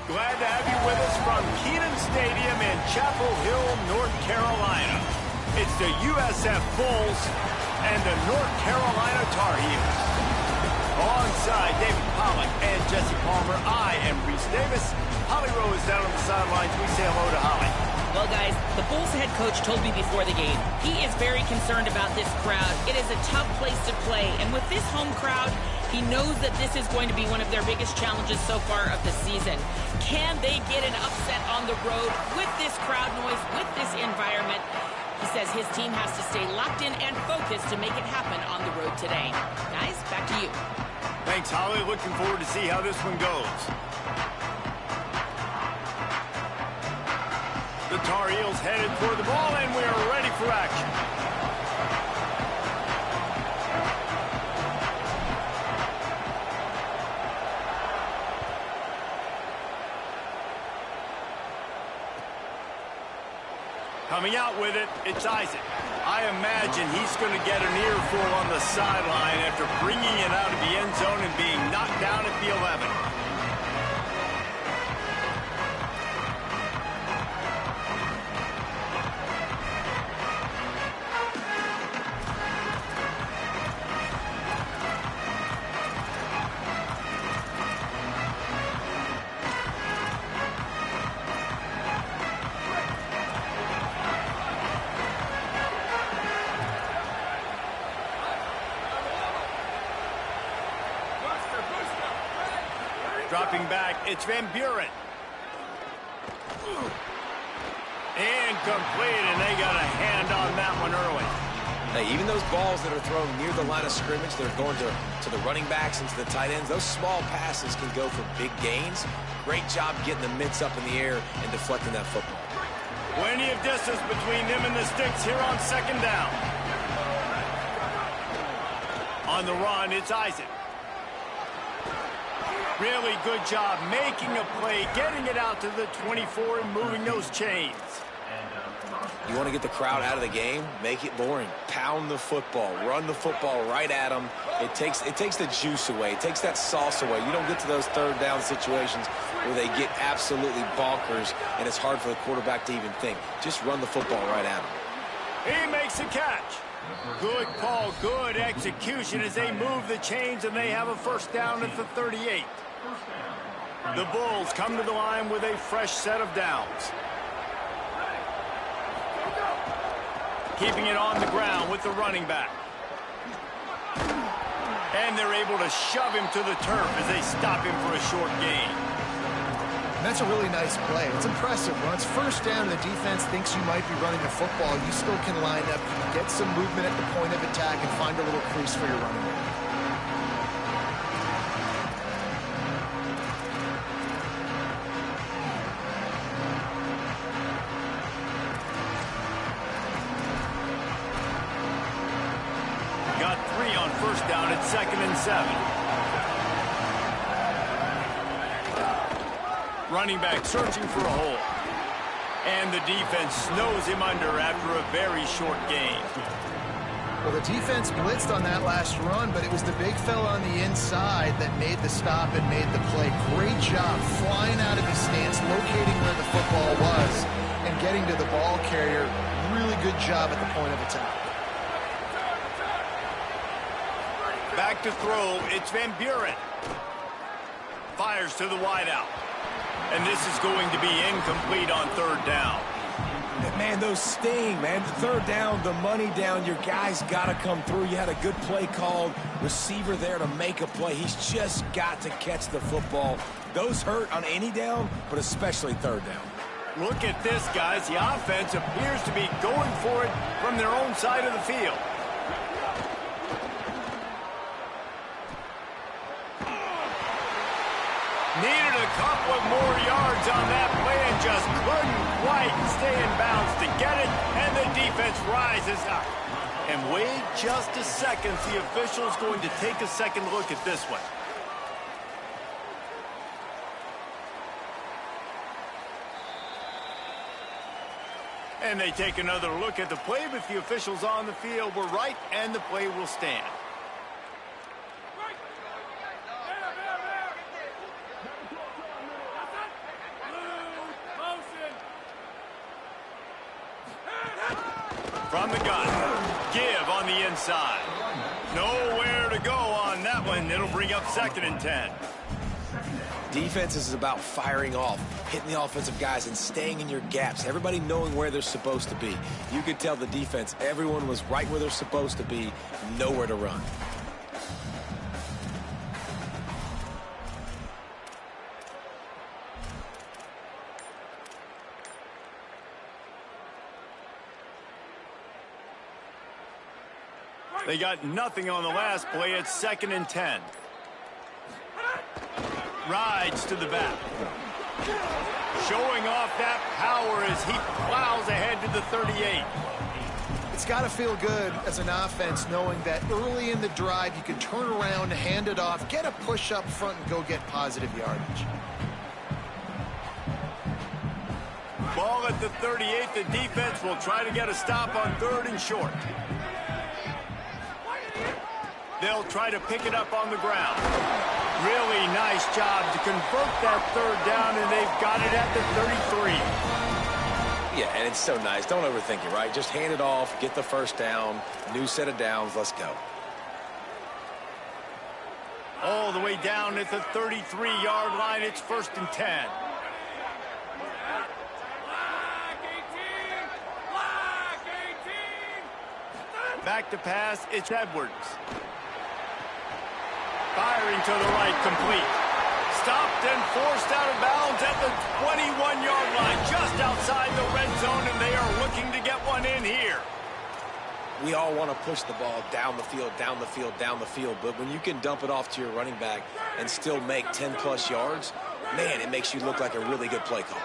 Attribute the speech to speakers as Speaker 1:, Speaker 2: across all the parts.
Speaker 1: Glad to have you with us from Kenan Stadium in Chapel Hill, North Carolina. It's the USF Bulls and the North Carolina Tar Heels. Alongside David Pollack and Jesse Palmer, I am Reese Davis. Holly Rowe is down on the sidelines. We say hello to Holly.
Speaker 2: Well, guys, the Bulls head coach told me before the game, he is very concerned about this crowd. It is a tough place to play, and with this home crowd, he knows that this is going to be one of their biggest challenges so far of the season. Can they get an upset on the road with this crowd noise, with this environment? He says his team has to stay locked in and focused to make it happen on the road today. Guys, back to you.
Speaker 1: Thanks, Holly. Looking forward to see how this one goes. The Tar Heels headed for the ball, and we are ready for action. Coming out with it, it's Isaac. I imagine he's going to get an earful on the sideline after bringing it out of the end zone and being knocked down at the 11. Dropping back, it's Van Buren. Incomplete, and they got a hand on that one early.
Speaker 3: Hey, even those balls that are thrown near the line of scrimmage, they're going to the running backs and to the tight ends, those small passes can go for big gains. Great job getting the mitts up in the air and deflecting that football.
Speaker 1: Plenty of distance between them and the sticks here on second down. On the run, it's Isaac. Really good job making a play, getting it out to the 24 and moving those chains.
Speaker 3: You want to get the crowd out of the game? Make it boring. Pound the football. Run the football right at them. It takes the juice away. It takes that sauce away. You don't get to those third down situations where they get absolutely bonkers and it's hard for the quarterback to even think. Just run the football right at them.
Speaker 1: He makes a catch. Good call, good execution as they move the chains and they have a first down at the 38. The Bulls come to the line with a fresh set of downs. Keeping it on the ground with the running back. And they're able to shove him to the turf as they stop him for a short gain.
Speaker 4: That's a really nice play. It's impressive. When it's first down and the defense thinks you might be running the football, you still can line up, get some movement at the point of attack, and find a little crease for your running back.
Speaker 1: Got 3 on first down at 2nd and 7. Running back searching for a hole. And the defense snows him under after a very short gain.
Speaker 4: Well, the defense blitzed on that last run, but it was the big fella on the inside that made the stop and made the play. Great job flying out of his stance, locating where the football was, and getting to the ball carrier. Really good job at the point of attack.
Speaker 1: Back to throw, it's Van Buren. Fires to the wideout. And this is going to be incomplete on third down.
Speaker 3: Man, those sting, man. The third down, the money down, your guys got to come through. You had a good play called, receiver there to make a play. He's just got to catch the football. Those hurt on any down, but especially third down.
Speaker 1: Look at this, guys. The offense appears to be going for it from their own side of the field. Needed a couple of more yards on that play and just couldn't quite stay in bounds to get it, and the defense rises up. And wait just a second, the official's going to take a second look at this one. And they take another look at the play, but the officials on the field were right, and the play will stand. From the gun, give on the inside. Nowhere to go on that one. It'll bring up 2nd and 10.
Speaker 3: Defense is about firing off, hitting the offensive guys and staying in your gaps. Everybody knowing where they're supposed to be. You could tell the defense, everyone was right where they're supposed to be, nowhere to run.
Speaker 1: They got nothing on the last play. It's 2nd and 10. Rides to the back. Showing off that power as he plows ahead to the 38.
Speaker 4: It's got to feel good as an offense knowing that early in the drive you can turn around, hand it off, get a push up front, and go get positive yardage.
Speaker 1: Ball at the 38. The defense will try to get a stop on 3rd and short. They'll try to pick it up on the ground. Really nice job to convert that 3rd down, and they've got it at the 33.
Speaker 3: Yeah, and it's so nice. Don't overthink it, right? Just hand it off, get the first down, new set of downs, let's go.
Speaker 1: All the way down at the 33-yard line, it's 1st and 10. Back to pass, it's Edwards. Firing to the right, complete. Stopped and forced out of bounds at the 21-yard line, just outside the red zone, and they are looking to get one in here.
Speaker 3: We all want to push the ball down the field, down the field, down the field, but when you can dump it off to your running back and still make 10-plus yards, man, it makes you look like a really good play caller.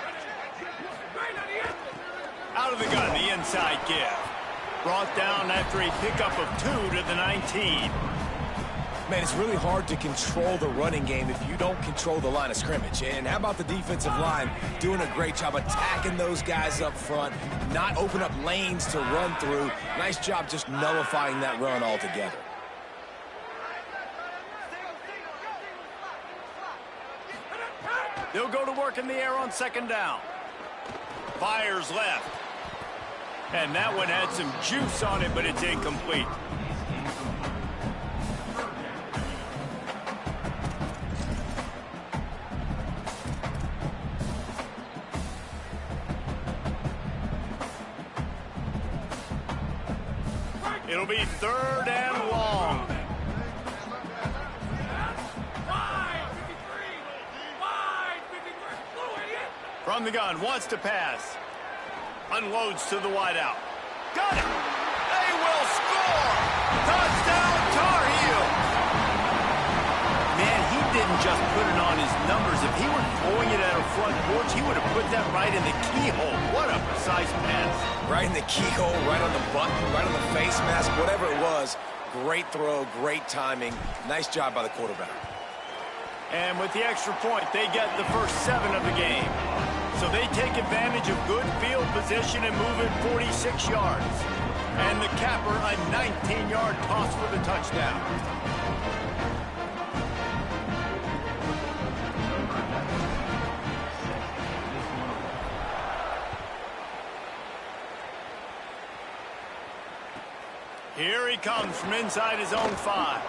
Speaker 1: Out of the gun, the inside give. Brought down after a pickup of 2 to the 19.
Speaker 3: Man, it's really hard to control the running game if you don't control the line of scrimmage. And how about the defensive line doing a great job attacking those guys up front, not open up lanes to run through. Nice job just nullifying that run altogether.
Speaker 1: They'll go to work in the air on second down. Fires left. And that one had some juice on it, but it's incomplete. It'll be 3rd and long. From the gun, wants to pass. Unloads to the wideout. Got it! They will score! Touchdown, Tar Heels! Man, he didn't just put it on his numbers. If he were throwing it at a front porch, he would have put that right in the keyhole. What a precise pass.
Speaker 3: Right in the keyhole, right on the button, right on the face mask, whatever it was. Great throw, great timing. Nice job by the quarterback.
Speaker 1: And with the extra point, they get the first 7 of the game. So they take advantage of good field position and move it 46 yards. And the capper, a 19-yard toss for the touchdown. Here he comes from inside his own 5.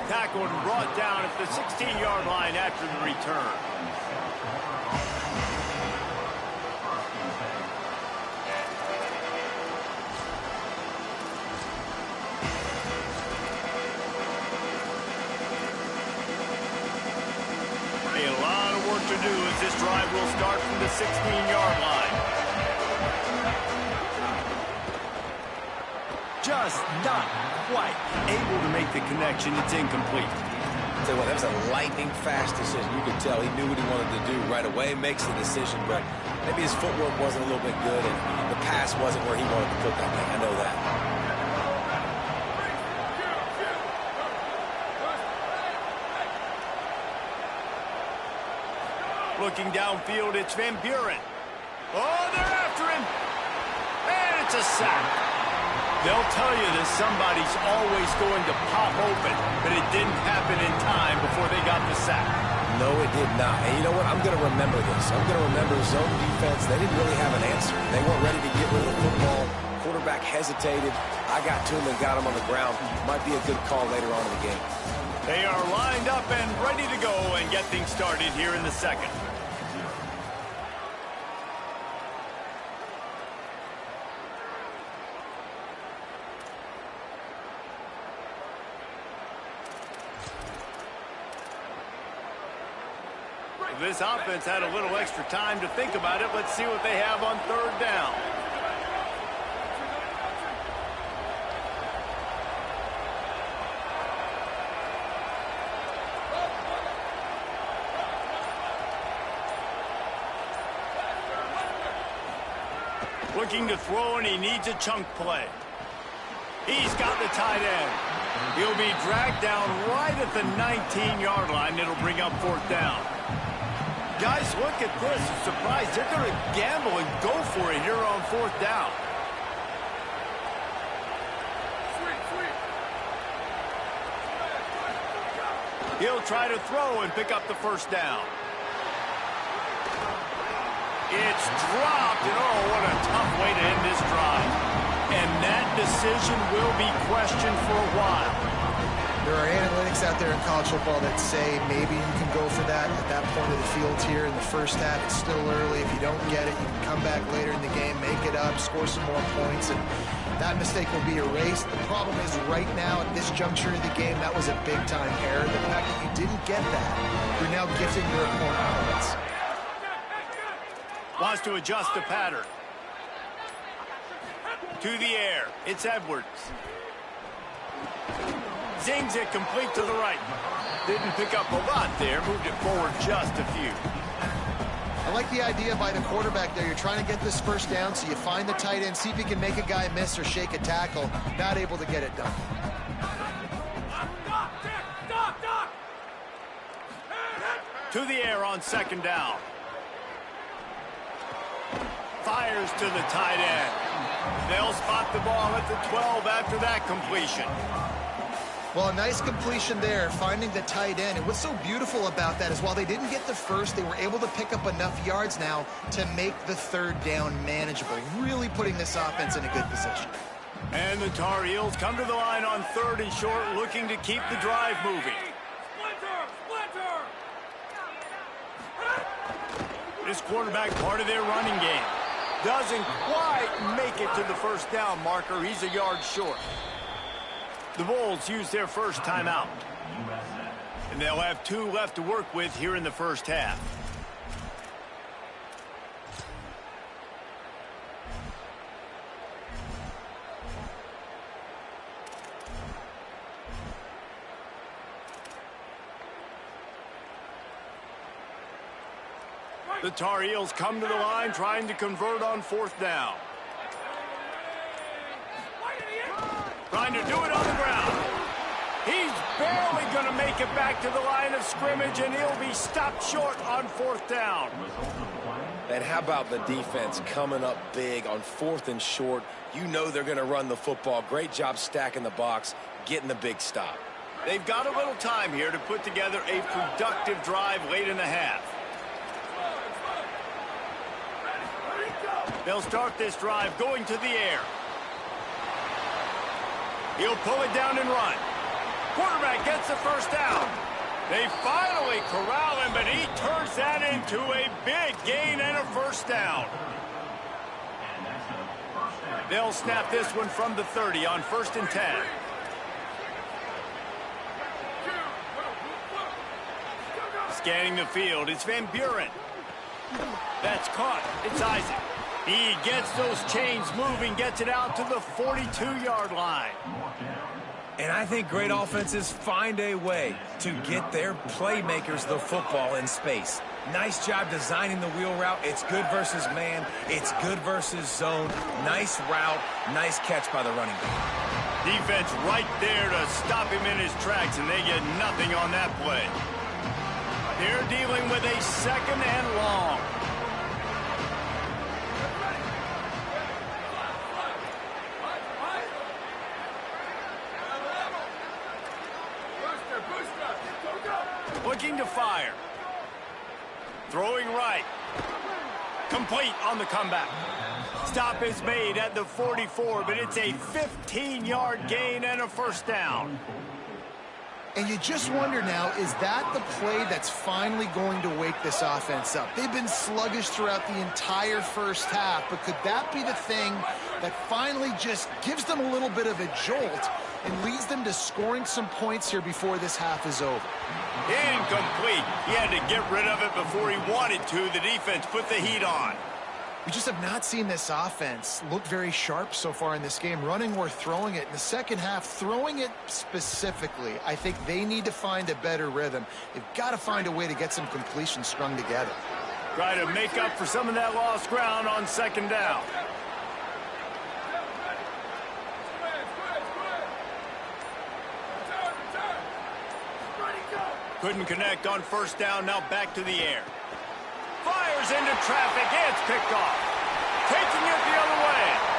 Speaker 1: Tackled and brought down at the 16-yard line after the return. A lot of work to do as this drive will start from the 16-yard line. Just not quite able to make the connection. It's incomplete.
Speaker 3: Tell you what, that was a lightning-fast decision. You could tell he knew what he wanted to do right away, makes the decision, but maybe his footwork wasn't a little bit good, and the pass wasn't where he wanted to put that thing. I know that.
Speaker 1: Looking downfield, it's Van Buren. Oh, they're after him. And it's a sack. They'll tell you that somebody's always going to pop open, but it didn't happen in time before they got the sack.
Speaker 3: No, it did not. And you know what? I'm going to remember this. I'm going to remember zone defense. They didn't really have an answer. They weren't ready to get rid of the football. Quarterback hesitated. I got to him and got him on the ground. Might be a good call later on in the game.
Speaker 1: They are lined up and ready to go and get things started here in the second. This offense had a little extra time to think about it. Let's see what they have on 3rd down. Looking to throw, and he needs a chunk play. He's got the tight end. He'll be dragged down right at the 19-yard line. It'll bring up 4th down. Guys, look at this. I'm surprised they're going to gamble and go for it here on 4th down. He'll try to throw and pick up the 1st down. It's dropped, and oh, what a tough way to end this drive. And that decision will be questioned for a while.
Speaker 4: There are analytics out there in college football that say maybe you can go for that at that point of the field here in the first half. It's still early. If you don't get it, you can come back later in the game, make it up, score some more points, and that mistake will be erased. The problem is right now at this juncture of the game, that was a big-time error. The fact that you didn't get that, you're now gifting your opponent points.
Speaker 1: Wants to adjust the pattern. To the air. It's Edwards. Zings it complete to the right. Didn't pick up a lot there. Moved it forward just a few.
Speaker 4: I like the idea by the quarterback there. You're trying to get this first down, so you find the tight end, see if you can make a guy miss or shake a tackle. Not able to get it done.
Speaker 1: To the air on second down. Fires to the tight end. They'll spot the ball at the 12 after that completion.
Speaker 4: Well, a nice completion there, finding the tight end. And what's so beautiful about that is while they didn't get the first, they were able to pick up enough yards now to make the third down manageable, really putting this offense in a good position.
Speaker 1: And the Tar Heels come to the line on third and short, looking to keep the drive moving. This quarterback part of their running game. Doesn't quite make it to the first down marker. He's a yard short. The Bulls use their first timeout. And they'll have 2 left to work with here in the first half. The Tar Heels come to the line trying to convert on fourth down. Trying to do it on the ground. He's barely going to make it back to the line of scrimmage, and he'll be stopped short on fourth down.
Speaker 3: And how about the defense coming up big on fourth and short? You know they're going to run the football. Great job stacking the box, getting the big stop.
Speaker 1: They've got a little time here to put together a productive drive late in the half. They'll start this drive going to the air. He'll pull it down and run. Quarterback gets the first down. They finally corral him, but he turns that into a big gain and a first down. They'll snap this one from the 30 on 1st and 10. Scanning the field, it's Van Buren. That's caught. It's Isaac. He gets those chains moving, gets it out to the 42-yard line.
Speaker 5: And I think great offenses find a way to get their playmakers the football in space. Nice job designing the wheel route. It's good versus man. It's good versus zone. Nice route. Nice catch by the running back.
Speaker 1: Defense right there to stop him in his tracks, and they get nothing on that play. They're dealing with a second and long. Looking to fire. Throwing right. Complete on the comeback. Stop is made at the 44, but it's a 15-yard gain and a first down.
Speaker 4: And you just wonder now, is that the play that's finally going to wake this offense up? They've been sluggish throughout the entire first half, but could that be the thing that finally just gives them a little bit of a jolt and leads them to scoring some points here before this half is over?
Speaker 1: Incomplete. He had to get rid of it before he wanted to. The defense put the heat on.
Speaker 4: We just have not seen this offense look very sharp so far in this game, running or throwing it. In the second half, throwing it specifically, I think they need to find a better rhythm. They've got to find a way to get some completions strung together.
Speaker 1: Try to make up for some of that lost ground on second down. Couldn't connect on first down, now back to the air. Fires into traffic, it's picked off. Taking it the other way.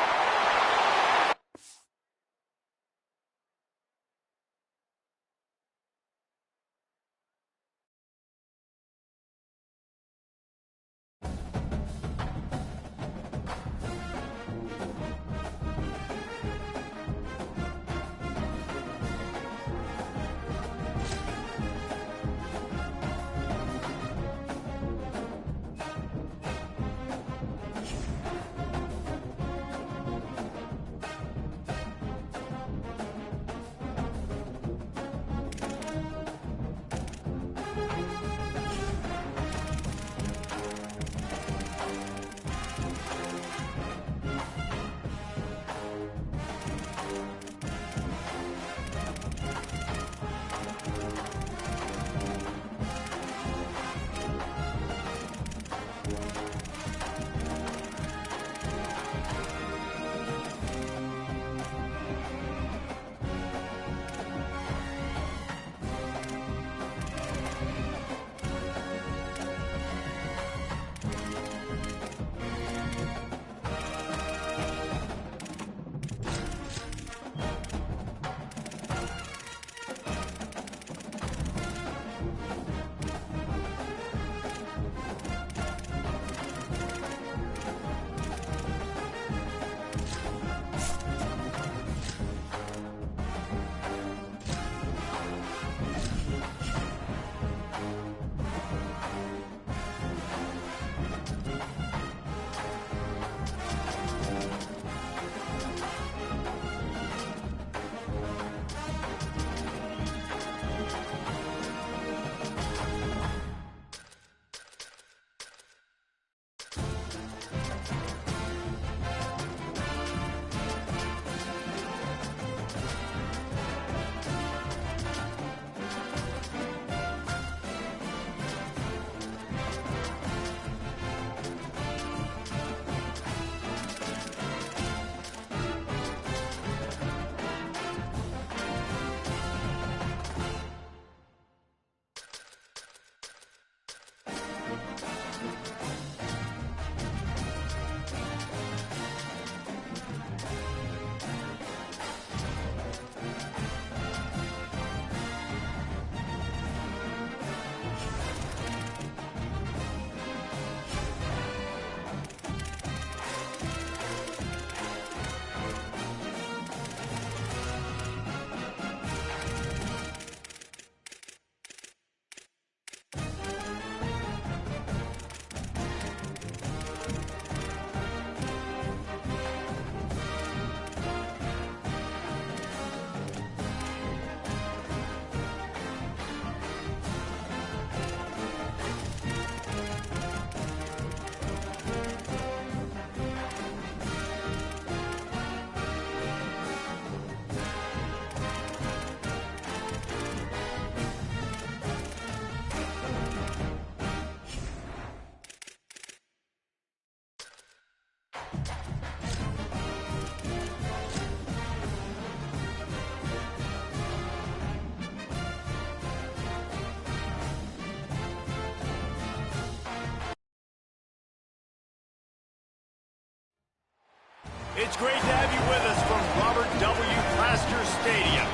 Speaker 1: It's great to have you with us from Robert W. Plaster Stadium.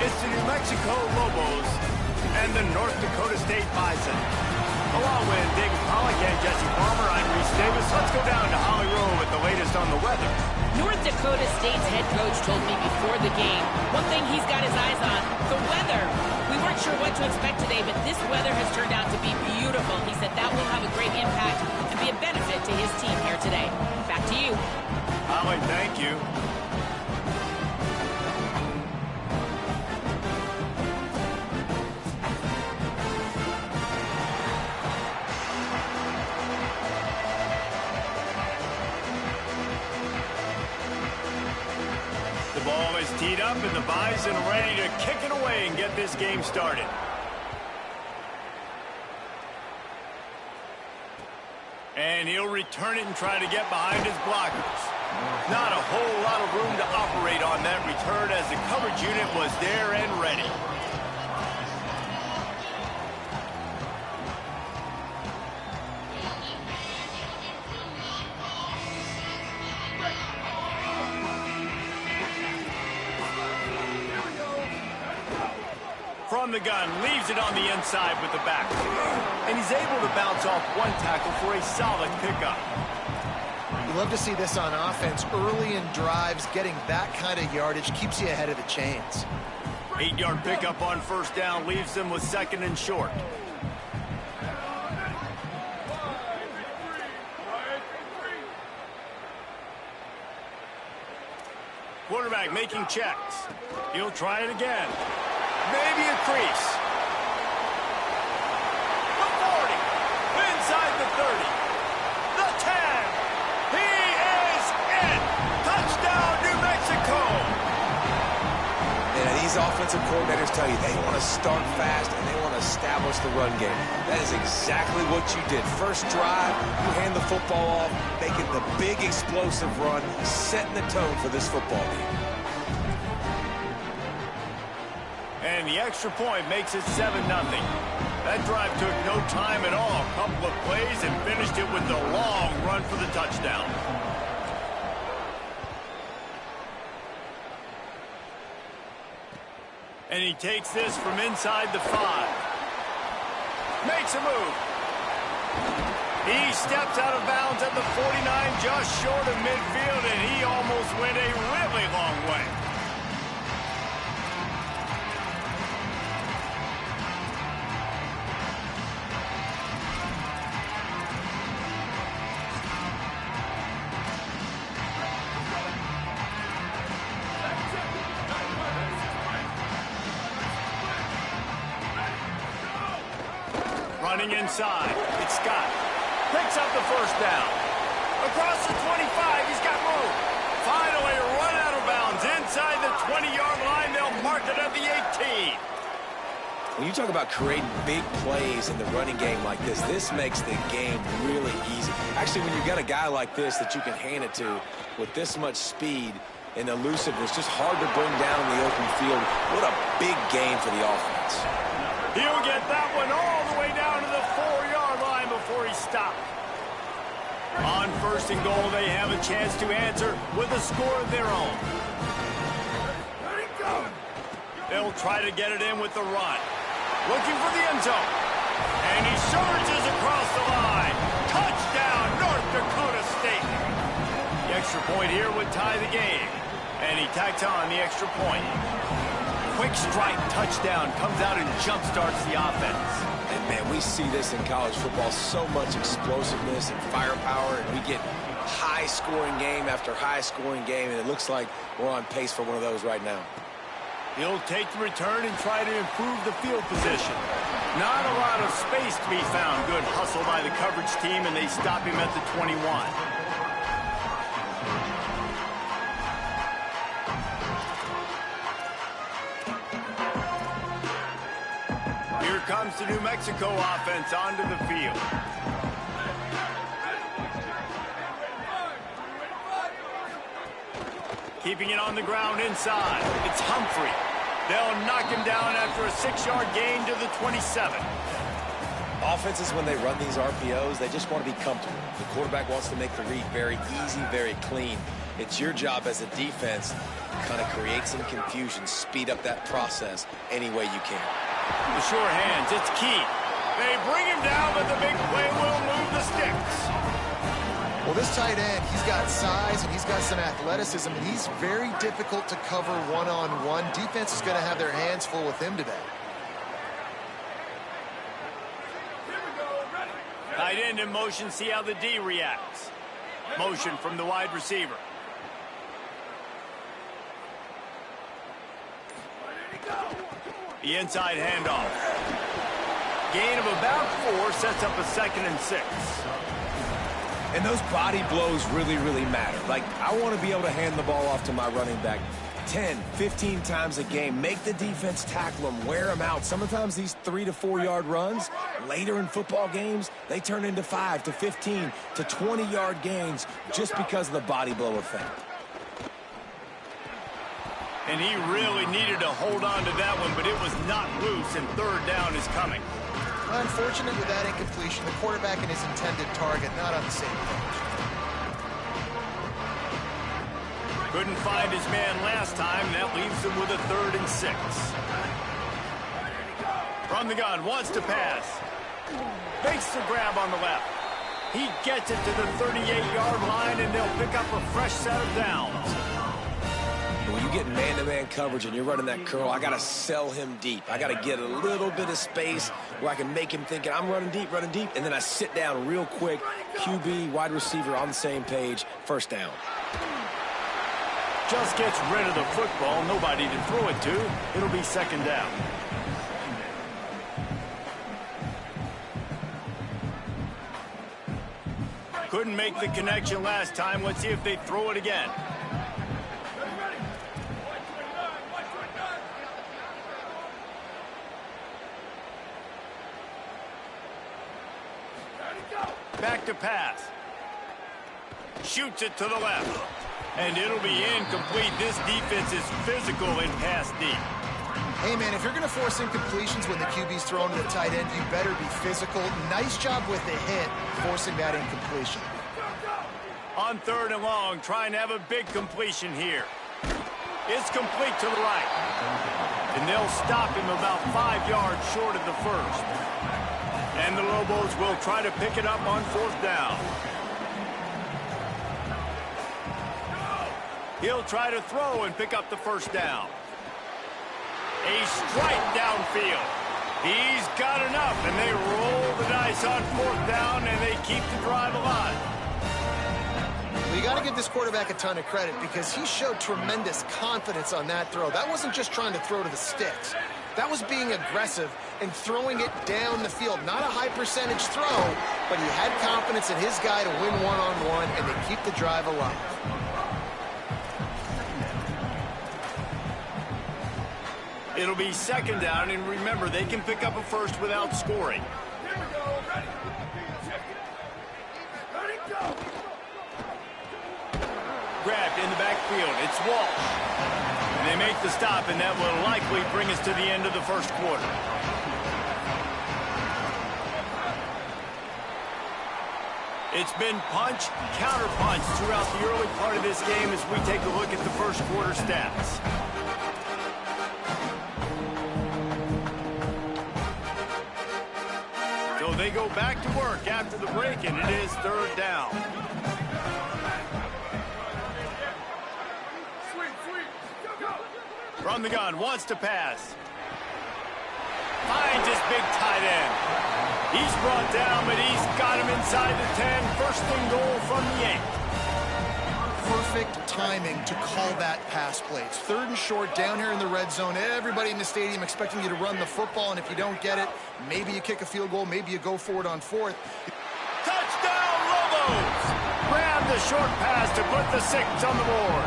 Speaker 1: It's the New Mexico Lobos and the North Dakota State Bison. Along with David Pollack and Jesse Palmer, I'm Reese Davis. Let's go down to Holly Rowe with the latest on the weather.
Speaker 2: North Dakota State's head coach told me before the game, one thing he's got his eyes on, the weather. We weren't sure what to expect today, but this weather has turned out to be beautiful. He said that will have a great impact and be a benefit to his team here today. Back to you.
Speaker 1: Holly, thank you. The ball is teed up and the Bison are ready to kick it away and get this game started. And he'll return it and try to get behind his blockers. Not a whole lot of room to operate on that return as the coverage unit was there and ready. From the gun, leaves it on the inside with the back. And he's able to bounce off one tackle for a solid pickup.
Speaker 4: You love to see this on offense. Early in drives, getting that kind of yardage keeps you ahead of the chains.
Speaker 1: 8-yard pickup on first down leaves them with second and short. Quarterback making checks. He'll try it again. Maybe a crease. The 40. Inside the 30. The 10. He is in. Touchdown, New Mexico.
Speaker 3: And these offensive coordinators tell you they want to start fast and they want to establish the run game. That is exactly what you did. First drive, you hand the football off, making the big explosive run, setting the tone for this football game.
Speaker 1: And the extra point makes it 7-0. That drive took no time at all. A couple of plays and finished it with the long run for the touchdown. And he takes this from inside the 5. Makes a move. He steps out of bounds at the 49, just short of midfield, and he almost went a really long way. Running inside, it's Scott. Picks up the first down. Across the 25, he's got room. Finally run out of bounds inside the 20-yard line. They'll mark it at the 18.
Speaker 3: When you talk about creating big plays in the running game like this makes the game really easy. Actually, when you've got a guy like this that you can hand it to with this much speed and elusiveness, just hard to bring down in the open field. What a big game for the offense.
Speaker 1: He'll get that one all the way down to the 4-yard line before he stopped. On first and goal, they have a chance to answer with a score of their own. They'll try to get it in with the run. Looking for the end zone. And he surges across the line. Touchdown, North Dakota State. The extra point here would tie the game. And he tacks on the extra point. Quick strike touchdown comes out and jump-starts the offense.
Speaker 3: And, man, we see this in college football, so much explosiveness and firepower, and we get high-scoring game after high-scoring game, and it looks like we're on pace for one of those right now.
Speaker 1: He'll take the return and try to improve the field position. Not a lot of space to be found. Good hustle by the coverage team, and they stop him at the 21. Here comes the New Mexico offense onto the field. Keeping it on the ground inside. It's Humphrey. They'll knock him down after a 6-yard gain to the 27.
Speaker 3: Offenses, when they run these RPOs, they just want to be comfortable. The quarterback wants to make the read very easy, very clean. It's your job as a defense to kind of create some confusion, speed up that process any way you can.
Speaker 1: The sure hands, it's key. They bring him down, but the big play will move the sticks.
Speaker 4: Well, this tight end, he's got size and he's got some athleticism, and he's very difficult to cover one-on-one. Defense is going to have their hands full with him today.
Speaker 1: Tight end in motion, see how the D reacts. Motion from the wide receiver. The inside handoff. Gain of about 4 sets up a 2nd and 6.
Speaker 5: And those body blows really, really matter. Like, I want to be able to hand the ball off to my running back 10, 15 times a game. Make the defense tackle them, wear them out. Sometimes these 3 to 4 yard runs, later in football games, they turn into 5 to 15 to 20 yard gains just because of the body blow effect.
Speaker 1: And he really needed to hold on to that one, but it was not loose, and 3rd down is coming.
Speaker 4: Unfortunate with that incompletion. The quarterback and his intended target not on the same page.
Speaker 1: Couldn't find his man last time. That leaves him with a 3rd and 6. From the gun, wants to pass. Makes the grab on the left. He gets it to the 38-yard line, and they'll pick up a fresh set of downs.
Speaker 3: When you get man-to-man coverage and you're running that curl, I got to sell him deep. I got to get a little bit of space where I can make him thinking I'm running deep, and then I sit down real quick. QB, wide receiver on the same page, 1st down.
Speaker 1: Just gets rid of the football, nobody to throw it to. It'll be 2nd down. Couldn't make the connection last time. Let's see if they throw it again. Back to pass. Shoots it to the left. And it'll be incomplete. This defense is physical in pass deep.
Speaker 4: Hey, man, if you're going to force incompletions when the QB's thrown to the tight end, you better be physical. Nice job with the hit, forcing that incompletion.
Speaker 1: On 3rd and long, trying to have a big completion here. It's complete to the right. And they'll stop him about 5 yards short of the 1st. And the Lobos will try to pick it up on 4th down. He'll try to throw and pick up the 1st down. A strike downfield. He's got enough, and they roll the dice on 4th down, and they keep the drive alive.
Speaker 4: Well, you got to give this quarterback a ton of credit because he showed tremendous confidence on that throw. That wasn't just trying to throw to the sticks. That was being aggressive and throwing it down the field. Not a high percentage throw, but he had confidence in his guy to win one-on-one, and they keep the drive alive.
Speaker 1: It'll be 2nd down, and remember, they can pick up a 1st without scoring. Grabbed in the backfield. It's Walsh. And they make the stop, and that will likely bring us to the end of the 1st quarter. It's been punch, counter-punch throughout the early part of this game as we take a look at the 1st quarter stats. So they go back to work after the break, and it is 3rd down. From the gun, wants to pass. Finds his big tight end. He's brought down, but he's got him inside the 10. 1st and goal from the 8.
Speaker 4: Perfect timing to call that pass play. It's 3rd and short down here in the red zone. Everybody in the stadium expecting you to run the football, and if you don't get it, maybe you kick a field goal, maybe you go for it on 4th.
Speaker 1: Touchdown, Lobos! Grab the short pass to put the 6 on the board.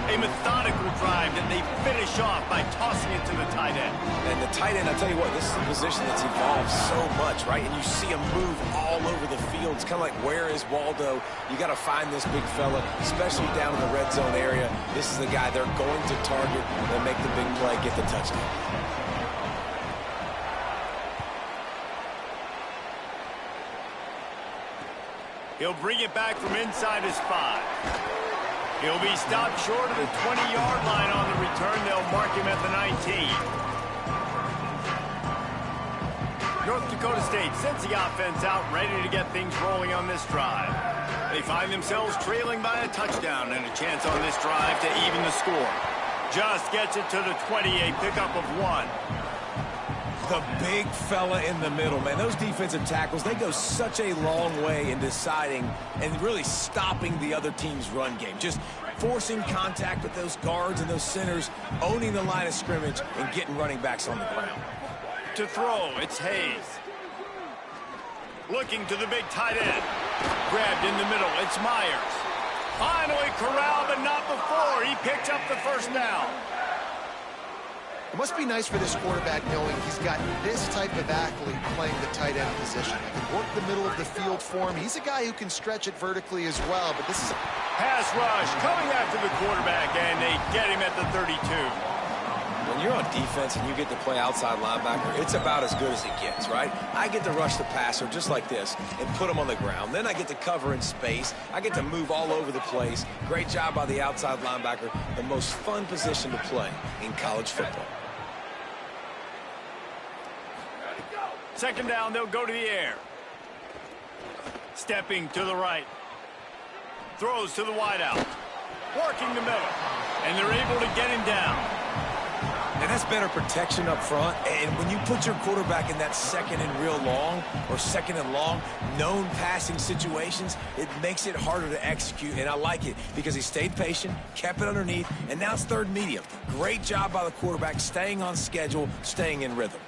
Speaker 1: A methodical drive that they finish off by tossing it to the tight end.
Speaker 3: And the tight end, I'll tell you what, this is a position that's evolved so much, right? And you see him move all over the field. It's kind of like, where is Waldo? You got to find this big fella, especially down in the red zone area. This is the guy they're going to target and make the big play, get the touchdown.
Speaker 1: He'll bring it back from inside his 5. He'll be stopped short of the 20-yard line on the return. They'll mark him at the 19. North Dakota State sends the offense out, ready to get things rolling on this drive. They find themselves trailing by a touchdown and a chance on this drive to even the score. Just gets it to the 20, a pickup of 1.
Speaker 5: The big fella in the middle, man. Those defensive tackles, they go such a long way in deciding and really stopping the other team's run game. Just forcing contact with those guards and those centers, owning the line of scrimmage, and getting running backs on the ground.
Speaker 1: To throw, it's Hayes. Looking to the big tight end. Grabbed in the middle, it's Myers. Finally corralled, but not before. He picks up the first down.
Speaker 4: It must be nice for this quarterback knowing he's got this type of athlete playing the tight end position. He can work the middle of the field for him. He's a guy who can stretch it vertically as well, but this is a
Speaker 1: pass rush coming after the quarterback, and they get him at the 32.
Speaker 3: When you're on defense and you get to play outside linebacker, it's about as good as it gets, right? I get to rush the passer just like this and put him on the ground. Then I get to cover in space. I get to move all over the place. Great job by the outside linebacker. The most fun position to play in college football.
Speaker 1: Second down, they'll go to the air. Stepping to the right. Throws to the wideout. Working the middle. And they're able to get him down.
Speaker 5: And that's better protection up front. And when you put your quarterback in that second and real long or second and long known passing situations, it makes it harder to execute. And I like it because he stayed patient, kept it underneath, and now it's third medium. Great job by the quarterback staying on schedule, staying in rhythm.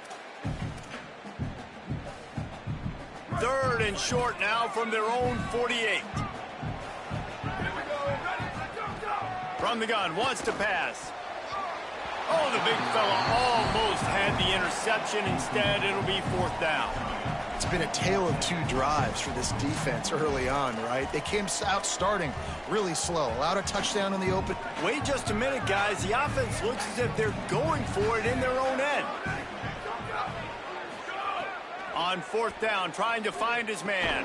Speaker 1: Third and short now from their own 48. From the gun, wants to pass. Oh, the big fella almost had the interception. Instead, it'll be fourth down.
Speaker 4: It's been a tale of two drives for this defense early on, right? They came out starting really slow. Allowed a touchdown in the open.
Speaker 1: Wait just a minute, guys. The offense looks as if they're going for it in their own end. On fourth down, trying to find his man.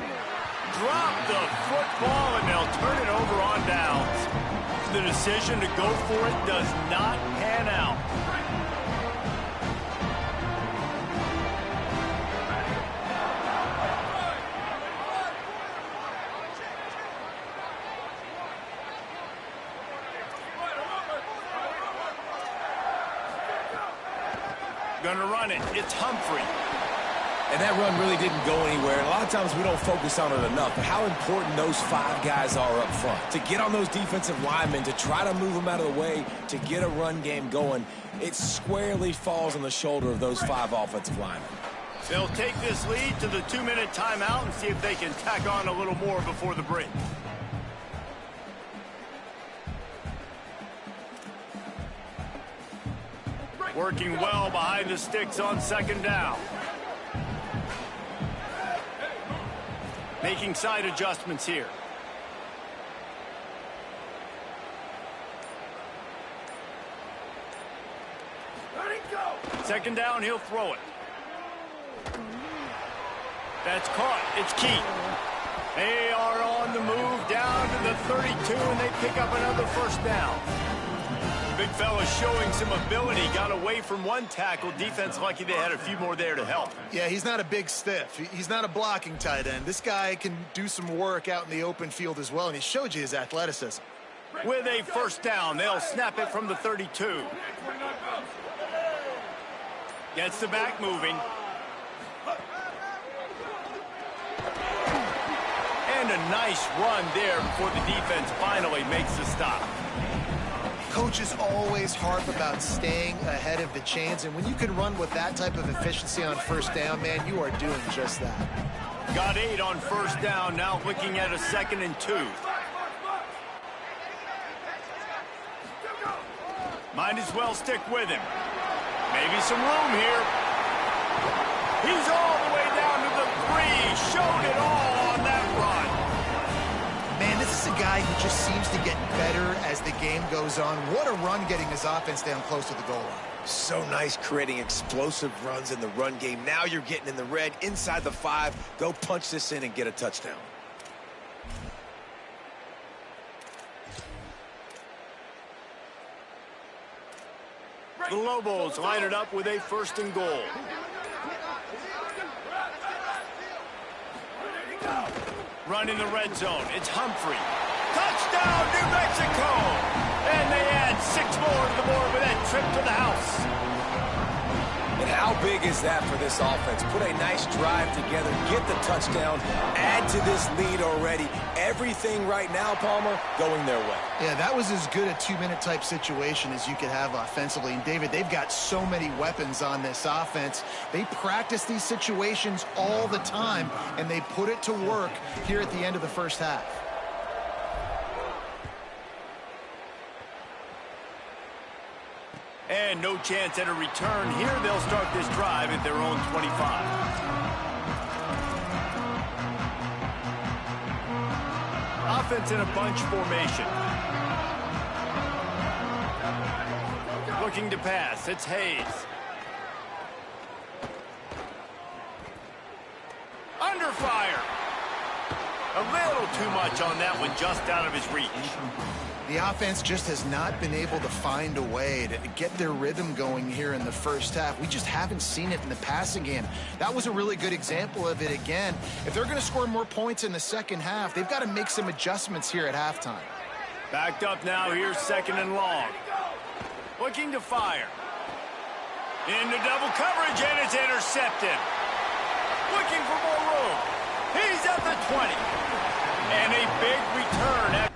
Speaker 1: Drop the football, and they'll turn it over on downs. The decision to go for it does not pan out. Gonna run it. It's Humphrey.
Speaker 5: And that run really didn't go anywhere. And a lot of times we don't focus on it enough. But how important those five guys are up front. To get on those defensive linemen, to try to move them out of the way, to get a run game going, it squarely falls on the shoulder of those five offensive linemen.
Speaker 1: They'll take this lead to the 2-minute timeout and see if they can tack on a little more before the break. Working well behind the sticks on second down. Making side adjustments here. Second down, he'll throw it. That's caught. It's Keith. They are on the move down to the 32, and they pick up another first down. Big fella showing some ability. Got away from one tackle. Defense lucky they had a few more there to help.
Speaker 4: Yeah, he's not a big stiff. He's not a blocking tight end. This guy can do some work out in the open field as well, and he showed you his athleticism.
Speaker 1: With a first down, they'll snap it from the 32. Gets the back moving. And a nice run there before the defense finally makes the stop.
Speaker 4: Coaches always harp about staying ahead of the chains, and when you can run with that type of efficiency on first down, man, you are doing just that.
Speaker 1: Got 8 on first down, now looking at a 2nd and 2. Might as well stick with him. Maybe some room here. He's all the way down to the 3. Showed it all on that run.
Speaker 4: Man, this is a guy who just seems to get better as the game goes on. What a run getting his offense down close to the goal line.
Speaker 3: So nice creating explosive runs in the run game. Now you're getting in the red, inside the 5. Go punch this in and get a touchdown.
Speaker 1: The Lobos line it up with a 1st and goal. Running the red zone. It's Humphrey. Touchdown, New Mexico! And they add 6 more to the board with that trip to the house.
Speaker 3: And how big is that for this offense? Put a nice drive together, get the touchdown, add to this lead already. Everything right now, Palmer, going their way.
Speaker 4: Yeah, that was as good a 2-minute type situation as you could have offensively. And, David, they've got so many weapons on this offense. They practice these situations all the time, and they put it to work here at the end of the first half.
Speaker 1: And no chance at a return here. They'll start this drive at their own 25. Offense in a bunch formation. Looking to pass. It's Hayes. Under fire. A little too much on that one, just out of his reach.
Speaker 4: The offense just has not been able to find a way to get their rhythm going here in the first half. We just haven't seen it in the passing game. That was a really good example of it again. If they're going to score more points in the second half, they've got to make some adjustments here at halftime.
Speaker 1: Backed up now. Here's 2nd and long. Looking to fire. Into double coverage, and it's intercepted. Looking for more room. He's at the 20. And a big return.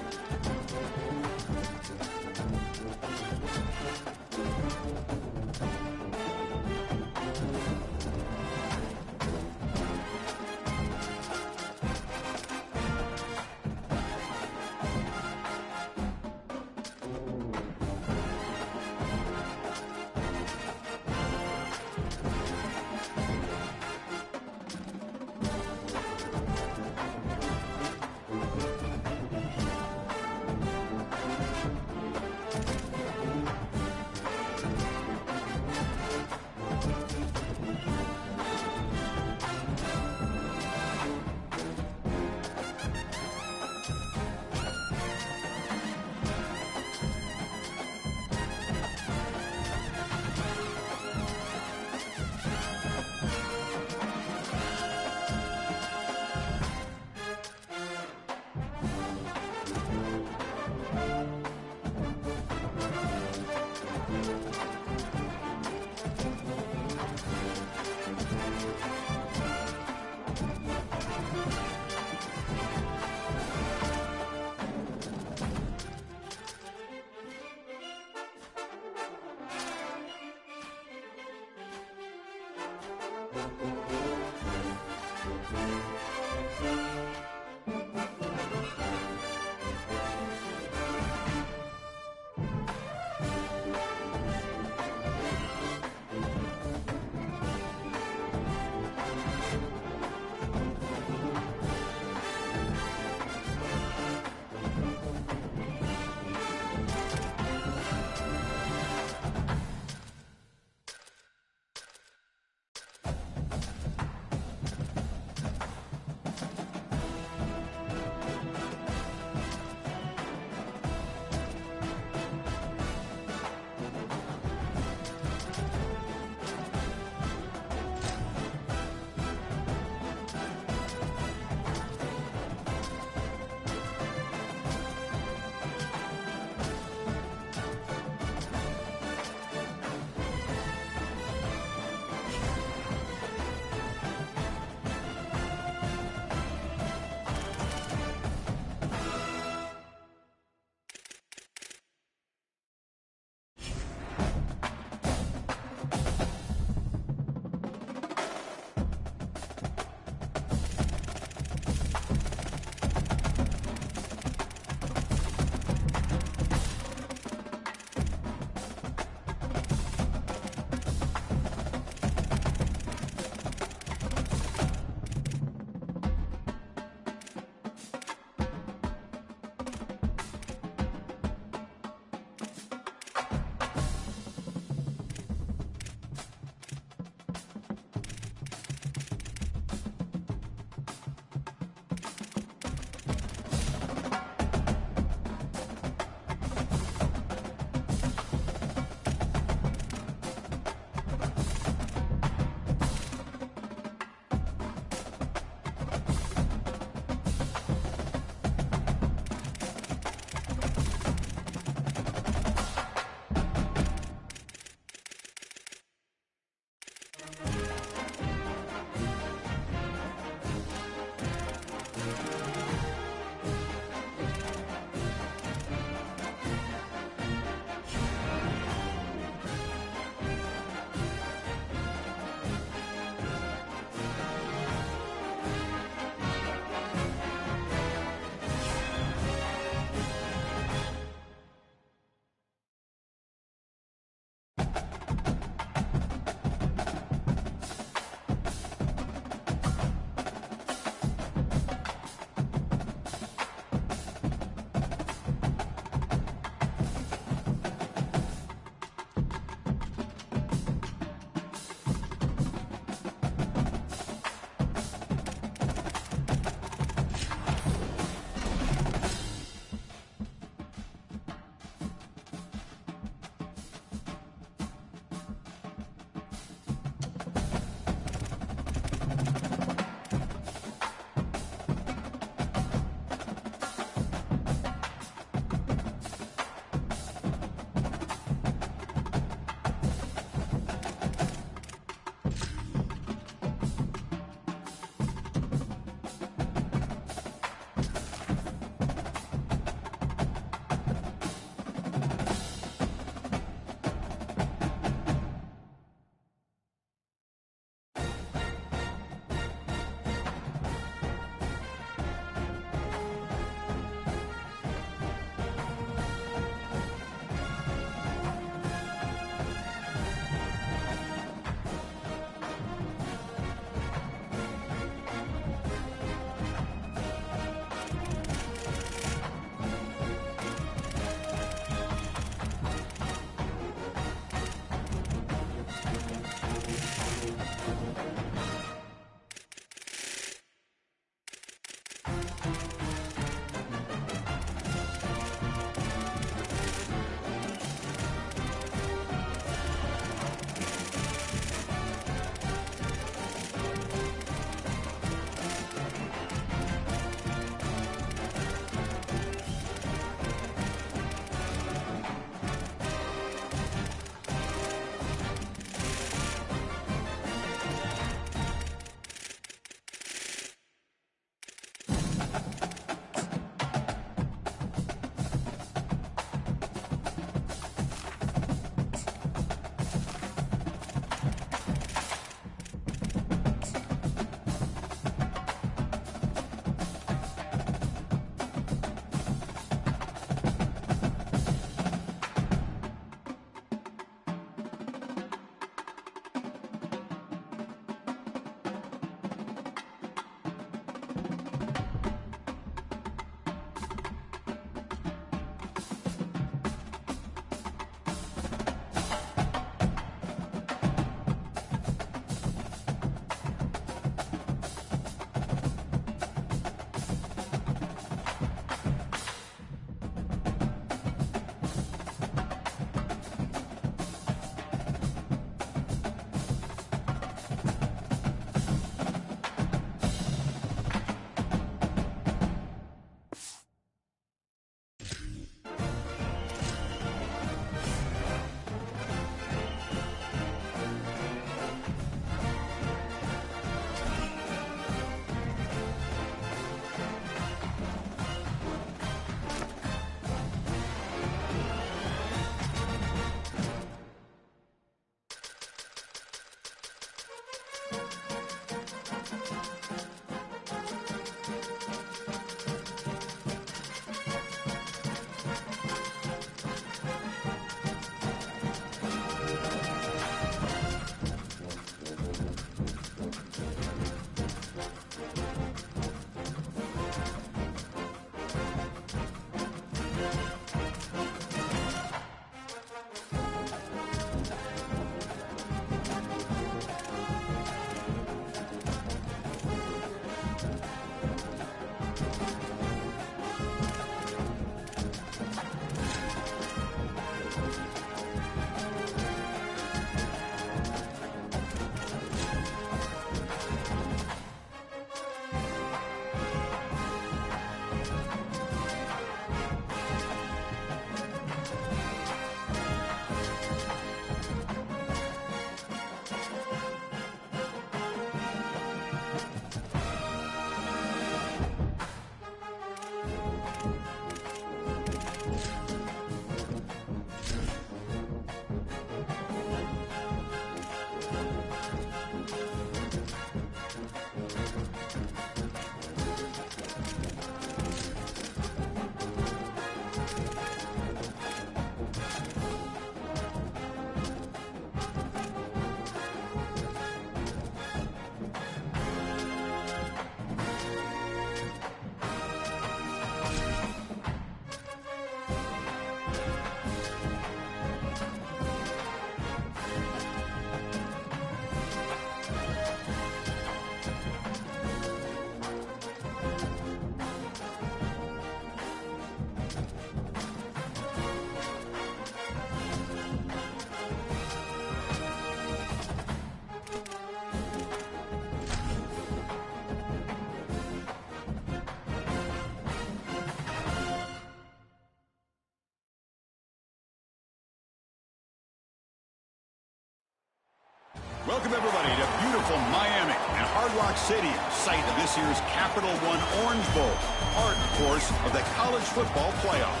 Speaker 6: Welcome, everybody, to beautiful Miami and Hard Rock Stadium, site of this year's Capital One Orange Bowl, part, of course, of the college football playoff.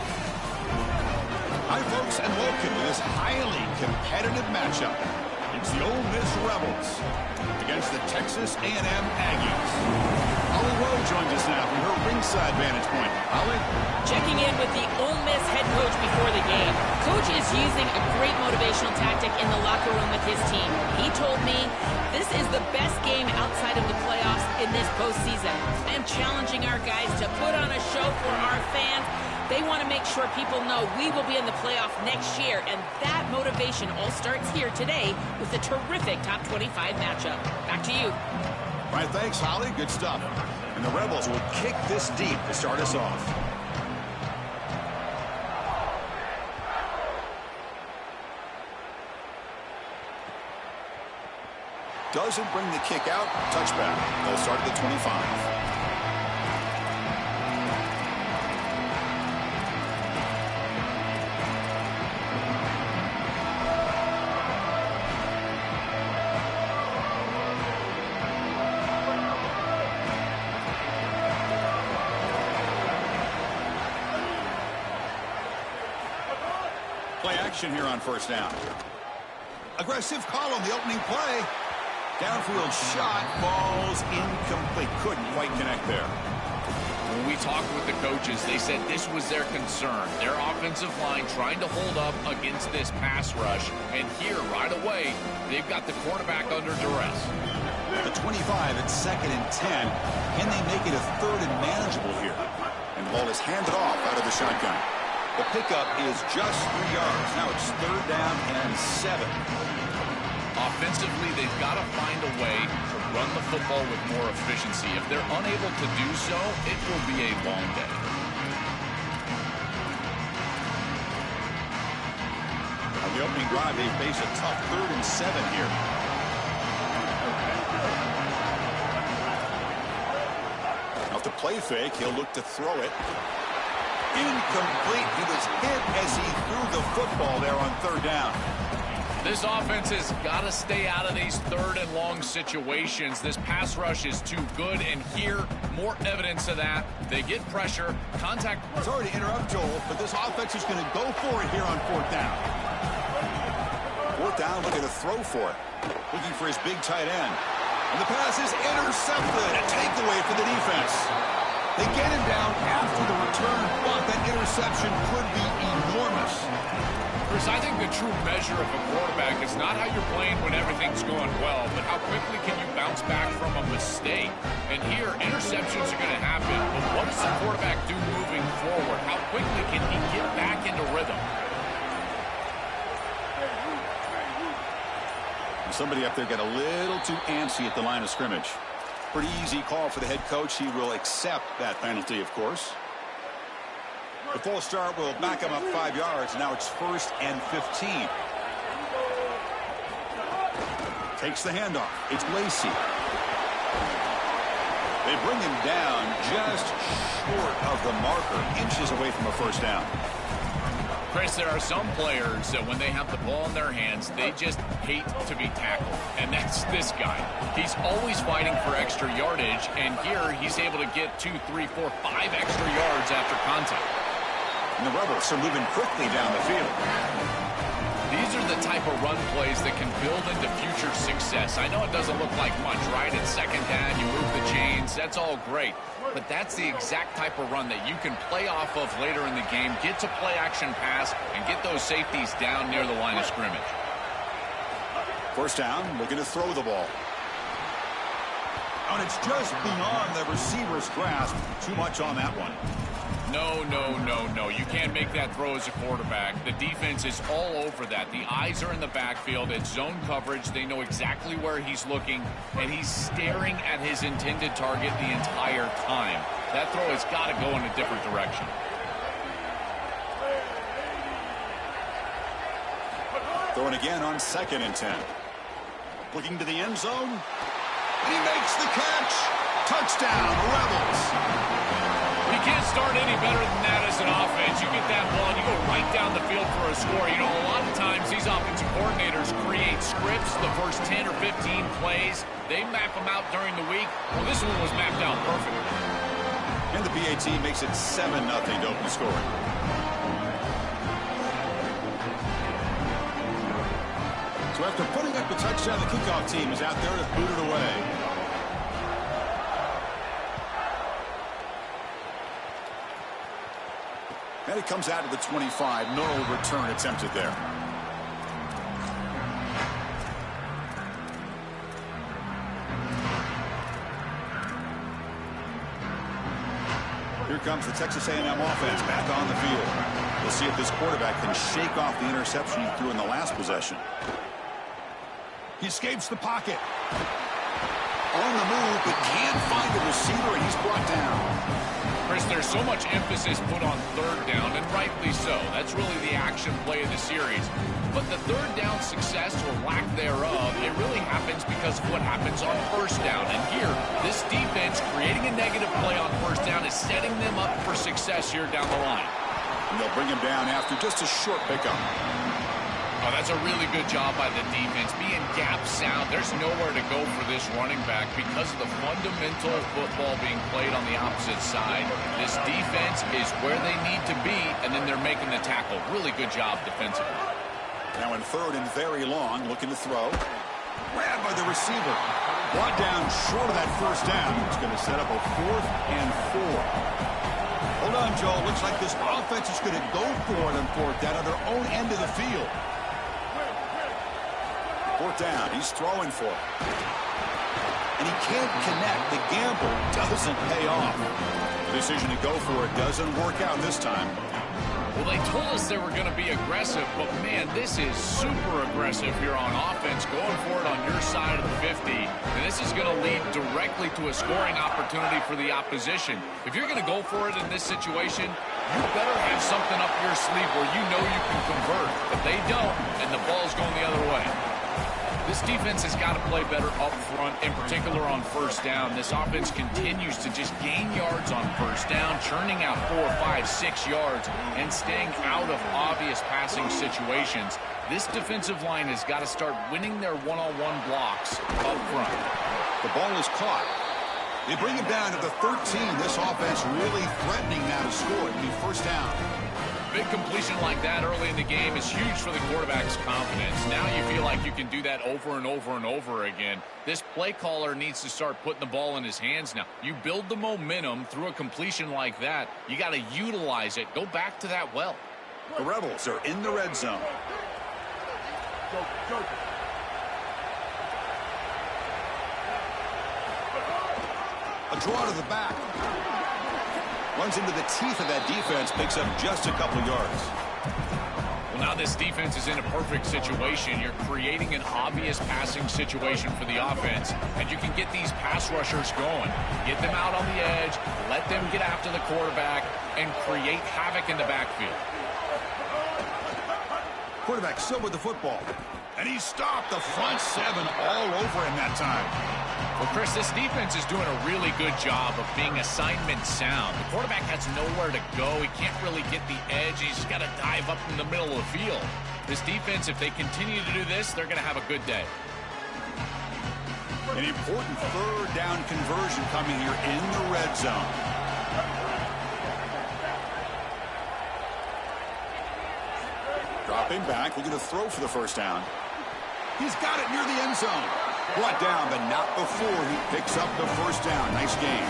Speaker 6: Hi, folks, and welcome to this highly competitive matchup. It's the Ole Miss Rebels against the Texas A&M Aggies. Holly Rowe joins us now from her ringside vantage point. Holly?
Speaker 2: Checking in with the Ole Miss head coach before the game. Coach is using a great motivational tactic in the locker room with his team. He told me this is the best game outside of the playoffs in this postseason. I am challenging our guys to put on a show for our fans. They want to make sure people know we will be in the playoff next year, and that motivation all starts here today with a terrific top 25 matchup. Back to you.
Speaker 6: All right, thanks, Holly. Good stuff. And the Rebels will kick this deep to start us off. Doesn't bring the kick out. Touchback. They'll start at the 25. Play action here on first down. Aggressive call on the opening play. Downfield shot falls incomplete. Couldn't quite connect there.
Speaker 7: When we talked with the coaches, they said this was their concern. Their offensive line trying to hold up against this pass rush. And here, right away, they've got the quarterback under duress.
Speaker 6: The 25 at 2nd and 10. Can they make it a 3rd and manageable here? And the ball is handed off out of the shotgun. The pickup is just 3 yards. Now it's 3rd down and 7.
Speaker 7: Offensively, they've got to find a way to run the football with more efficiency. If they're unable to do so, it will be a long day.
Speaker 6: On the opening drive, they face a tough 3rd and 7 here. Off the play fake, he'll look to throw it. Incomplete. He was hit as he threw the football there on 3rd down.
Speaker 7: This offense has got to stay out of these 3rd and long situations. This pass rush is too good, and here, more evidence of that. They get pressure, contact.
Speaker 6: Sorry to interrupt, Joel, but this offense is going to go for it here on 4th down. 4th down, looking to throw for it. Looking for his big tight end. And the pass is intercepted. A takeaway for the defense. They get him down after the return, but that interception could be enormous.
Speaker 7: Chris, I think the true measure of a quarterback is not how you're playing when everything's going well, but how quickly can you bounce back from a mistake. And here, interceptions are going to happen, but what does the quarterback do moving forward? How quickly can he get back into rhythm?
Speaker 6: Somebody up there got a little too antsy at the line of scrimmage. Pretty easy call for the head coach. He will accept that penalty, of course. The full start will back him up 5 yards. Now it's 1st and 15. Takes the handoff. It's Lacey. They bring him down just short of the marker, inches away from a 1st down.
Speaker 7: Chris, there are some players that when they have the ball in their hands, they just hate to be tackled. And that's this guy. He's always fighting for extra yardage, and here he's able to get 2, 3, 4, 5 extra yards after contact.
Speaker 6: And the Rebels are moving quickly down the field.
Speaker 7: These are the type of run plays that can build into future success. I know it doesn't look like much, right? It's 2nd down, you move the chains, that's all great. But that's the exact type of run that you can play off of later in the game, get to play action pass, and get those safeties down near the line of scrimmage.
Speaker 6: 1st down, looking to throw the ball. And it's just beyond the receiver's grasp. Too much on that one.
Speaker 7: No, no, no, no. You can't make that throw as a quarterback. The defense is all over that. The eyes are in the backfield. It's zone coverage. They know exactly where he's looking, and he's staring at his intended target the entire time. That throw has got to go in a different direction.
Speaker 6: Throwing again on 2nd and 10. Looking to the end zone. And he makes the catch. Touchdown, Rebels.
Speaker 7: He can't start any better than that as an offense. You get that ball and you go right down the field for a score. You know, a lot of times these offensive coordinators create scripts, the first 10 or 15 plays. They map them out during the week. Well, this one was mapped out perfectly.
Speaker 6: And the BAT makes it 7-0 to open scoring. So after putting up the touchdown, the kickoff team is out there to boot it away. And it comes out to the 25. No return attempted there. Here comes the Texas A&M offense back on the field. We'll see if this quarterback can shake off the interception he threw in the last possession. He escapes the pocket. On the move, but can't find a receiver, and he's brought down.
Speaker 7: Chris, there's so much emphasis put on third down, and rightly so. That's really the action play of the series. But the third down success or lack thereof, it really happens because of what happens on first down. And here, this defense creating a negative play on first down is setting them up for success here down the line.
Speaker 6: And they'll bring him down after just a short pickup.
Speaker 7: Oh, that's a really good job by the defense. Being gap sound, there's nowhere to go for this running back because of the fundamental football being played on the opposite side. This defense is where they need to be, and then they're making the tackle. Really good job defensively.
Speaker 6: Now in third and very long, looking to throw. Grabbed by the receiver. Brought down short of that first down. It's going to set up a 4th and 4. Hold on, Joe. Looks like this offense is going to go for it on 4th down on their own end of the field. 4th down. He's throwing for it. And he can't connect. The gamble doesn't pay off. The decision to go for it doesn't work out this time.
Speaker 7: Well, they told us they were going to be aggressive, but, man, this is super aggressive here on offense, going for it on your side of the 50. And this is going to lead directly to a scoring opportunity for the opposition. If you're going to go for it in this situation, you better have something up your sleeve where you know you can convert. If they don't, and the ball's going the other way. This defense has got to play better up front, in particular on first down. This offense continues to just gain yards on first down, churning out 4, 5, 6 yards, and staying out of obvious passing situations. This defensive line has got to start winning their one-on-one blocks up front.
Speaker 6: The ball is caught. They bring him down to the 13. This offense really threatening now to score. It'll be first down.
Speaker 7: Big completion like that early in the game is huge for the quarterback's confidence. Now you feel like you can do that over and over and over again. This play caller needs to start putting the ball in his hands now. You build the momentum through a completion like that. You got to utilize it. Go back to that well.
Speaker 6: The Rebels are in the red zone. A draw to the back. Runs into the teeth of that defense, picks up just a couple yards.
Speaker 7: Well, now this defense is in a perfect situation. You're creating an obvious passing situation for the offense, and you can get these pass rushers going. Get them out on the edge, let them get after the quarterback, and create havoc in the backfield.
Speaker 6: Quarterback still with the football. And he stopped the front 7 all over him that time.
Speaker 7: Well, Chris, this defense is doing a really good job of being assignment sound. The quarterback has nowhere to go. He can't really get the edge. He's got to dive up in the middle of the field. This defense, if they continue to do this, they're going to have a good day.
Speaker 6: An important third down conversion coming here in the red zone. Dropping back, looking to throw for the first down. He's got it near the end zone. Brought down, but not before he picks up the first down. Nice game.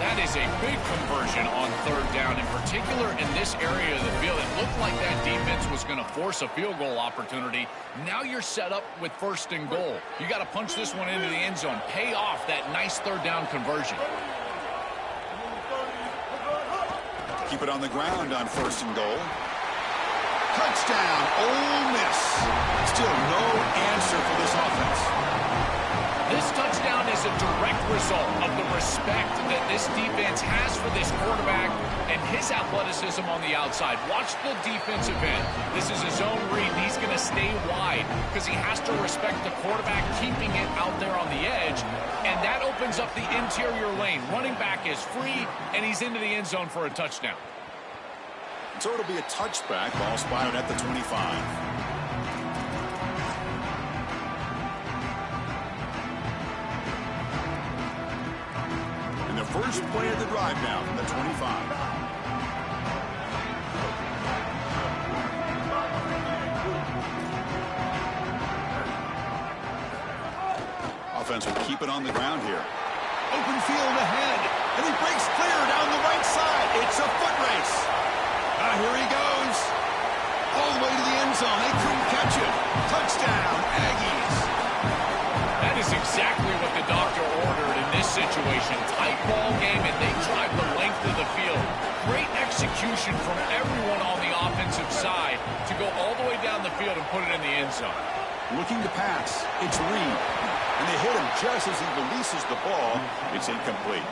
Speaker 7: That is a big conversion on third down, in particular in this area of the field. It looked like that defense was going to force a field goal opportunity. Now you're set up with first and goal. You got to punch this one into the end zone. Pay off that nice third down conversion.
Speaker 6: Keep it on the ground on first and goal. Touchdown, Ole Miss. Still no answer for this offense.
Speaker 7: This touchdown run is a direct result of the respect that this defense has for this quarterback and his athleticism on the outside. Watch the defensive end. This is a zone read, and he's going to stay wide because he has to respect the quarterback keeping it out there on the edge, and that opens up the interior lane. Running back is free, and he's into the end zone for a touchdown.
Speaker 6: So it'll be a touchback. Ball spotted at the 25. And the first play of the drive now from the 25. Offense will keep it on the ground here. Open field ahead, and he breaks clear down the right side. It's a foot race. Here he goes. All the way to the end zone. They couldn't catch it. Touchdown, Aggies.
Speaker 7: That is exactly what the doctor ordered in this situation. Tight ball game, and they drive the length of the field. Great execution from everyone on the offensive side to go all the way down the field and put it in the end zone.
Speaker 6: Looking to pass. It's Reed. And they hit him just as he releases the ball. It's incomplete.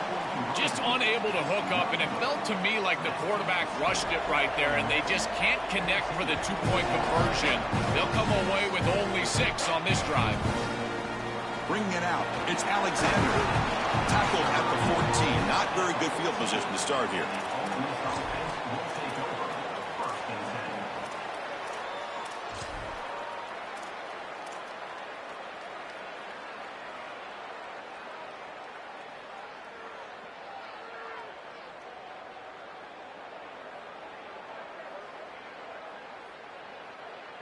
Speaker 7: Just unable to hook up, and it felt to me like the quarterback rushed it right there, and they just can't connect for the two-point conversion. They'll come away with only 6 on this drive.
Speaker 6: Bringing it out, it's Alexander. Tackled at the 14. Not very good field position to start here.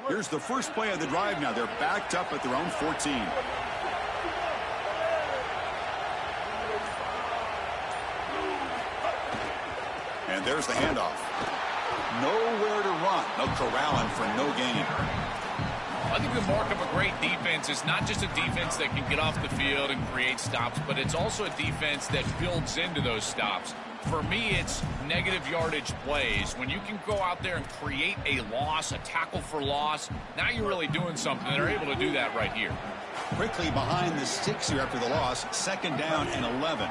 Speaker 6: Here's the first play of the drive now. They're backed up at their own 14. And there's the handoff. Nowhere to run. No corralling for no gain.
Speaker 7: I think the mark of a great defense is not just a defense that can get off the field and create stops, but it's also a defense that builds into those stops. For me, it's negative yardage plays. When you can go out there and create a loss, a tackle for loss, now you're really doing something. They're able to do that right here.
Speaker 6: Quickly behind the sticks here after the loss. 2nd down and 11.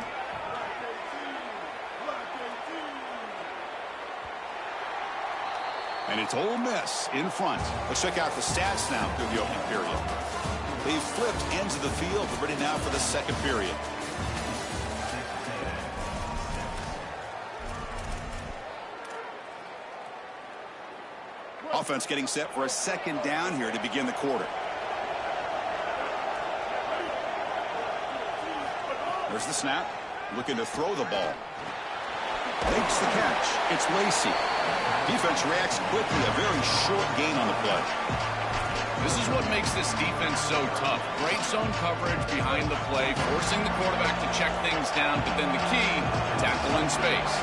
Speaker 6: And it's Ole Miss in front. Let's check out the stats now through the opening period. They've flipped ends of the field. We're ready now for the second period. Offense getting set for a 2nd down here to begin the quarter. There's the snap. Looking to throw the ball. Makes the catch. It's Lacey. Defense reacts quickly. A very short gain on the play.
Speaker 7: This is what makes this defense so tough. Great zone coverage behind the play, forcing the quarterback to check things down, but then the key, tackle in space.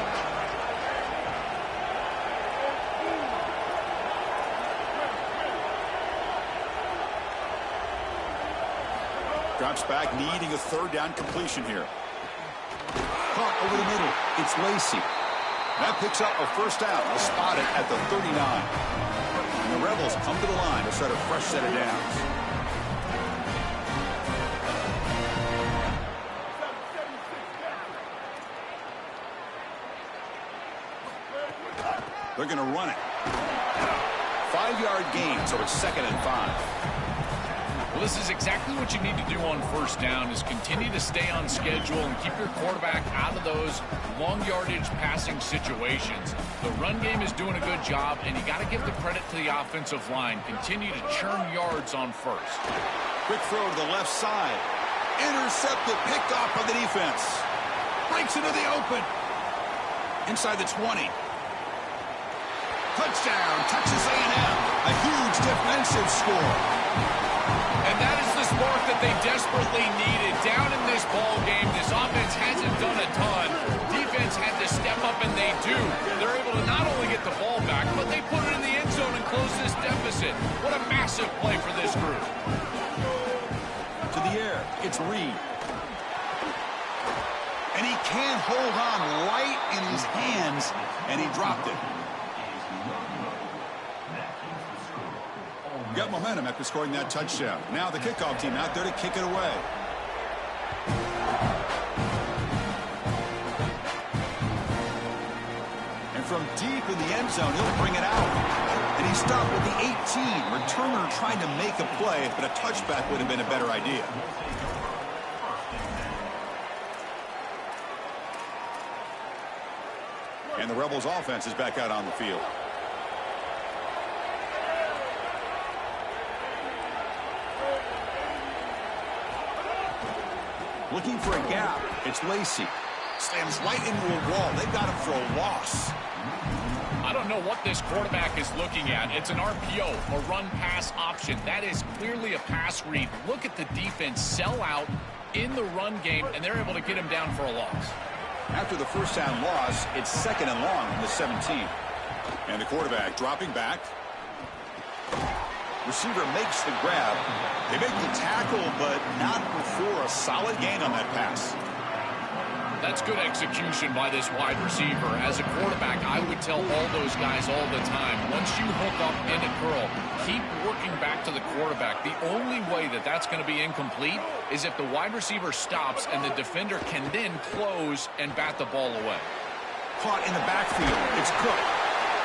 Speaker 6: Drops back, needing a 3rd down completion here. Caught over the middle. It's Lacey. That picks up a 1st down. They'll spot it at the 39. And the Rebels come to the line to start a fresh set of downs. They're going to run it. 5-yard gain, so it's 2nd and 5.
Speaker 7: Well, this is exactly what you need to do on 1st down is continue to stay on schedule and keep your quarterback out of those long yardage passing situations. The run game is doing a good job, and you got to give the credit to the offensive line. Continue to churn yards on 1st.
Speaker 6: Quick throw to the left side. Intercepted, picked off by the defense. Breaks into the open. Inside the 20. Touchdown, Texas A&M. A huge defensive score.
Speaker 7: And that is the spark that they desperately needed. Down in this ball game, this offense hasn't done a ton. Defense had to step up, and they do. They're able to not only get the ball back, but they put it in the end zone and close this deficit. What a massive play for this group.
Speaker 6: To the air, it's Reed. And he can't hold on right in his hands, and he dropped it. Got momentum after scoring that touchdown. Now the kickoff team out there to kick it away. And from deep in the end zone, he'll bring it out. And he stopped with the 18. Returner trying to make a play, but a touchback would have been a better idea. And the Rebels offense is back out on the field. Looking for a gap. It's Lacey. Slams right into a wall. They've got him for a loss.
Speaker 7: I don't know what this quarterback is looking at. It's an RPO, a run-pass option. That is clearly a pass read. Look at the defense sell out in the run game, and they're able to get him down for a loss.
Speaker 6: After the first down loss, it's 2nd and long from the 17. And the quarterback dropping back. Receiver makes the grab. They make the tackle, but not before a solid gain on that pass.
Speaker 7: That's good execution by this wide receiver. As a quarterback, I would tell all those guys all the time, once you hook up in a curl, keep working back to the quarterback. The only way that that's going to be incomplete is if the wide receiver stops and the defender can then close and bat the ball away.
Speaker 6: Caught in the backfield. It's Cook.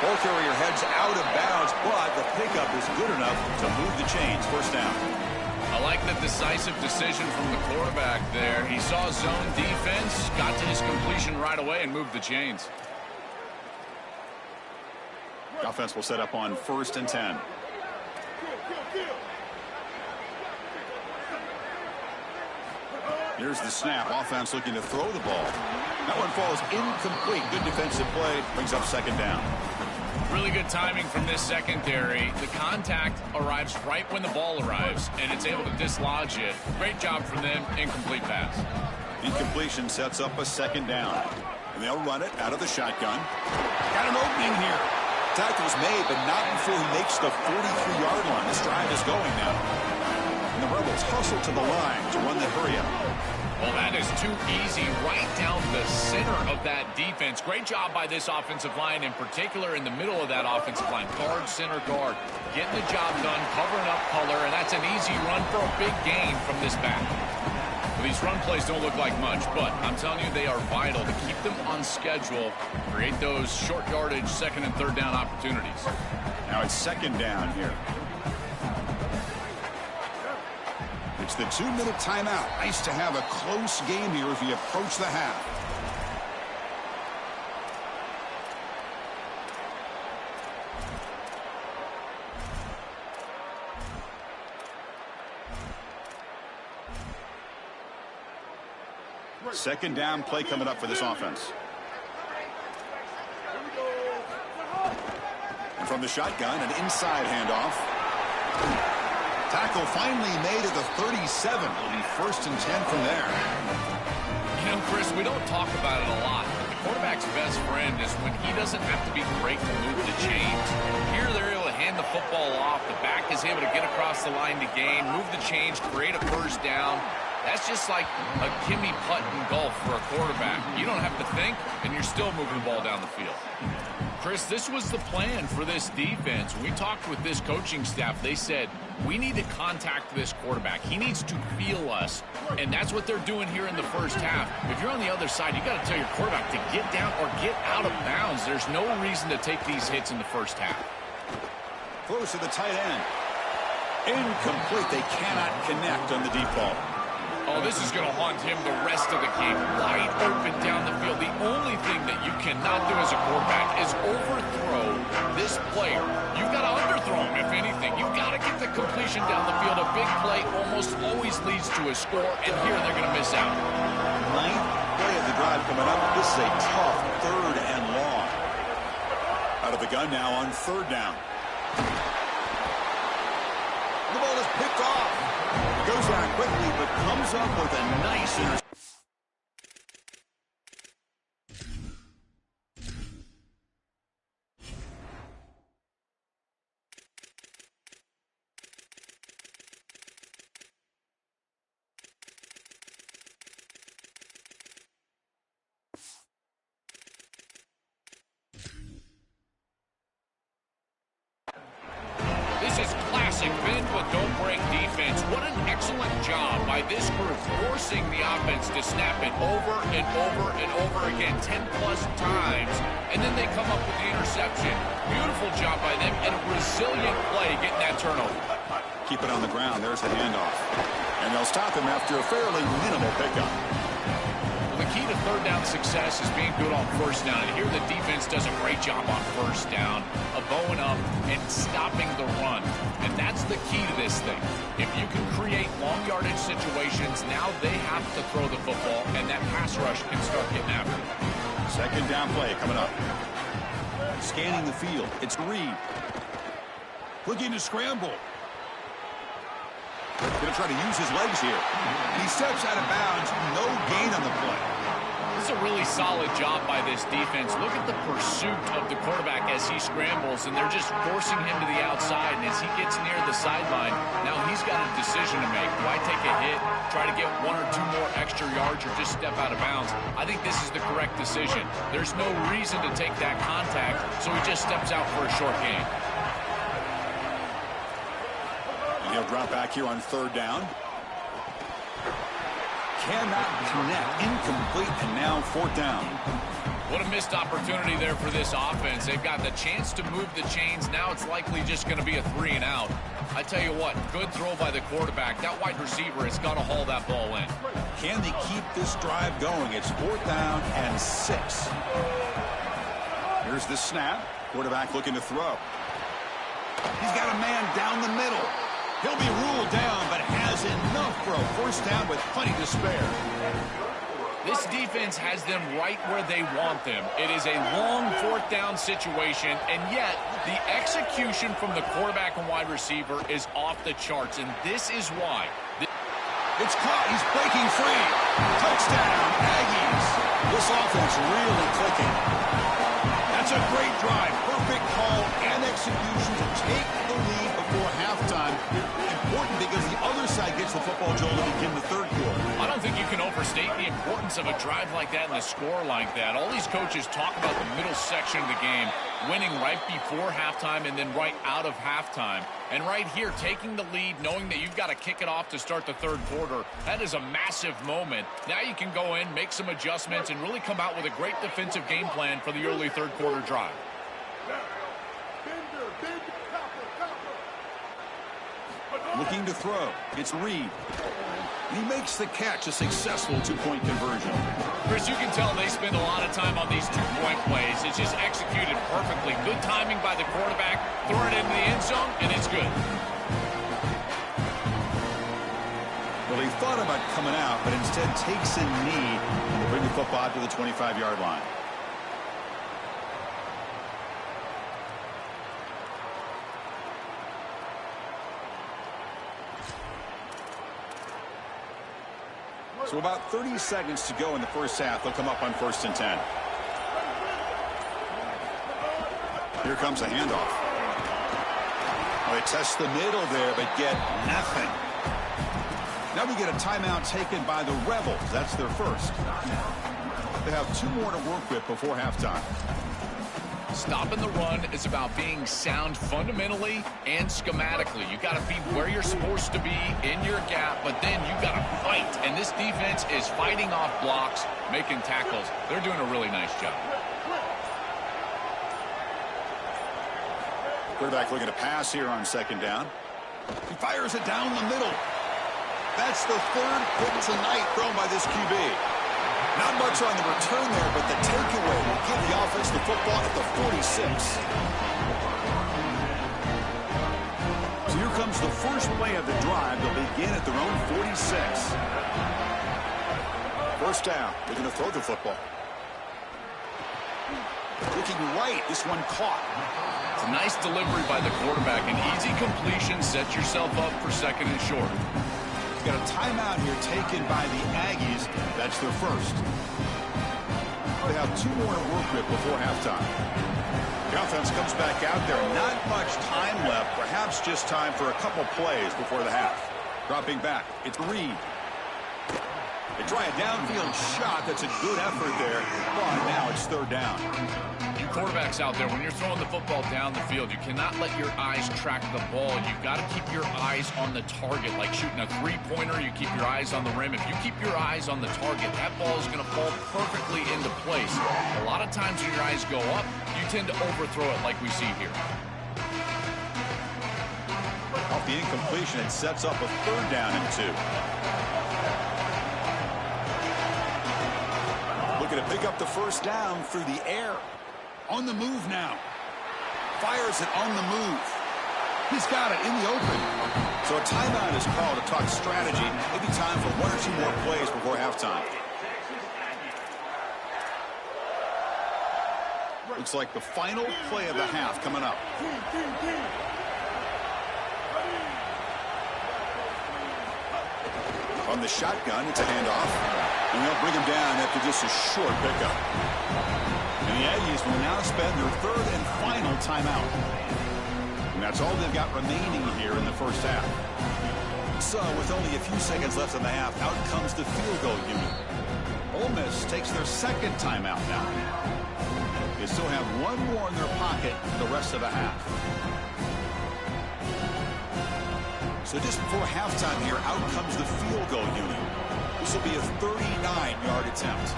Speaker 6: Ball carrier heads out of bounds, but the pickup is good enough to move the chains. First down.
Speaker 7: I like the decisive decision from the quarterback there. He saw zone defense, got to his completion right away, and moved the chains.
Speaker 6: The offense will set up on 1st and 10. Here's the snap. Offense looking to throw the ball. That one falls incomplete. Good defensive play. Brings up 2nd down.
Speaker 7: Really good timing from this secondary. The contact arrives right when the ball arrives, and it's able to dislodge it. Great job from them. Incomplete pass.
Speaker 6: Incompletion sets up a 2nd down. And they'll run it out of the shotgun. Got an opening here. Tackle's made, but not before he makes the 43-yard line. This drive is going now. And the Rebels hustle to the line to run the hurry-up.
Speaker 7: Well, that is too easy right down the center of that defense. Great job by this offensive line, in particular in the middle of that offensive line. Guard, center guard, getting the job done, covering up color, and that's an easy run for a big gain from this back. Well, these run plays don't look like much, but I'm telling you they are vital to keep them on schedule, create those short yardage 2nd and 3rd down opportunities.
Speaker 6: Now it's 2nd down here. It's the 2-minute timeout. Nice to have a close game here as we approach the half. Second down play coming up for this offense. And from the shotgun, an inside handoff. Tackle finally made at the 37. It'll be 1st and 10 from there.
Speaker 7: You know, Chris, we don't talk about it a lot, but the quarterback's best friend is when he doesn't have to be great to move the chains. Here they're able to hand the football off. The back is able to get across the line to gain, move the chains, create a 1st down. That's just like a Kimmy putt in golf for a quarterback. You don't have to think, and you're still moving the ball down the field. Chris, this was the plan for this defense. When we talked with this coaching staff, they said, we need to contact this quarterback. He needs to feel us, and that's what they're doing here in the first half. If you're on the other side, you got to tell your quarterback to get down or get out of bounds. There's no reason to take these hits in the first half.
Speaker 6: Close to the tight end. Incomplete. They cannot connect on the deep ball.
Speaker 7: Oh, this is going to haunt him the rest of the game. Wide open down the field. The only thing that you cannot do as a quarterback is overthrow this player. You've got to underthrow him, if anything. You've got to get the completion down the field. A big play almost always leads to a score, and here they're going to miss out.
Speaker 6: 9th play of the drive coming up. This is a tough 3rd and long. Out of the gun now on 3rd down. The ball is picked off. Goes out quickly, but comes up with a nice interception.
Speaker 7: classic bend but don't break defense. What an excellent job by this group forcing the offense to snap it over and over and over again 10-plus times, and then they come up with the interception. Beautiful job by them and a resilient play getting that turnover.
Speaker 6: Keep it on the ground. There's the handoff. And they'll stop him after a fairly minimal pickup.
Speaker 7: The key to third down success is being good on first down. And here the defense does a great job on first down of bowing up and stopping the run. And that's the key to this thing. If you can create long yardage situations, now they have to throw the football, and that pass rush can start getting after it.
Speaker 6: Second down play coming up. Scanning the field. It's Reed. Looking to scramble. Going to try to use his legs here. He steps out of bounds. No gain on the play.
Speaker 7: This is a really solid job by this defense. Look at the pursuit of the quarterback as he scrambles, and they're just forcing him to the outside. And as he gets near the sideline, now he's got a decision to make. Do I take a hit, try to get 1 or 2 more extra yards, or just step out of bounds? I think this is the correct decision. There's no reason to take that contact, so he just steps out for a short gain.
Speaker 6: He'll drop back here on third down. Cannot connect. Incomplete, and now fourth down.
Speaker 7: What a missed opportunity there for this offense. They've got the chance to move the chains. Now it's likely just going to be a 3 and out. I tell you what, good throw by the quarterback. That wide receiver has got to haul that ball in.
Speaker 6: Can they keep this drive going? It's fourth down and 6. Here's the snap. Quarterback looking to throw. He's got a man down the middle. He'll be ruled down, but has enough for a first down with plenty to spare.
Speaker 7: This defense has them right where they want them. It is a long fourth down situation, and yet the execution from the quarterback and wide receiver is off the charts, and this is why.
Speaker 6: It's caught. He's breaking free. Touchdown, Aggies. This offense really clicking. That's a great drive. Perfect call and execution to take the lead before halftime. Important because the other side gets the football, Joel, to begin the third quarter.
Speaker 7: I don't think you can overstate the importance of a drive like that and a score like that. All these coaches talk about the middle section of the game, winning right before halftime and then right out of halftime. And right here, taking the lead, knowing that you've got to kick it off to start the third quarter, that is a massive moment. Now you can go in, make some adjustments, and really come out with a great defensive game plan for the early third quarter drive.
Speaker 6: Looking to throw. It's Reed. He makes the catch, a successful 2-point conversion.
Speaker 7: Chris, you can tell they spend a lot of time on these 2-point plays. It's just executed perfectly. Good timing by the quarterback. Throw it into the end zone, and it's good.
Speaker 6: Well, he thought about coming out, but instead takes a knee and will bring the football out to the 25-yard line. So about 30 seconds to go in the first half. They'll come up on 1st and 10. Here comes a handoff. Oh, they test the middle there, but get nothing. Now we get a timeout taken by the Rebels. That's their first. They have 2 more to work with before halftime.
Speaker 7: Stopping the run is about being sound fundamentally and schematically. You got to be where you're supposed to be in your gap, but then you got to fight. And this defense is fighting off blocks, making tackles. They're doing a really nice job.
Speaker 6: Quarterback looking to pass here on 2nd down. He fires it down the middle. That's the 3rd pick tonight thrown by this QB. Not much on the return there, but the takeaway will give the offense the football at the 46. So here comes the first play of the drive. They'll begin at their own 46. First down. They're going to throw the football. Looking right. This one caught.
Speaker 7: It's a nice delivery by the quarterback. An easy completion. Set yourself up for 2nd and short.
Speaker 6: Got a timeout here taken by the Aggies. That's their first. They have 2 more to work with before halftime. The offense comes back out there. Not much time left. Perhaps just time for a couple plays before the half. Dropping back. It's Reed. They try a downfield shot. That's a good effort there. But now it's 3rd down.
Speaker 7: quarterbacks out there, when you're throwing the football down the field, you cannot let your eyes track the ball. You've got to keep your eyes on the target. Like shooting a three-pointer, you keep your eyes on the rim. If you keep your eyes on the target, that ball is going to fall perfectly into place. A lot of times when your eyes go up, you tend to overthrow it like we see here.
Speaker 6: Off the incompletion, it sets up a 3rd down and 2. Looking to pick up the 1st down through the air. On the move now. Fires it on the move. He's got it in the open. So a timeout is called to talk strategy. Maybe time for 1 or 2 more plays before halftime. Looks like the final play of the half coming up. On the shotgun, it's a handoff. And they'll bring him down after just a short pickup. And the Aggies will now spend their 3rd and final timeout. And that's all they've got remaining here in the 1st half. So with only a few seconds left in the half, out comes the field goal unit. Ole Miss takes their 2nd timeout now. They still have 1 more in their pocket the rest of the half. So just before halftime here, out comes the field goal unit. This will be a 39-yard attempt.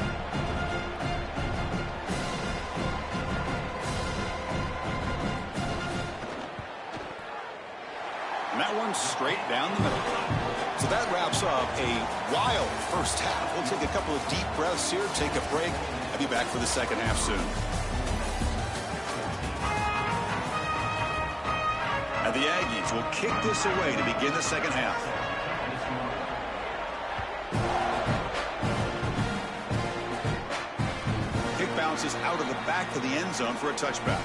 Speaker 6: And that one's straight down the middle. So that wraps up a wild 1st half. We'll take a couple of deep breaths here, take a break. I'll be back for the 2nd half soon. And the Aggies will kick this away to begin the 2nd half. Kick bounces out of the back of the end zone for a touchback.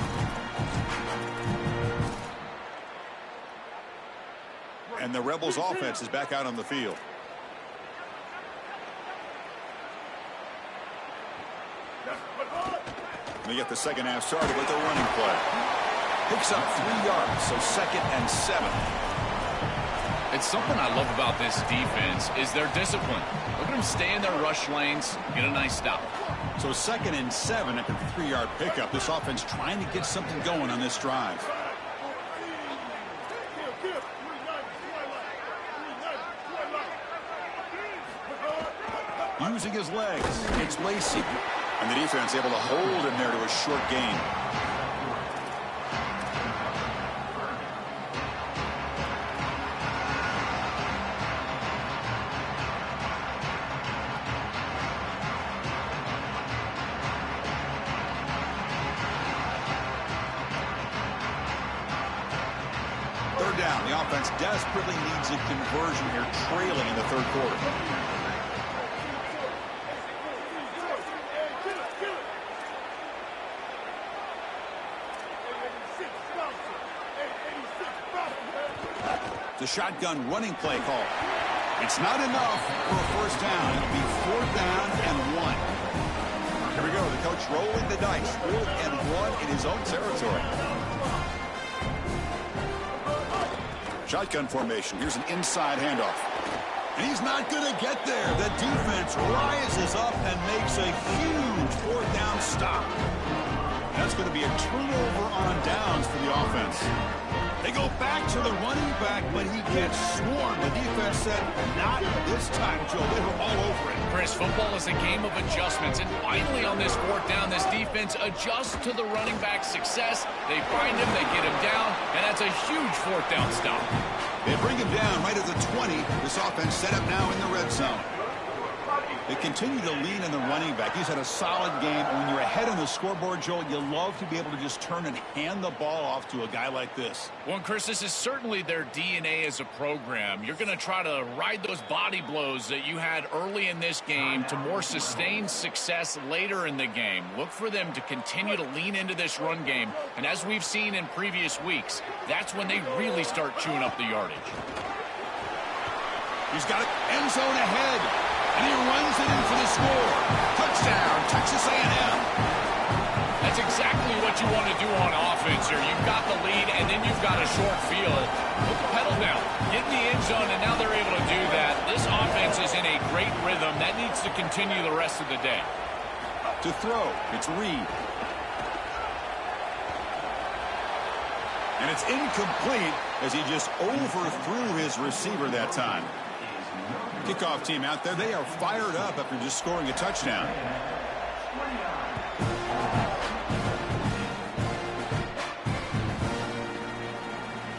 Speaker 6: And the Rebels offense is back out on the field. They get the 2nd half started with a running play. Picks up 3 yards, so 2nd and 7.
Speaker 7: It's something I love about this defense is their discipline. Look at them stay in their rush lanes, get a nice stop.
Speaker 6: So 2nd and 7 after 3-yard pickup. This offense trying to get something going on this drive. Using his legs, it's Lacey. And the defense able to hold him there to a short gain. Down. The offense desperately needs a conversion here, trailing in the 3rd quarter. The shotgun running play call. It's not enough for a 1st down. It'll be 4th down and 1. Here we go. The coach rolling the dice. 4th and 1 in his own territory. Shotgun formation. Here's an inside handoff. And he's not going to get there. The defense rises up and makes a huge 4th down stop. That's going to be a turnover on downs for the offense. They go back to the running back, but he gets swarmed. The defense said, not this time, Joe. They were all over it.
Speaker 7: Chris, football is a game of adjustments, and finally on this 4th down, this defense adjusts to the running back's success. They find him, they get him down, and that's a huge 4th down stop.
Speaker 6: They bring him down right at the 20. This offense set up now in the red zone. They continue to lean on the running back. He's had a solid game. When you're ahead on the scoreboard, Joel, you love to be able to just turn and hand the ball off to a guy like this.
Speaker 7: Well, Chris, this is certainly their DNA as a program. You're going to try to ride those body blows that you had early in this game to more sustained success later in the game. Look for them to continue to lean into this run game. And as we've seen in previous weeks, that's when they really start chewing up the yardage.
Speaker 6: He's got it end zone ahead. And he runs it in for the score. Touchdown, Texas A&M.
Speaker 7: That's exactly what you want to do on offense here. You've got the lead, and then you've got a short field. Put the pedal down. Get in the end zone, and now they're able to do that. This offense is in a great rhythm. That needs to continue the rest of the day.
Speaker 6: To throw, it's Reed. And it's incomplete as he just overthrew his receiver that time. Kickoff team out there, they are fired up after just scoring a touchdown.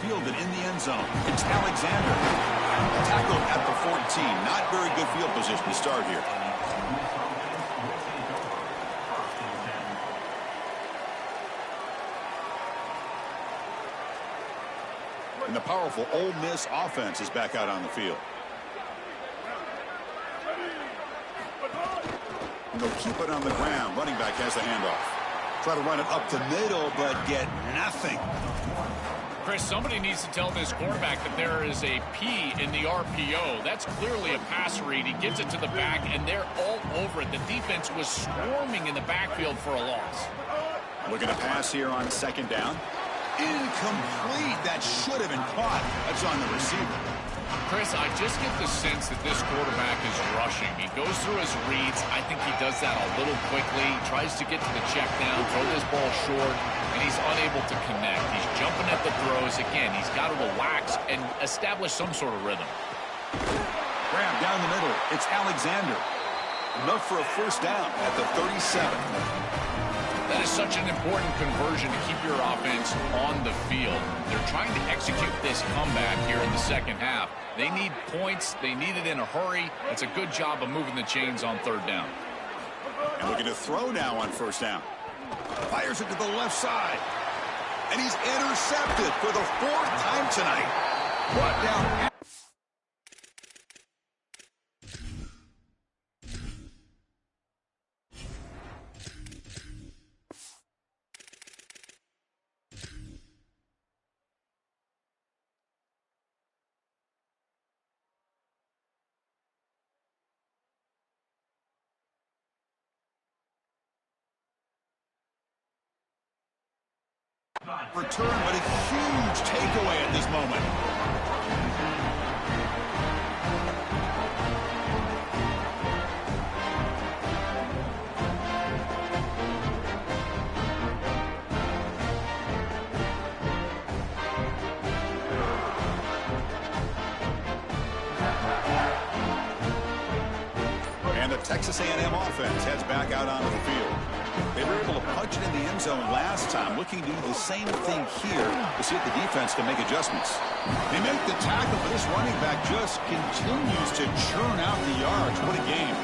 Speaker 6: Fielded in the end zone. It's Alexander. Tackled at the 14. Not very good field position to start here. And the powerful Ole Miss offense is back out on the field. And they'll keep it on the ground. Running back has the handoff. Try to run it up the middle, but get nothing.
Speaker 7: Chris, somebody needs to tell this quarterback that there is a P in the RPO. That's clearly a pass read. He gets it to the back, and they're all over it. The defense was swarming in the backfield for a loss.
Speaker 6: Looking to pass here on second down. Incomplete. That should have been caught. That's on the receiver.
Speaker 7: Chris, I just get the sense that this quarterback is rushing. He goes through his reads. I think he does that a little quickly. He tries to get to the check down, throw this ball short, and he's unable to connect. He's jumping at the throws. Again, he's got to relax and establish some sort of rhythm.
Speaker 6: Grab down the middle. It's Alexander. Enough for a first down at the 37.
Speaker 7: That is such an important conversion to keep your offense on the field. They're trying to execute this comeback here in the second half. They need points. They need it in a hurry. It's a good job of moving the chains on third down.
Speaker 6: And looking to throw now on first down. Fires it to the left side. And he's intercepted for the fourth time tonight. Brought down. Return, but a huge takeaway at this moment. And the Texas A&M offense heads back out onto the field. They were able to punch it in the end zone last time, looking to do the same thing here to see if the defense can make adjustments. They make the tackle, but this running back just continues to churn out the yards. What a game.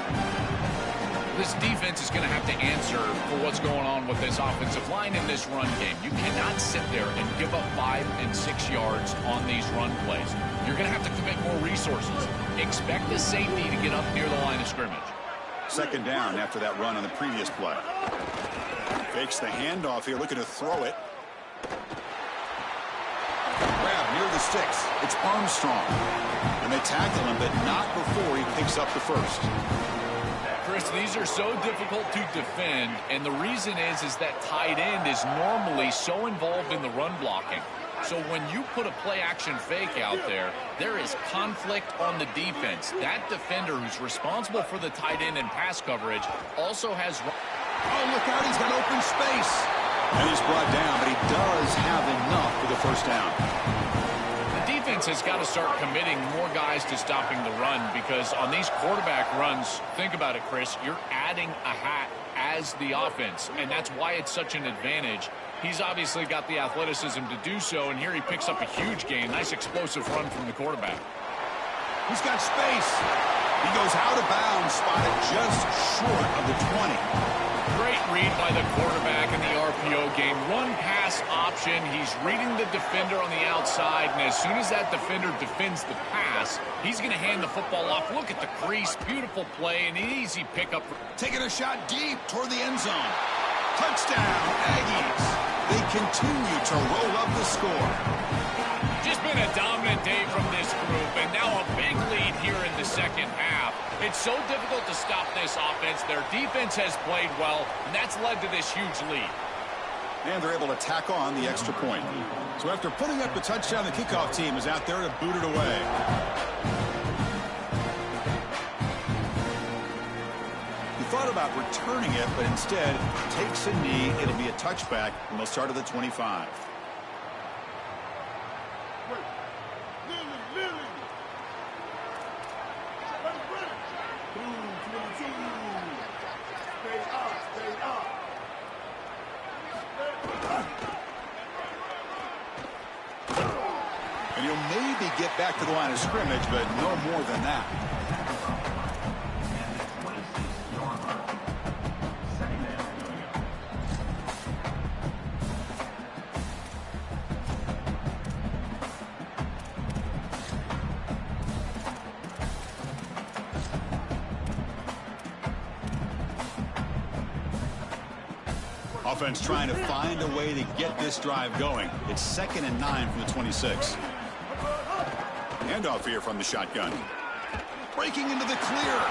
Speaker 7: This defense is going to have to answer for what's going on with this offensive line in this run game. You cannot sit there and give up 5 and 6 yards on these run plays. You're going to have to commit more resources. Expect the safety to get up near the line of scrimmage.
Speaker 6: Second down after that run on the previous play. Fakes the handoff here, looking to throw it. Grab near the sticks. It's Armstrong. And they tackle him, but not before he picks up the first.
Speaker 7: Chris, these are so difficult to defend, and the reason is that tight end is normally so involved in the run blocking. So when you put a play-action fake out there, there is conflict on the defense. That defender who's responsible for the tight end and pass coverage also has...
Speaker 6: Oh, look out, he's got open space. And he's brought down, but he does have enough for the first down.
Speaker 7: The defense has got to start committing more guys to stopping the run, because on these quarterback runs, think about it, Chris, you're adding a hat as the offense, and that's why it's such an advantage. He's obviously got the athleticism to do so, and here he picks up a huge gain. Nice explosive run from the quarterback.
Speaker 6: He's got space. He goes out of bounds, spotted just short of the 20.
Speaker 7: Great read by the quarterback in the RPO game. Run pass option. He's reading the defender on the outside, and as soon as that defender defends the pass, he's going to hand the football off. Look at the crease. Beautiful play, and an easy pickup.
Speaker 6: Taking a shot deep toward the end zone. Touchdown, Aggies. They continue to roll up the score.
Speaker 7: Just been a dominant day from this group, and now a big lead here in the second half. It's so difficult to stop this offense. Their defense has played well, and that's led to this huge lead.
Speaker 6: And they're able to tack on the extra point. So after putting up the touchdown, the kickoff team is out there to boot it away. He thought about returning it, but instead takes a knee. It'll be a touchback, and they'll start at the 25. maybe get back to the line of scrimmage, but no more than that. Offense trying to find a way to get this drive going. It's 2nd and 9 from the 26. Handoff here from the shotgun. Breaking into the clear.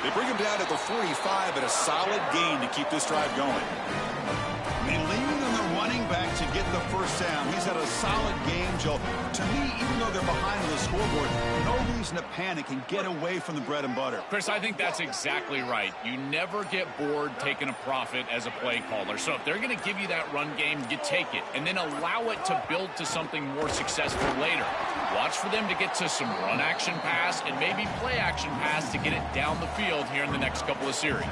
Speaker 6: They bring him down at the 45, but a solid gain to keep this drive going. They lean on the running back to get the first down. He's had a solid game, Joe. To me, even though they're behind the scoreboard, no reason to panic and get away from the bread and butter.
Speaker 7: Chris, I think that's exactly right. You never get bored taking a profit as a play caller. So if they're going to give you that run game, you take it. And then allow it to build to something more successful later. Watch for them to get to some run action pass and maybe play action pass to get it down the field here in the next couple of series.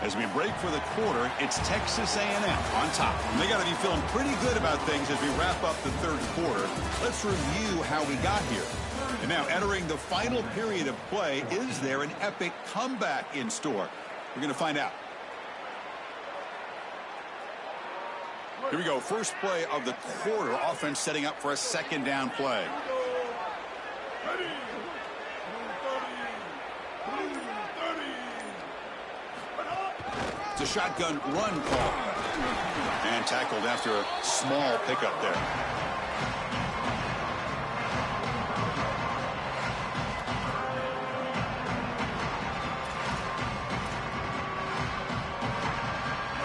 Speaker 6: As we break for the quarter, it's Texas A&M on top. And they got to be feeling pretty good about things as we wrap up the third quarter. Let's review how we got here. And now entering the final period of play, is there an epic comeback in store? We're going to find out. Here we go. First play of the quarter. Offense setting up for a second down play. It's a shotgun run call. And tackled after a small pickup there.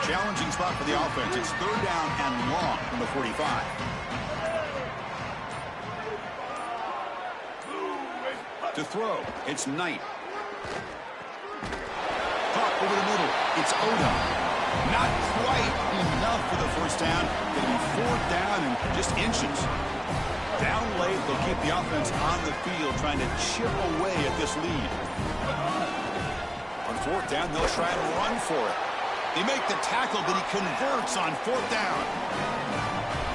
Speaker 6: Challenging spot for the offense. It's 3rd down and long from the 45. To throw, it's Knight. Caught over the middle. It's Odom. Not quite enough for the first down. Going to be 4th down and just inches. Down late, they'll keep the offense on the field trying to chip away at this lead. On 4th down, they'll try and run for it. They make the tackle, but he converts on 4th down.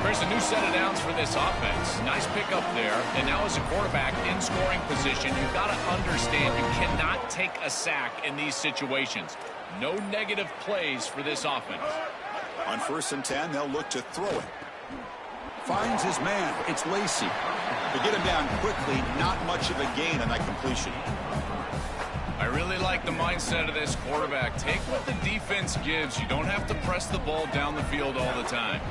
Speaker 7: There's a new set of downs for this offense. Nice pickup there. And now as a quarterback in scoring position, you've got to understand you cannot take a sack in these situations. No negative plays for this offense.
Speaker 6: On 1st and 10, they'll look to throw it. Finds his man. It's Lacey. They get him down quickly. Not much of a gain on that completion.
Speaker 7: I really like the mindset of this quarterback. Take what the defense gives. You don't have to press the ball down the field all the time.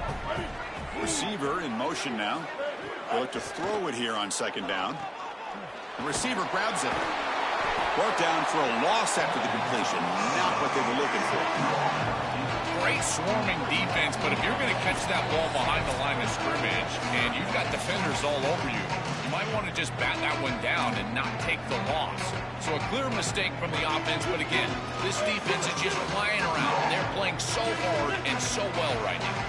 Speaker 6: Receiver in motion now. They'll look to throw it here on 2nd down. The receiver grabs it. Brought down for a loss after the completion. Not what they were looking for.
Speaker 7: Great swarming defense, but if you're going to catch that ball behind the line of scrimmage and you've got defenders all over you, you might want to just bat that one down and not take the loss. So a clear mistake from the offense, but again, this defense is just flying around. They're playing so hard and so well right now.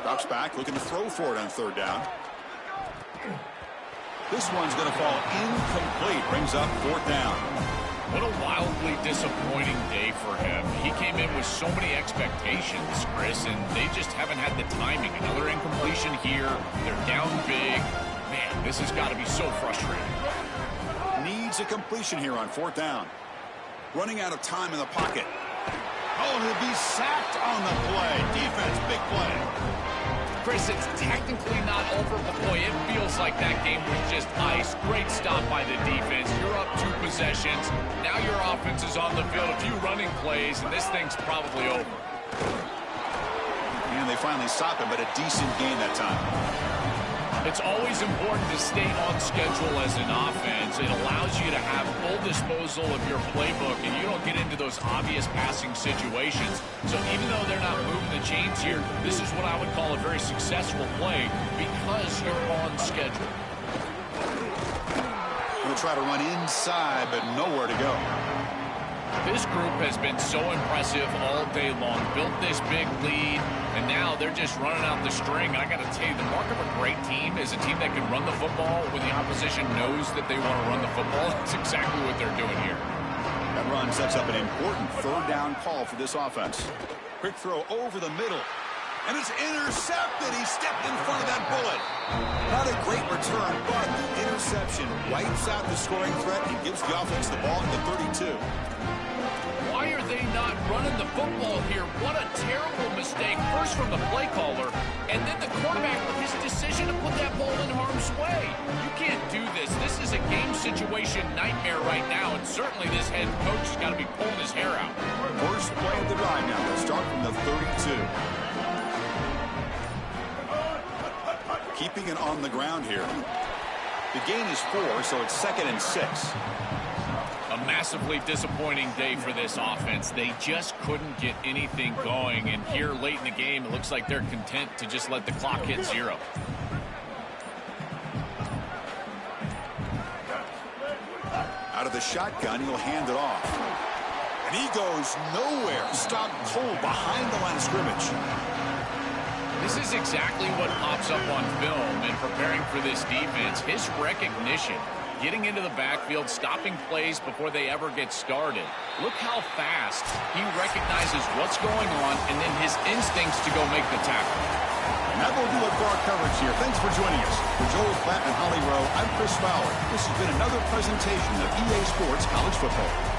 Speaker 6: Drops back, looking to throw for it on 3rd down. This one's going to fall incomplete. Brings up 4th down.
Speaker 7: What a wildly disappointing day for him. He came in with so many expectations, Chris, and they just haven't had the timing. Another incompletion here. They're down big. Man, this has got to be so frustrating.
Speaker 6: Needs a completion here on 4th down. Running out of time in the pocket. Oh, and he'll be sacked on the play. Defense, big play.
Speaker 7: Chris, it's technically not over, but boy, it feels like that game was just ice. Great stop by the defense. You're up 2 possessions. Now your offense is on the field. A few running plays, and this thing's probably over.
Speaker 6: And they finally stop him, but a decent gain that time.
Speaker 7: It's always important to stay on schedule as an offense. It allows you to have full disposal of your playbook, and you don't get into those obvious passing situations. So even though they're not moving the chains here, this is what I would call a very successful play because you're on schedule.
Speaker 6: We'll try to run inside, but nowhere to go.
Speaker 7: This group has been so impressive all day long. Built this big lead, and now they're just running out the string. I got to tell you, the mark of a great team is a team that can run the football when the opposition knows that they want to run the football. That's exactly what they're doing here.
Speaker 6: That run sets up an important third down call for this offense. Quick throw over the middle. And it's intercepted. He stepped in front of that bullet. Not a great return, but the interception wipes out the scoring threat and gives the offense the ball at the 32.
Speaker 7: Why are they not running the football here? What a terrible mistake. First from the play caller, and then the quarterback with his decision to put that ball in harm's way. You can't do this. This is a game situation nightmare right now, and certainly this head coach has got to be pulling his hair out.
Speaker 6: First play of the drive now. They'll start from the 32. Keeping it on the ground here. The gain is 4, so it's 2nd and 6.
Speaker 7: A massively disappointing day for this offense. They just couldn't get anything going, and here late in the game, it looks like they're content to just let the clock hit 0.
Speaker 6: Out of the shotgun, he'll hand it off. And he goes nowhere. Stopped cold behind the line of scrimmage.
Speaker 7: This is exactly what pops up on film in preparing for this defense. His recognition, getting into the backfield, stopping plays before they ever get started. Look how fast he recognizes what's going on and then his instincts to go make the tackle.
Speaker 6: And that will do it for our coverage here. Thanks for joining us. For Joel Platt and Holly Rowe, I'm Chris Fowler. This has been another presentation of EA Sports College Football.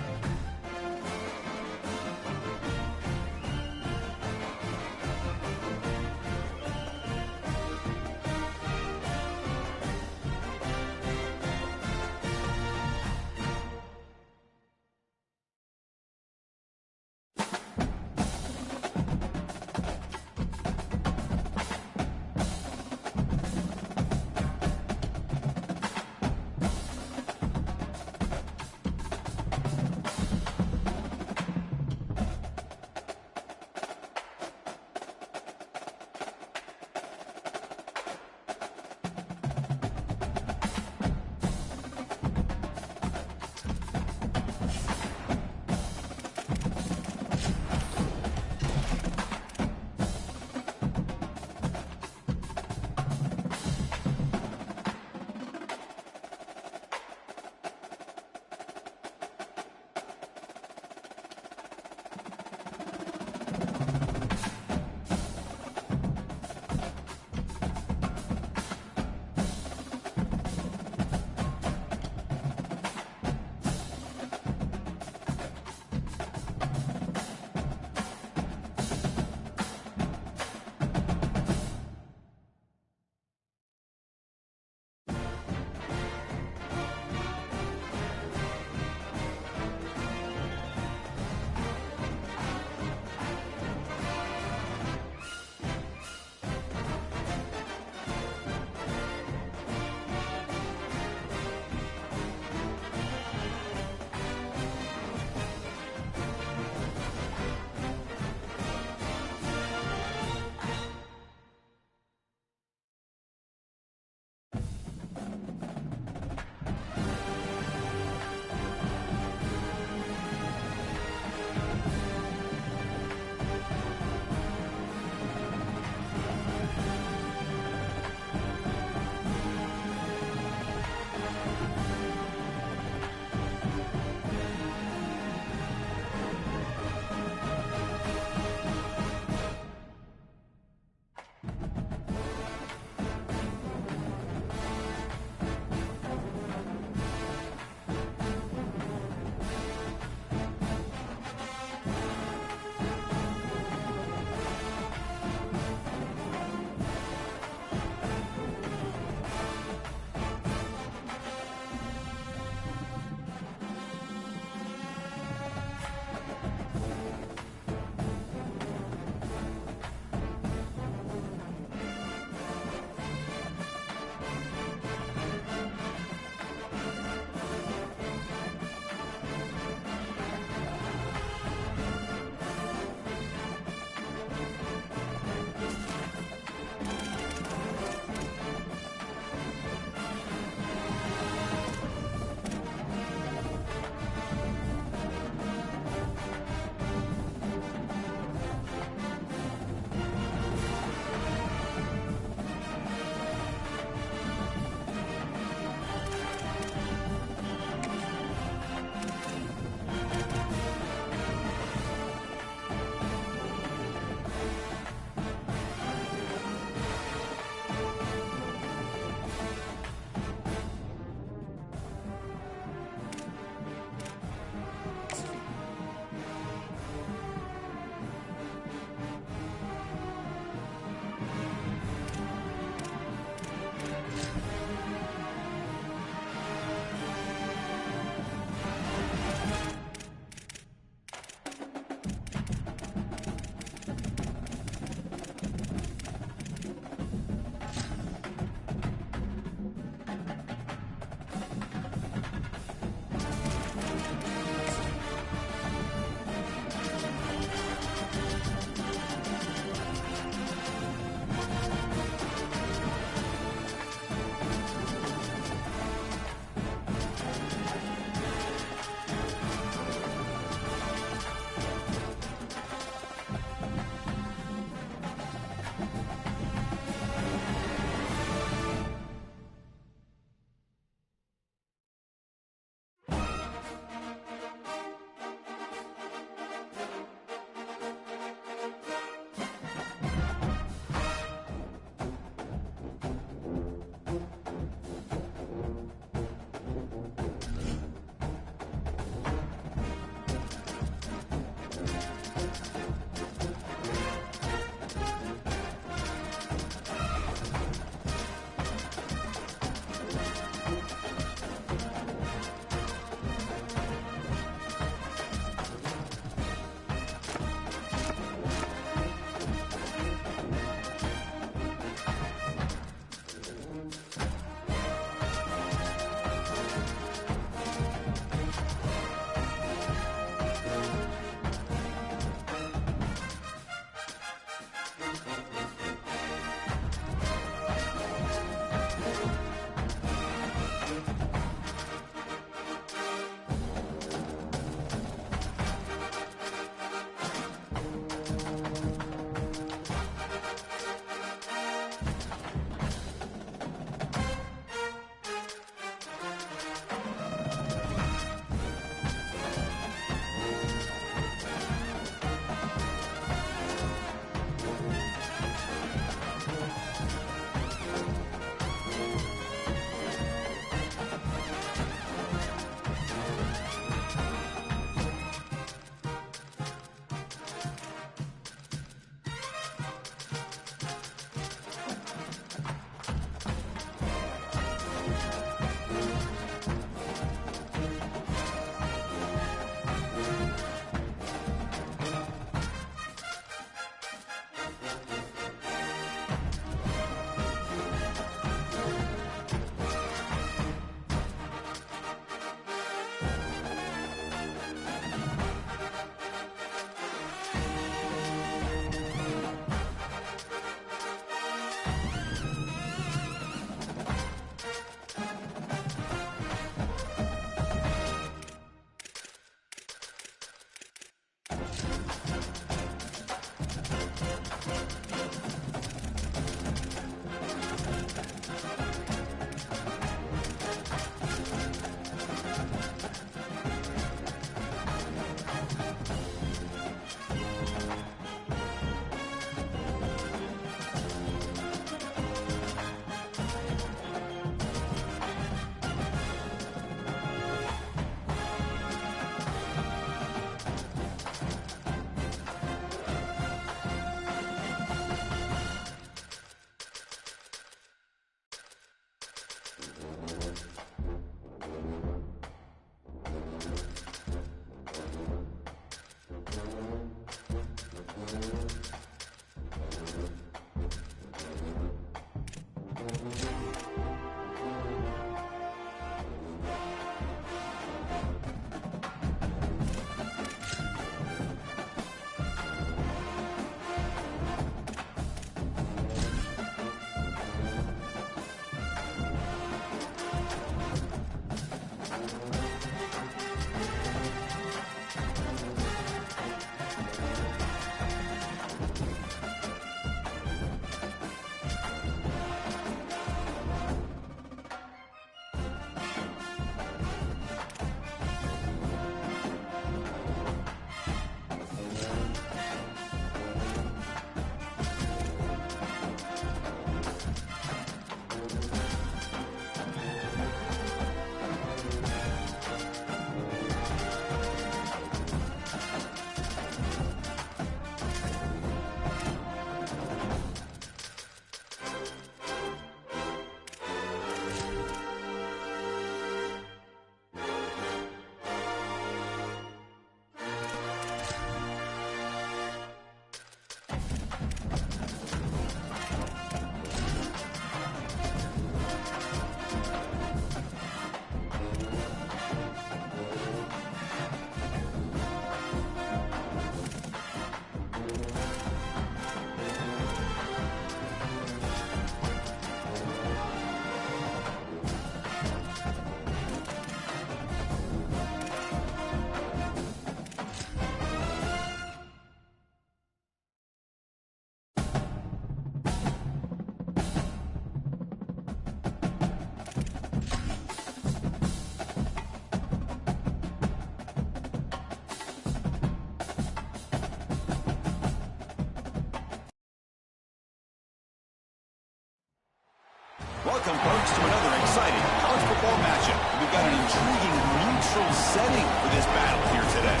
Speaker 6: Welcome, folks, to another exciting college football matchup. We've got an intriguing neutral setting for this battle here today.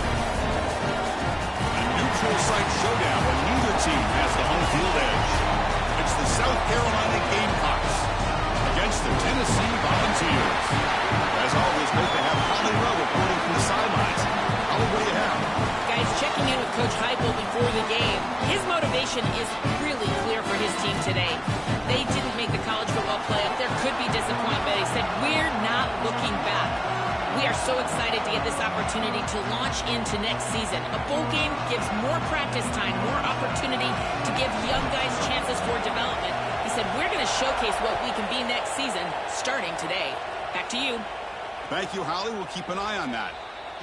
Speaker 6: A neutral site showdown where neither team has the home field edge. It's the South Carolina Gamecocks against the Tennessee Volunteers. As always, great to have Holly Rowe reporting from the sidelines. Holly, what do you have?
Speaker 2: Guys, checking in with Coach Heupel before the game. His motivation is really clear for his team today. They didn't make the college football playoff. There could be disappointment, but he said, we're not looking back. We are so excited to get this opportunity to launch into next season. A bowl game gives more practice time, more opportunity to give young guys chances for development. He said, we're going to showcase what we can be next season, starting today. Back to you.
Speaker 6: Thank you, Holly. We'll keep an eye on that.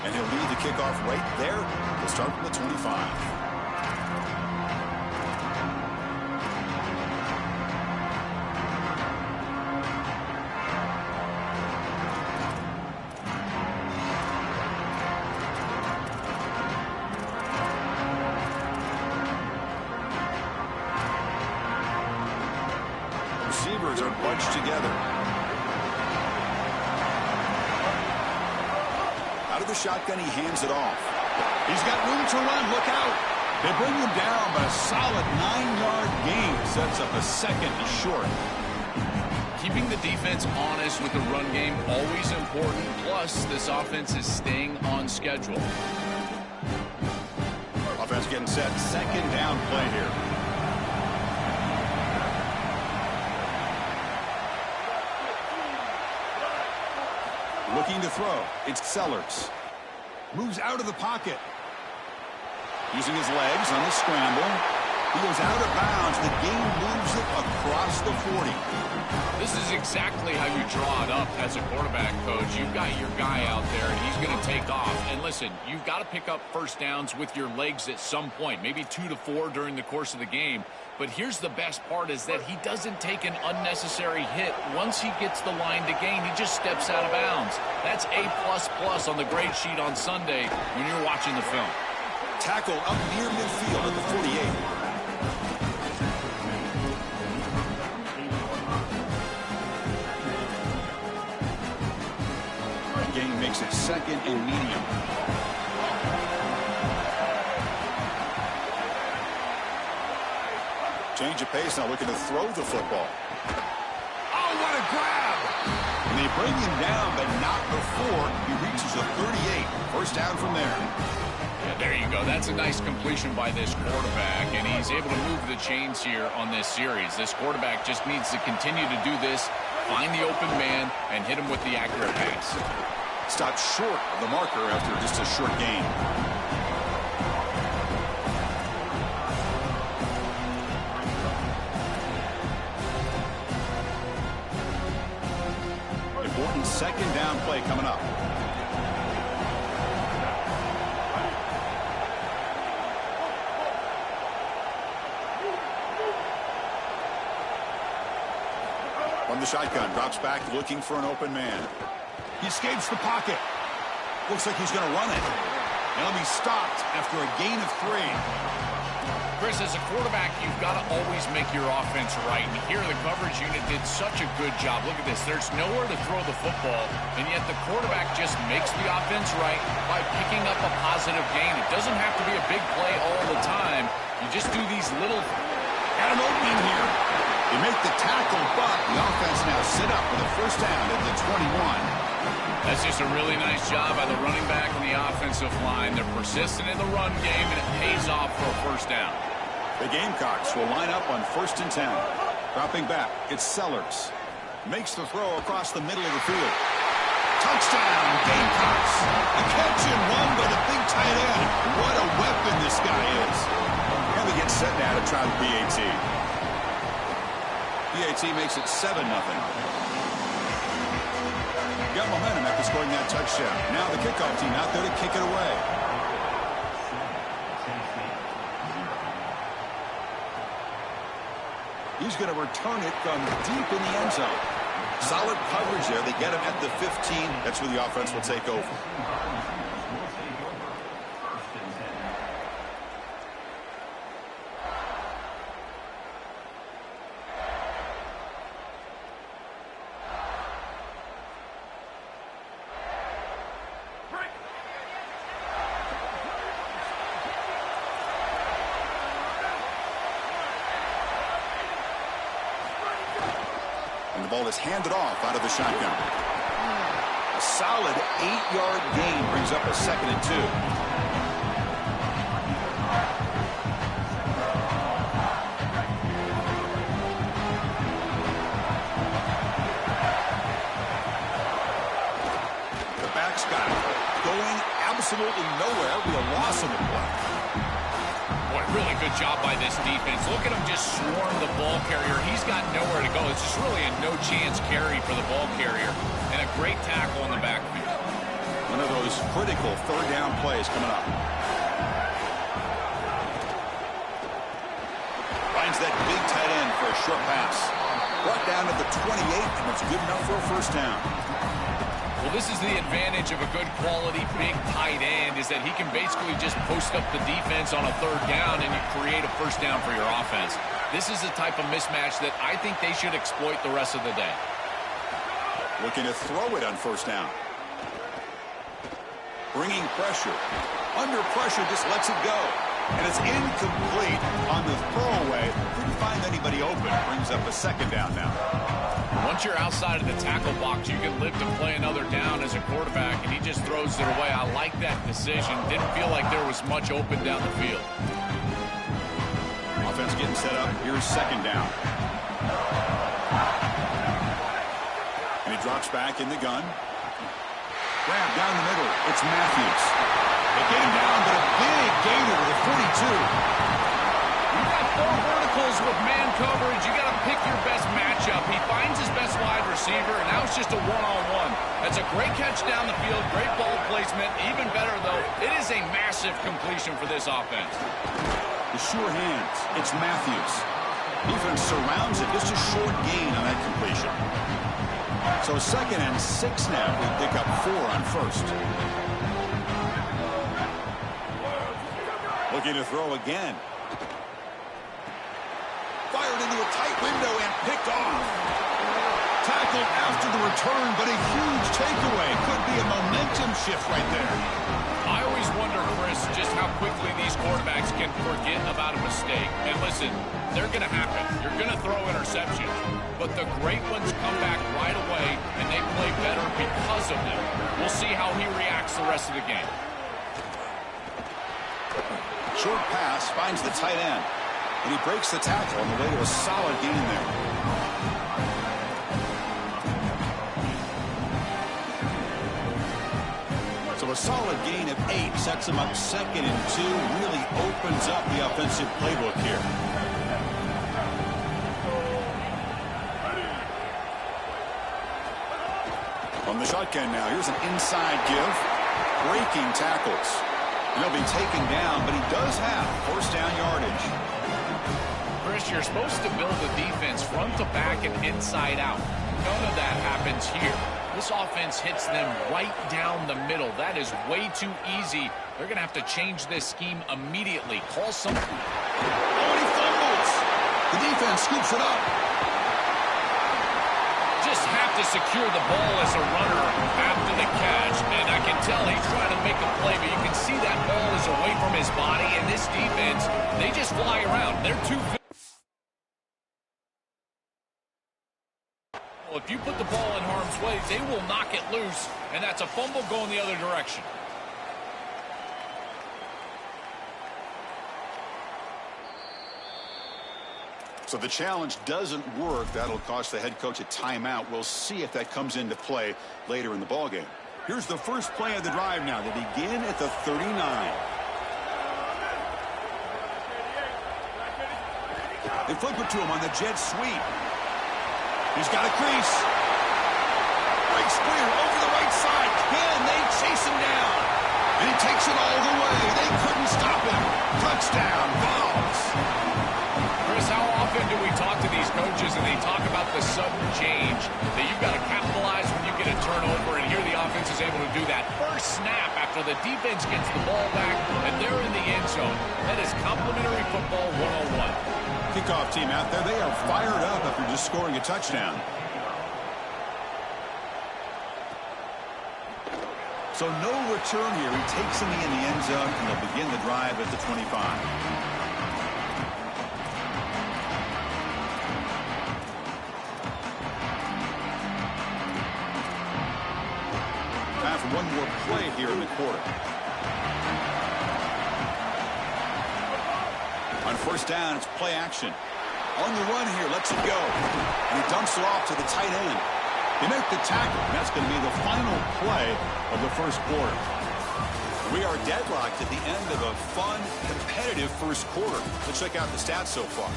Speaker 6: And he'll lead the kickoff right there. We'll start from the 25. Receivers are bunched together. Out of the shotgun, he hands it off. He's got room to run. Look out. They bring him down, but a solid 9-yard gain sets up a second and short.
Speaker 7: Keeping the defense honest with the run game, always important. Plus, this offense is staying on schedule.
Speaker 6: Offense getting set. Second down play here. Looking to throw. It's Sellers. Moves out of the pocket. Using his legs on the scramble. He goes out of bounds. The game moves it across the 40.
Speaker 7: This is exactly how you draw it up as a quarterback, coach. You've got your guy out there, and he's going to take off. And listen, you've got to pick up first downs with your legs at some point, maybe 2 to 4 during the course of the game. But here's the best part is that he doesn't take an unnecessary hit. Once he gets the line to gain, he just steps out of bounds. That's A++ on the grade sheet on Sunday when you're watching the film.
Speaker 6: Tackle up near midfield at the 48. Game makes it second and medium. Change of pace now, looking to throw the football. Oh, what a grab! And they bring him down, but not before he reaches the 38. First down from there.
Speaker 7: Yeah, there you go. That's a nice completion by this quarterback, and he's able to move the chains here on this series. This quarterback just needs to continue to do this, find the open man, and hit him with the accurate pass.
Speaker 6: Stopped short of the marker after just a short gain. Important second down play coming up. From the shotgun, drops back looking for an open man. He escapes the pocket. Looks like he's going to run it. And he'll be stopped after a gain of 3.
Speaker 7: Chris, as a quarterback, you've got to always make your offense right. And here the coverage unit did such a good job. Look at this. There's nowhere to throw the football, and yet the quarterback just makes the offense right by picking up a positive gain. It doesn't have to be a big play all the time. You just do these little...
Speaker 6: Got an opening here. They make the tackle, but the offense now sit up with a first down at the 21.
Speaker 7: That's just a really nice job by the running back and the offensive line. They're persistent in the run game, and it pays off for a first down.
Speaker 6: The Gamecocks will line up on 1st and 10. Dropping back, it's Sellers. Makes the throw across the middle of the field. Touchdown, Gamecocks. A catch and run by the big tight end. What a weapon this guy is. And they get set now to try the PAT. PAT makes it 7-0. Got momentum after scoring that touchdown. Now the kickoff team out there to kick it away. He's going to return it from deep in the end zone. Solid coverage there. They get him at the 15. That's where the offense will take over. ball is handed off out of the shotgun. A solid 8-yard gain brings up a 2nd and 2. Got it. Going absolutely nowhere. Be a loss of the play.
Speaker 7: Boy, really good job by this defense. Look at him just swarm the ball carrier. He's got nowhere to go. It's just really a no-chance carry for the ball carrier. And a great tackle in the backfield.
Speaker 6: One of those critical 3rd down plays coming up. Finds that big tight end for a short pass. Brought down to the 28, and it's good enough for a 1st down.
Speaker 7: Well, this is the advantage of a good quality big tight end, is that he can basically just post up the defense on a 3rd down and you create a 1st down for your offense. This is the type of mismatch that I think they should exploit the rest of the day.
Speaker 6: Looking to throw it on 1st down. Bringing pressure. Under pressure, just lets it go. And it's incomplete on the throwaway. Couldn't find anybody open. Brings up a 2nd down now.
Speaker 7: Once you're outside of the tackle box, you can live to play another down as a quarterback, and he just throws it away. I like that decision. Didn't feel like there was much open down the field.
Speaker 6: Offense getting set up. Here's 2nd down. And he drops back in the gun. Grab down the middle. It's Matthews. They get him down, but a big gainer to the 42.
Speaker 7: You've got 4 verticals with man coverage. You got to pick your best matchup. He finds his best wide receiver, and now it's just a one-on-one. That's a great catch down the field, great ball placement. Even better, though, it is a massive completion for this offense.
Speaker 6: The sure hands. It's Matthews. Defense surrounds it. Just a short gain on that completion. So 2nd and 6 now. We pick up 4 on 1st. Looking to throw again. Fired into a tight window and picked off. Tackled after the return, but a huge takeaway. Could be a momentum shift right there.
Speaker 7: I always wonder, Chris, just how quickly these quarterbacks can forget about a mistake. And listen, they're going to happen. You're going to throw interceptions. But the great ones come back right away, and they play better because of them. We'll see how he reacts the rest of the game.
Speaker 6: Short pass finds the tight end. And he breaks the tackle on the way to a solid gain there. So a solid gain of 8 sets him up 2nd and 2. Really opens up the offensive playbook here. On the shotgun now, here's an inside give. Breaking tackles. And he'll be taken down, but he does have 1st down yardage.
Speaker 7: Chris, you're supposed to build the defense front to back and inside out. None of that happens here. This offense hits them right down the middle. That is way too easy. They're going to have to change this scheme immediately. Call something.
Speaker 6: Oh, and he fumbles. The defense scoops it up.
Speaker 7: Just have to secure the ball as a runner after the catch. And I can tell he's trying to make a play, but you can see that ball is away from his body. And this defense, they just fly around. They're too good. If you put the ball in harm's way, they will knock it loose, and that's a fumble going the other direction.
Speaker 6: So the challenge doesn't work. That'll cost the head coach a timeout. We'll see if that comes into play later in the ballgame. Here's the first play of the drive now. They begin at the 39. They flip it to him on the jet sweep. He's got a crease. Breaks clear over the right side. Can they chase him down? And he takes it all the way. They couldn't stop him. Touchdown, Vols.
Speaker 7: Chris, how often do we talk to these coaches and they talk about the sudden change that you've got to capitalize when you get a turnover, and here the offense is able to do that. First snap after the defense gets the ball back, and they're in the end zone. That is complimentary football 101.
Speaker 6: Kickoff team out there. They are fired up after just scoring a touchdown. So no return here. He takes him in the end zone, and they'll begin the drive at the 25. Time for one more play here in the quarter. On first down, it's play action. On the run here, lets it go. And he dumps it off to the tight end. They make the tackle, and that's going to be the final play of the first quarter. We are deadlocked at the end of a fun, competitive first quarter. Let's check out the stats so far.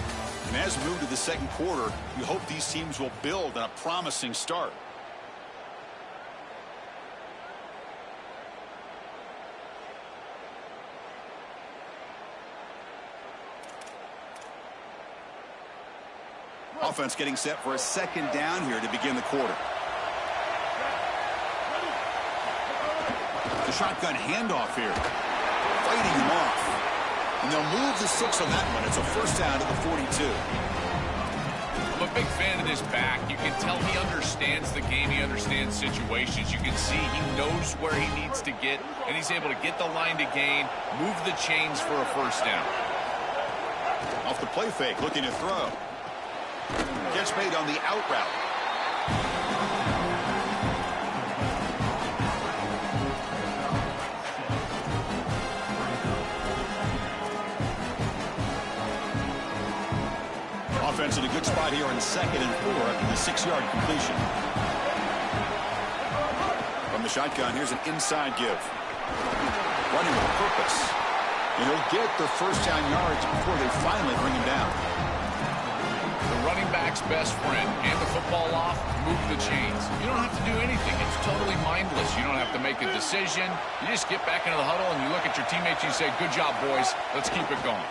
Speaker 6: And as we move to the second quarter, you hope these teams will build on a promising start. Offense getting set for a second down here to begin the quarter. The shotgun handoff here. Fighting him off. And they'll move the 6 on that one. It's a first down to the 42.
Speaker 7: I'm a big fan of this back. You can tell he understands the game. He understands situations. You can see he knows where he needs to get, and he's able to get the line to gain, move the chains for a first down.
Speaker 6: Off the play fake, looking to throw. Catch made on the out route. Offense in a good spot here on 2nd and 4 after the 6-yard completion. From the shotgun, here's an inside give. Running with purpose. And he'll get the first down yards before they finally bring him down.
Speaker 7: The running back's best friend. Hand the football off, move the chains. You don't have to do anything. It's totally mindless. You don't have to make a decision. You just get back into the huddle and you look at your teammates and you say, good job, boys. Let's keep it going.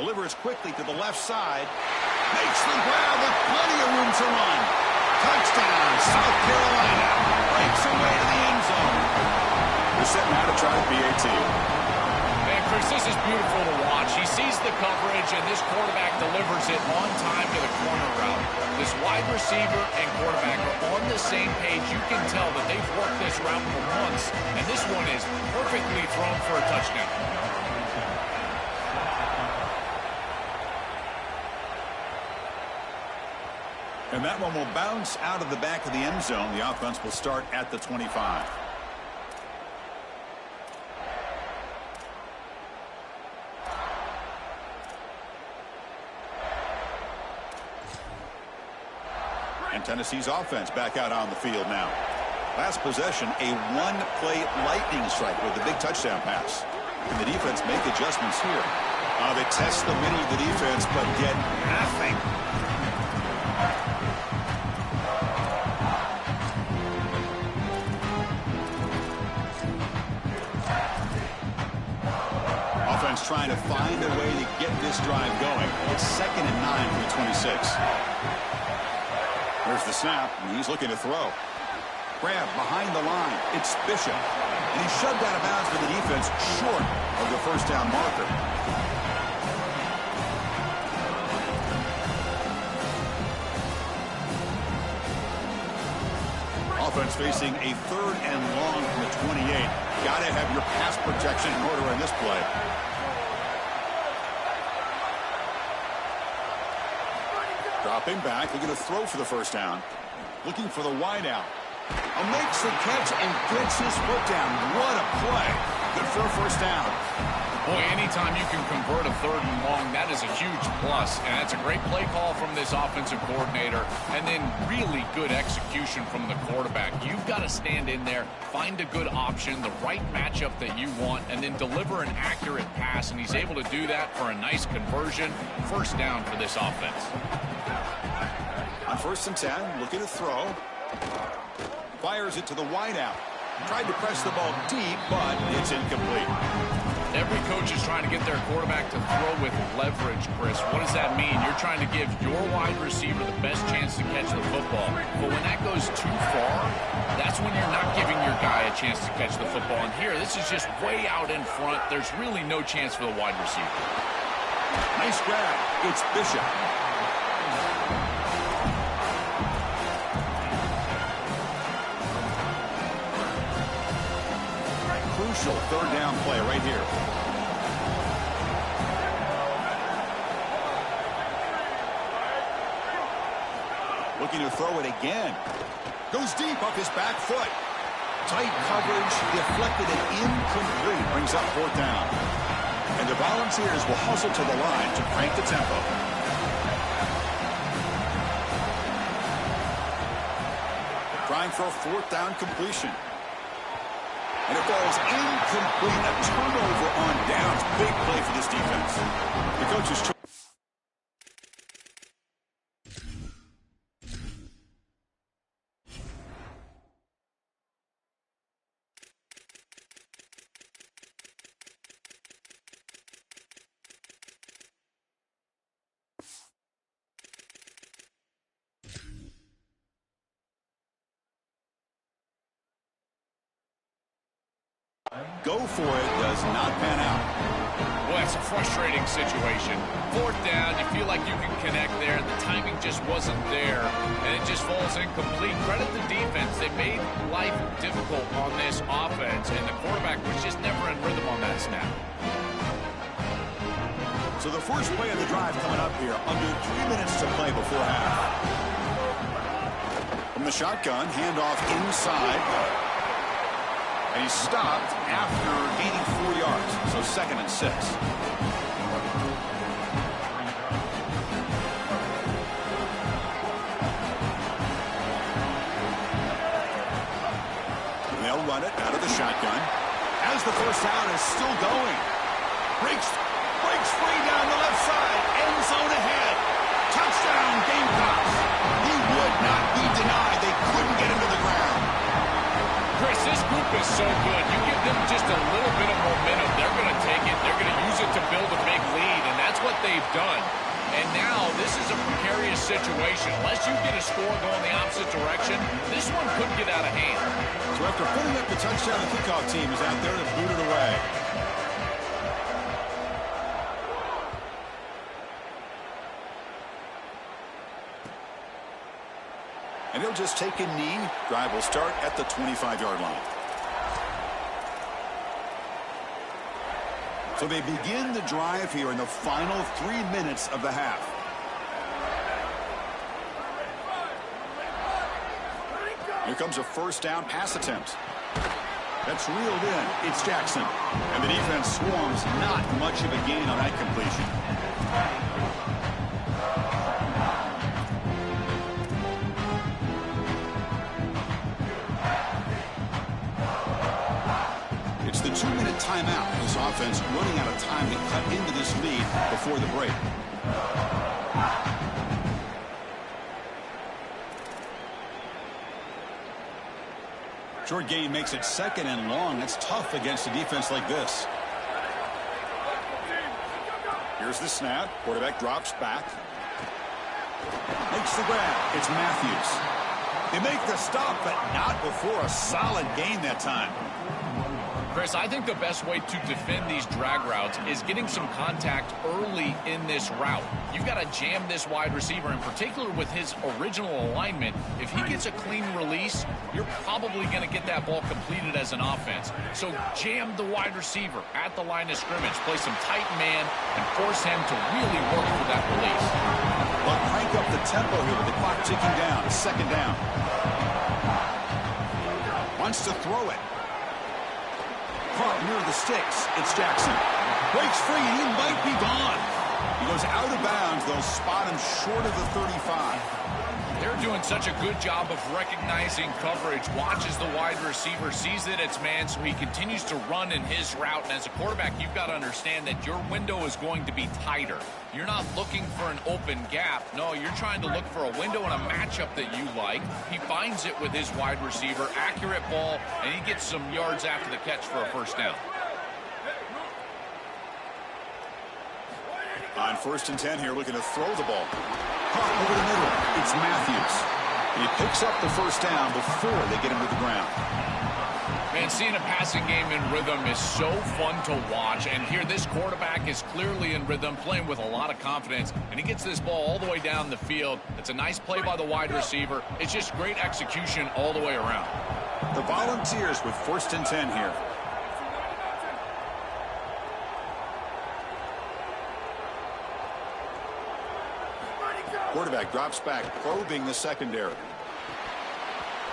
Speaker 6: Delivers quickly to the left side. Makes the grab with plenty of room to run. Touchdown, South Carolina. Breaks away to the end zone. They're setting out to try the PAT.
Speaker 7: Man, Chris, this is beautiful to watch. He sees the coverage, and this quarterback delivers it on time to the corner route. This wide receiver and quarterback are on the same page. You can tell that they've worked this route for months, and this one is perfectly thrown for a touchdown.
Speaker 6: And that one will bounce out of the back of the end zone. The offense will start at the 25. And Tennessee's offense back out on the field now. Last possession, a one-play lightning strike with the big touchdown pass. And the defense make adjustments here. They test the middle of the defense, but get nothing. Offense trying to find a way to get this drive going. It's 2nd and 9 from the 26. There's the snap, and he's looking to throw. Grab behind the line. It's Bishop. And he's shoved out of bounds for the defense short of the first down marker. Offense facing a 3rd and long from the 28. Got to have your pass protection in order in this play. Dropping back, looking to throw for the first down. Looking for the wide out. Makes the catch and gets his foot down. What a play. Good for a first down.
Speaker 7: Boy, anytime you can convert a 3rd and long, that is a huge plus. And that's a great play call from this offensive coordinator. And then really good execution from the quarterback. You've got to stand in there, find a good option, the right matchup that you want, and then deliver an accurate pass. And he's able to do that for a nice conversion. First down for this offense.
Speaker 6: On 1st and 10, looking to throw. Fires it to the wide out. Tried to press the ball deep, but it's incomplete.
Speaker 7: Every coach is trying to get their quarterback to throw with leverage, Chris. What does that mean? You're trying to give your wide receiver the best chance to catch the football. But when that goes too far, that's when you're not giving your guy a chance to catch the football. And here, this is just way out in front. There's really no chance for the wide receiver.
Speaker 6: Nice grab. It's Bishop. Crucial 3rd down play right here. Looking to throw it again. Goes deep off his back foot. Tight coverage, deflected and incomplete. Brings up 4th down. And the Volunteers will hustle to the line to crank the tempo. Trying for a 4th down completion. And it falls incomplete. A turnover on downs. Big play for this defense. The coach's choice. Go for it does not pan out.
Speaker 7: Well, it's a frustrating situation. 4th down, you feel like you can connect there. The timing just wasn't there, and it just falls incomplete. Credit the defense. They made life difficult on this offense, and the quarterback was just never in rhythm on that snap.
Speaker 6: So the first play of the drive coming up here. Under 3 minutes to play before half. From the shotgun, handoff inside. And he's stopped after gaining 4 yards. So 2nd and 6. And they'll run it out of the shotgun. As the first down is still going. Breaks free down the left side. End zone ahead. Touchdown, Gamecocks. He would not be denied. They couldn't get him to the ground.
Speaker 7: Chris, this group is so good. You give them just a little bit of momentum, they're going to take it. They're going to use it to build a big lead, and that's what they've done. And now this is a precarious situation. Unless you get a score going the opposite direction, this one could get out of hand.
Speaker 6: So after putting up the touchdown, the kickoff team is out there to boot it away. And he'll just take a knee. Drive will start at the 25-yard line. So they begin the drive here in the final 3 minutes of the half. Here comes a first down pass attempt. That's reeled in. It's Jackson. And the defense swarms. Not much of a gain on that completion. It's the 2-minute timeout. This offense running out of time to cut into this lead before the break. Short gain makes it 2nd and long. That's tough against a defense like this. Here's the snap. Quarterback drops back. Makes the grab. It's Matthews. They make the stop, but not before a solid gain that time.
Speaker 7: Chris, I think the best way to defend these drag routes is getting some contact early in this route. You've got to jam this wide receiver, in particular with his original alignment. If he gets a clean release, you're probably going to get that ball completed as an offense. So jam the wide receiver at the line of scrimmage, play some tight man, and force him to really work for that release.
Speaker 6: But crank up the tempo here with the clock ticking down. 2nd down. Wants to throw it. Caught near the sticks. It's Jackson. Breaks free. He might be gone. He goes out of bounds. They'll spot him short of the 35.
Speaker 7: They're doing such a good job of recognizing coverage. Watches the wide receiver, sees that it's man, so he continues to run in his route. And as a quarterback, you've got to understand that your window is going to be tighter. You're not looking for an open gap. No, you're trying to look for a window and a matchup that you like. He finds it with his wide receiver. Accurate ball, and he gets some yards after the catch for a first down.
Speaker 6: On 1st and 10 here, looking to throw the ball. Caught over the middle. It's Matthews. He picks up the first down before they get him to the ground.
Speaker 7: Man, seeing a passing game in rhythm is so fun to watch. And here, this quarterback is clearly in rhythm, playing with a lot of confidence. And he gets this ball all the way down the field. It's a nice play by the wide receiver. It's just great execution all the way around.
Speaker 6: The Volunteers with 1st and 10 here. Quarterback drops back, probing the secondary.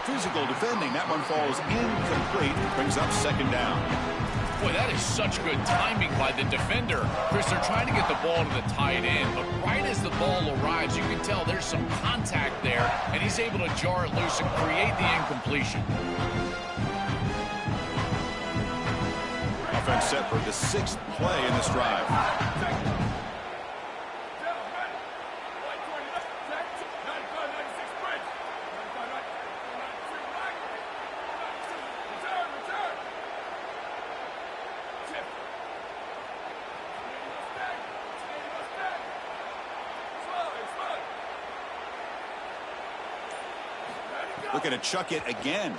Speaker 6: physical defending. That one falls incomplete. Brings up second down.
Speaker 7: Boy, that is such good timing by the defender. Chris, they're trying to get the ball to the tight end, but right as the ball arrives, you can tell there's some contact there, and he's able to jar it loose and create the incompletion.
Speaker 6: Offense set for the 6th play in this drive. Looking to chuck it again.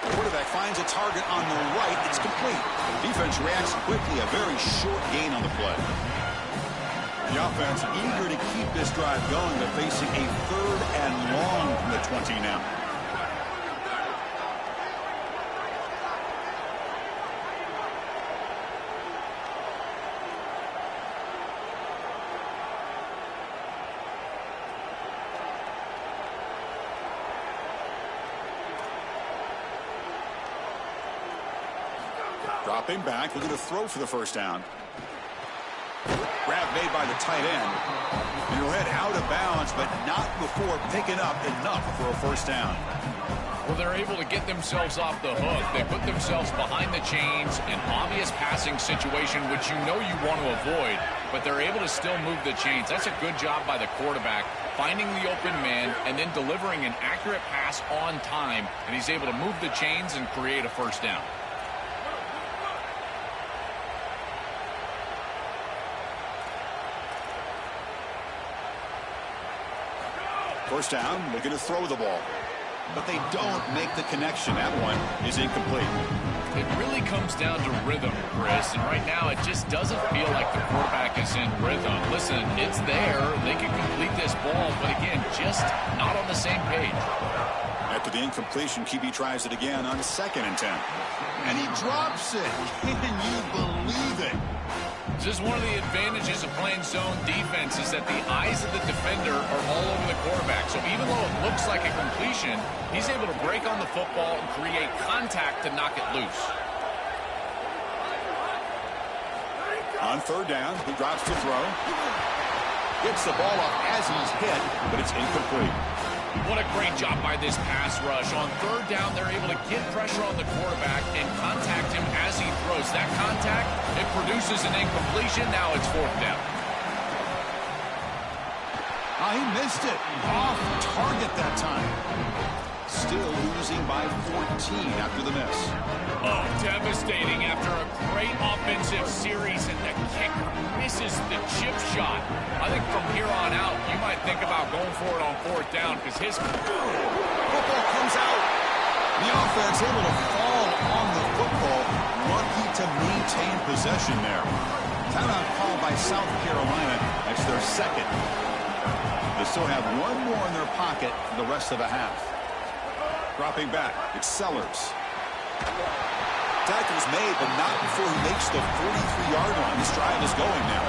Speaker 6: The quarterback finds a target on the right. It's complete. Defense reacts quickly. A very short gain on the play. The offense eager to keep this drive going, but facing a 3rd and long from the 20 now. Dropping back, looking to throw for the first down. Grab made by the tight end. And he'll head out of bounds, but not before picking up enough for a first down.
Speaker 7: Well, they're able to get themselves off the hook. They put themselves behind the chains, an obvious passing situation, which you know you want to avoid, but they're able to still move the chains. That's a good job by the quarterback, finding the open man and then delivering an accurate pass on time, and he's able to move the chains and create a first down.
Speaker 6: First down, looking to throw the ball. But they don't make the connection. That one is incomplete.
Speaker 7: It really comes down to rhythm, Chris, and right now it just doesn't feel like the quarterback is in rhythm. Listen, it's there. They can complete this ball, but again, just not on the same page.
Speaker 6: After the incompletion, QB tries it again on 2nd and 10. And he drops it. Can you believe it?
Speaker 7: This is one of the advantages of playing zone defense is that the eyes of the defender are all over the quarterback. So even though it looks like a completion, he's able to break on the football and create contact to knock it loose.
Speaker 6: On 3rd down, he drops to throw. Gets the ball up as he's hit, but it's incomplete.
Speaker 7: What a great job by this pass rush. On 3rd down, they're able to get pressure on the quarterback and contact him as he throws. That contact, it produces an incompletion. Now it's 4th down.
Speaker 6: He missed it. Off target that time. Still losing by 14 after the miss.
Speaker 7: Oh, devastating after a great offensive series, and the kicker misses the chip shot. I think from here on out, you might think about going for it on 4th down because his
Speaker 6: football comes out. The offense able to fall on the football, lucky to maintain possession there. Timeout called by South Carolina. That's their 2nd. They still have one more in their pocket for the rest of the half. Dropping back, it's Sellers. Tackle's made, but not before he makes the 43-yard line. This drive is going now.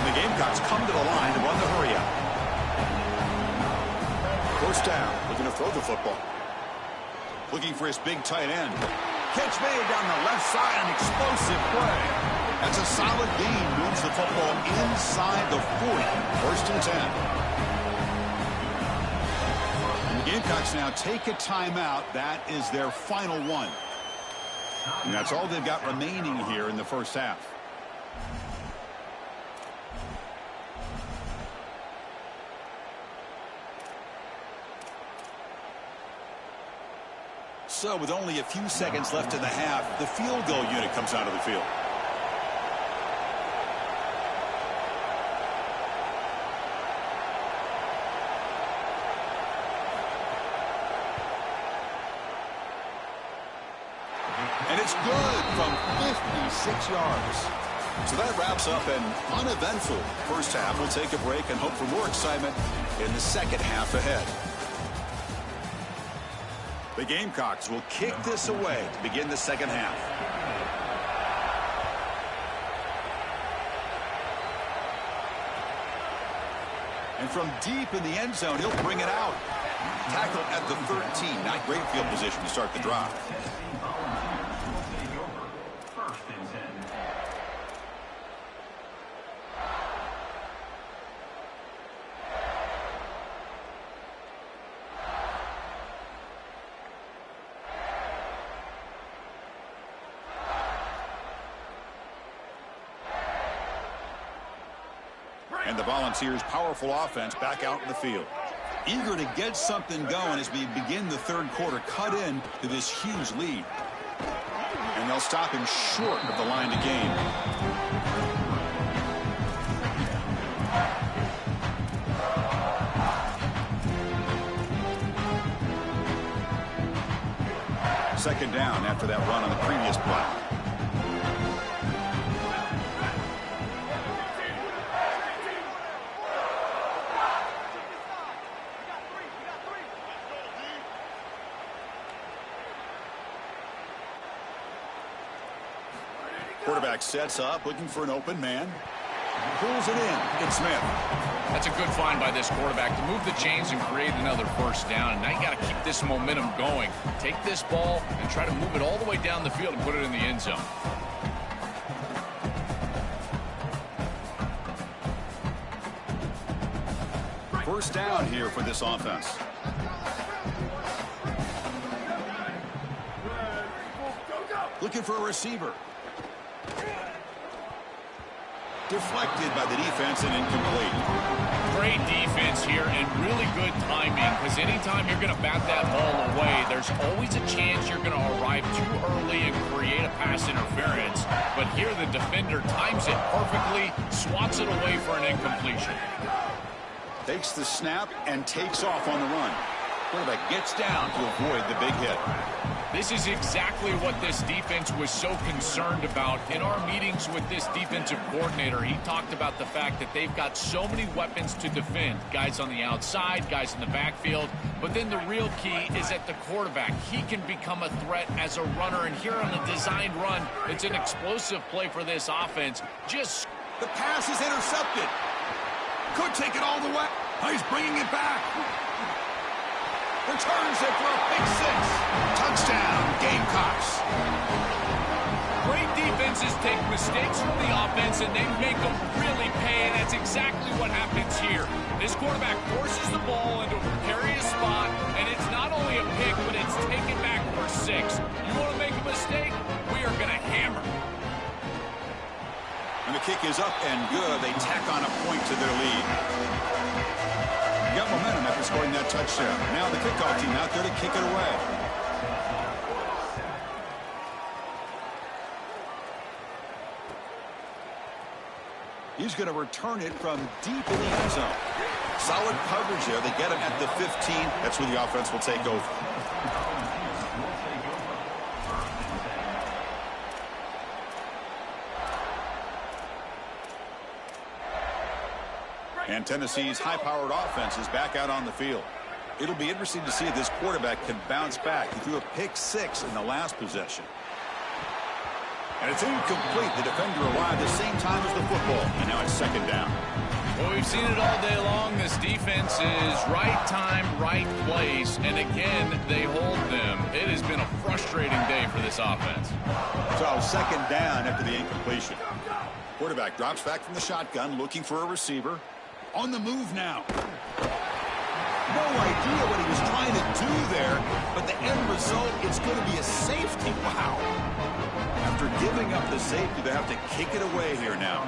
Speaker 6: The Gamecocks come to the line to run the hurry out. First down, looking to throw the football. Looking for his big tight end. Catch made down the left side, an explosive play. That's a solid gain, moves the football inside the 40. 1st and 10. The Gamecocks now take a timeout. That is their final one. And that's all they've got remaining here in the first half. So with only a few seconds left in the half, the field goal unit comes out of the field. And it's good from 56 yards. So that wraps up an uneventful first half. We'll take a break and hope for more excitement in the second half ahead. The Gamecocks will kick this away to begin the second half. And from deep in the end zone, he'll bring it out. Tackle at the 13. Not great field position to start the drive. And the Volunteers' powerful offense back out in the field. Eager to get something going as we begin the third quarter. Cut in to this huge lead. And they'll stop him short of the line to gain. Second down after that run on the previous play. Quarterback sets up, looking for an open man. Pulls it in. It's Smith.
Speaker 7: That's a good find by this quarterback to move the chains and create another first down. And now you got to keep this momentum going. Take this ball and try to move it all the way down the field and put it in the end zone.
Speaker 6: First down here for this offense. Looking for a receiver. Deflected by the defense and incomplete.
Speaker 7: Great defense here and really good timing, because anytime you're going to bat that ball away, there's always a chance you're going to arrive too early and create a pass interference. But here the defender times it perfectly, swats it away for an incompletion.
Speaker 6: Takes the snap and takes off on the run. Quarterback gets down to avoid the big hit.
Speaker 7: This is exactly what this defense was so concerned about. In our meetings with this defensive coordinator, he talked about the fact that they've got so many weapons to defend. Guys on the outside, guys in the backfield. But then the real key is at the quarterback. He can become a threat as a runner. And here on the designed run, it's an explosive play for this offense. Just
Speaker 6: the pass is intercepted. Could take it all the way. Oh, he's bringing it back. Returns it for a pick six. Touchdown, Gamecocks.
Speaker 7: Great defenses take mistakes from the offense and they make them really pay, and that's exactly what happens here. This quarterback forces the ball into a precarious spot, and it's not only a pick, but it's taken back for six. You want to make a mistake? We are going to hammer.
Speaker 6: And the kick is up and good. They tack on a point to their lead. Got momentum after scoring that touchdown. Now the kickoff team out there to kick it away. He's going to return it from deep in the end zone. Solid coverage there. They get him at the 15. That's where the offense will take over. And Tennessee's high-powered offense is back out on the field. It'll be interesting to see if this quarterback can bounce back. He threw a pick six in the last possession. And it's incomplete. The defender arrived at the same time as the football. And now it's second down.
Speaker 7: Well, we've seen it all day long. This defense is right time, right place. And again, they hold them. It has been a frustrating day for this offense.
Speaker 6: So second down after the incompletion. Quarterback drops back from the shotgun, looking for a receiver. On the move now. No idea what he was trying to do there, but the end result is going to be a safety. Wow. After giving up the safety, they have to kick it away here now.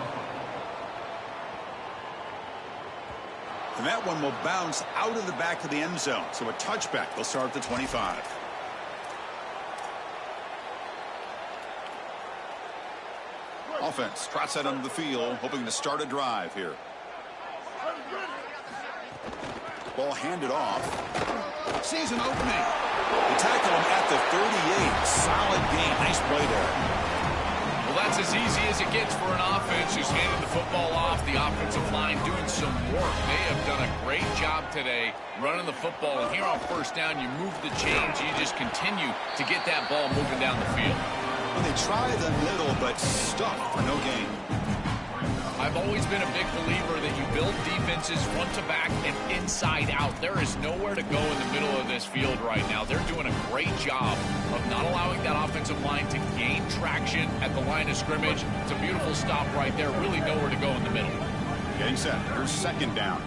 Speaker 6: And that one will bounce out of the back of the end zone. So a touchback. They'll start at the 25. Offense trots out onto the field, hoping to start a drive here. Ball handed off. Sees an opening. They tackle him at the 38. Solid game. Nice play there.
Speaker 7: Well, that's as easy as it gets for an offense who's handed the football off. The offensive line doing some work. They have done a great job today running the football. And here on first down, you move the chains. You just continue to get that ball moving down the field.
Speaker 6: Well, they try the middle, but stuck for no gain.
Speaker 7: I've always been a big believer that you build defenses front to back and inside out. There is nowhere to go in the middle of this field right now. They're doing a great job of not allowing that offensive line to gain traction at the line of scrimmage. It's a beautiful stop right there. Really nowhere to go in the middle.
Speaker 6: Getting set. Here's second down.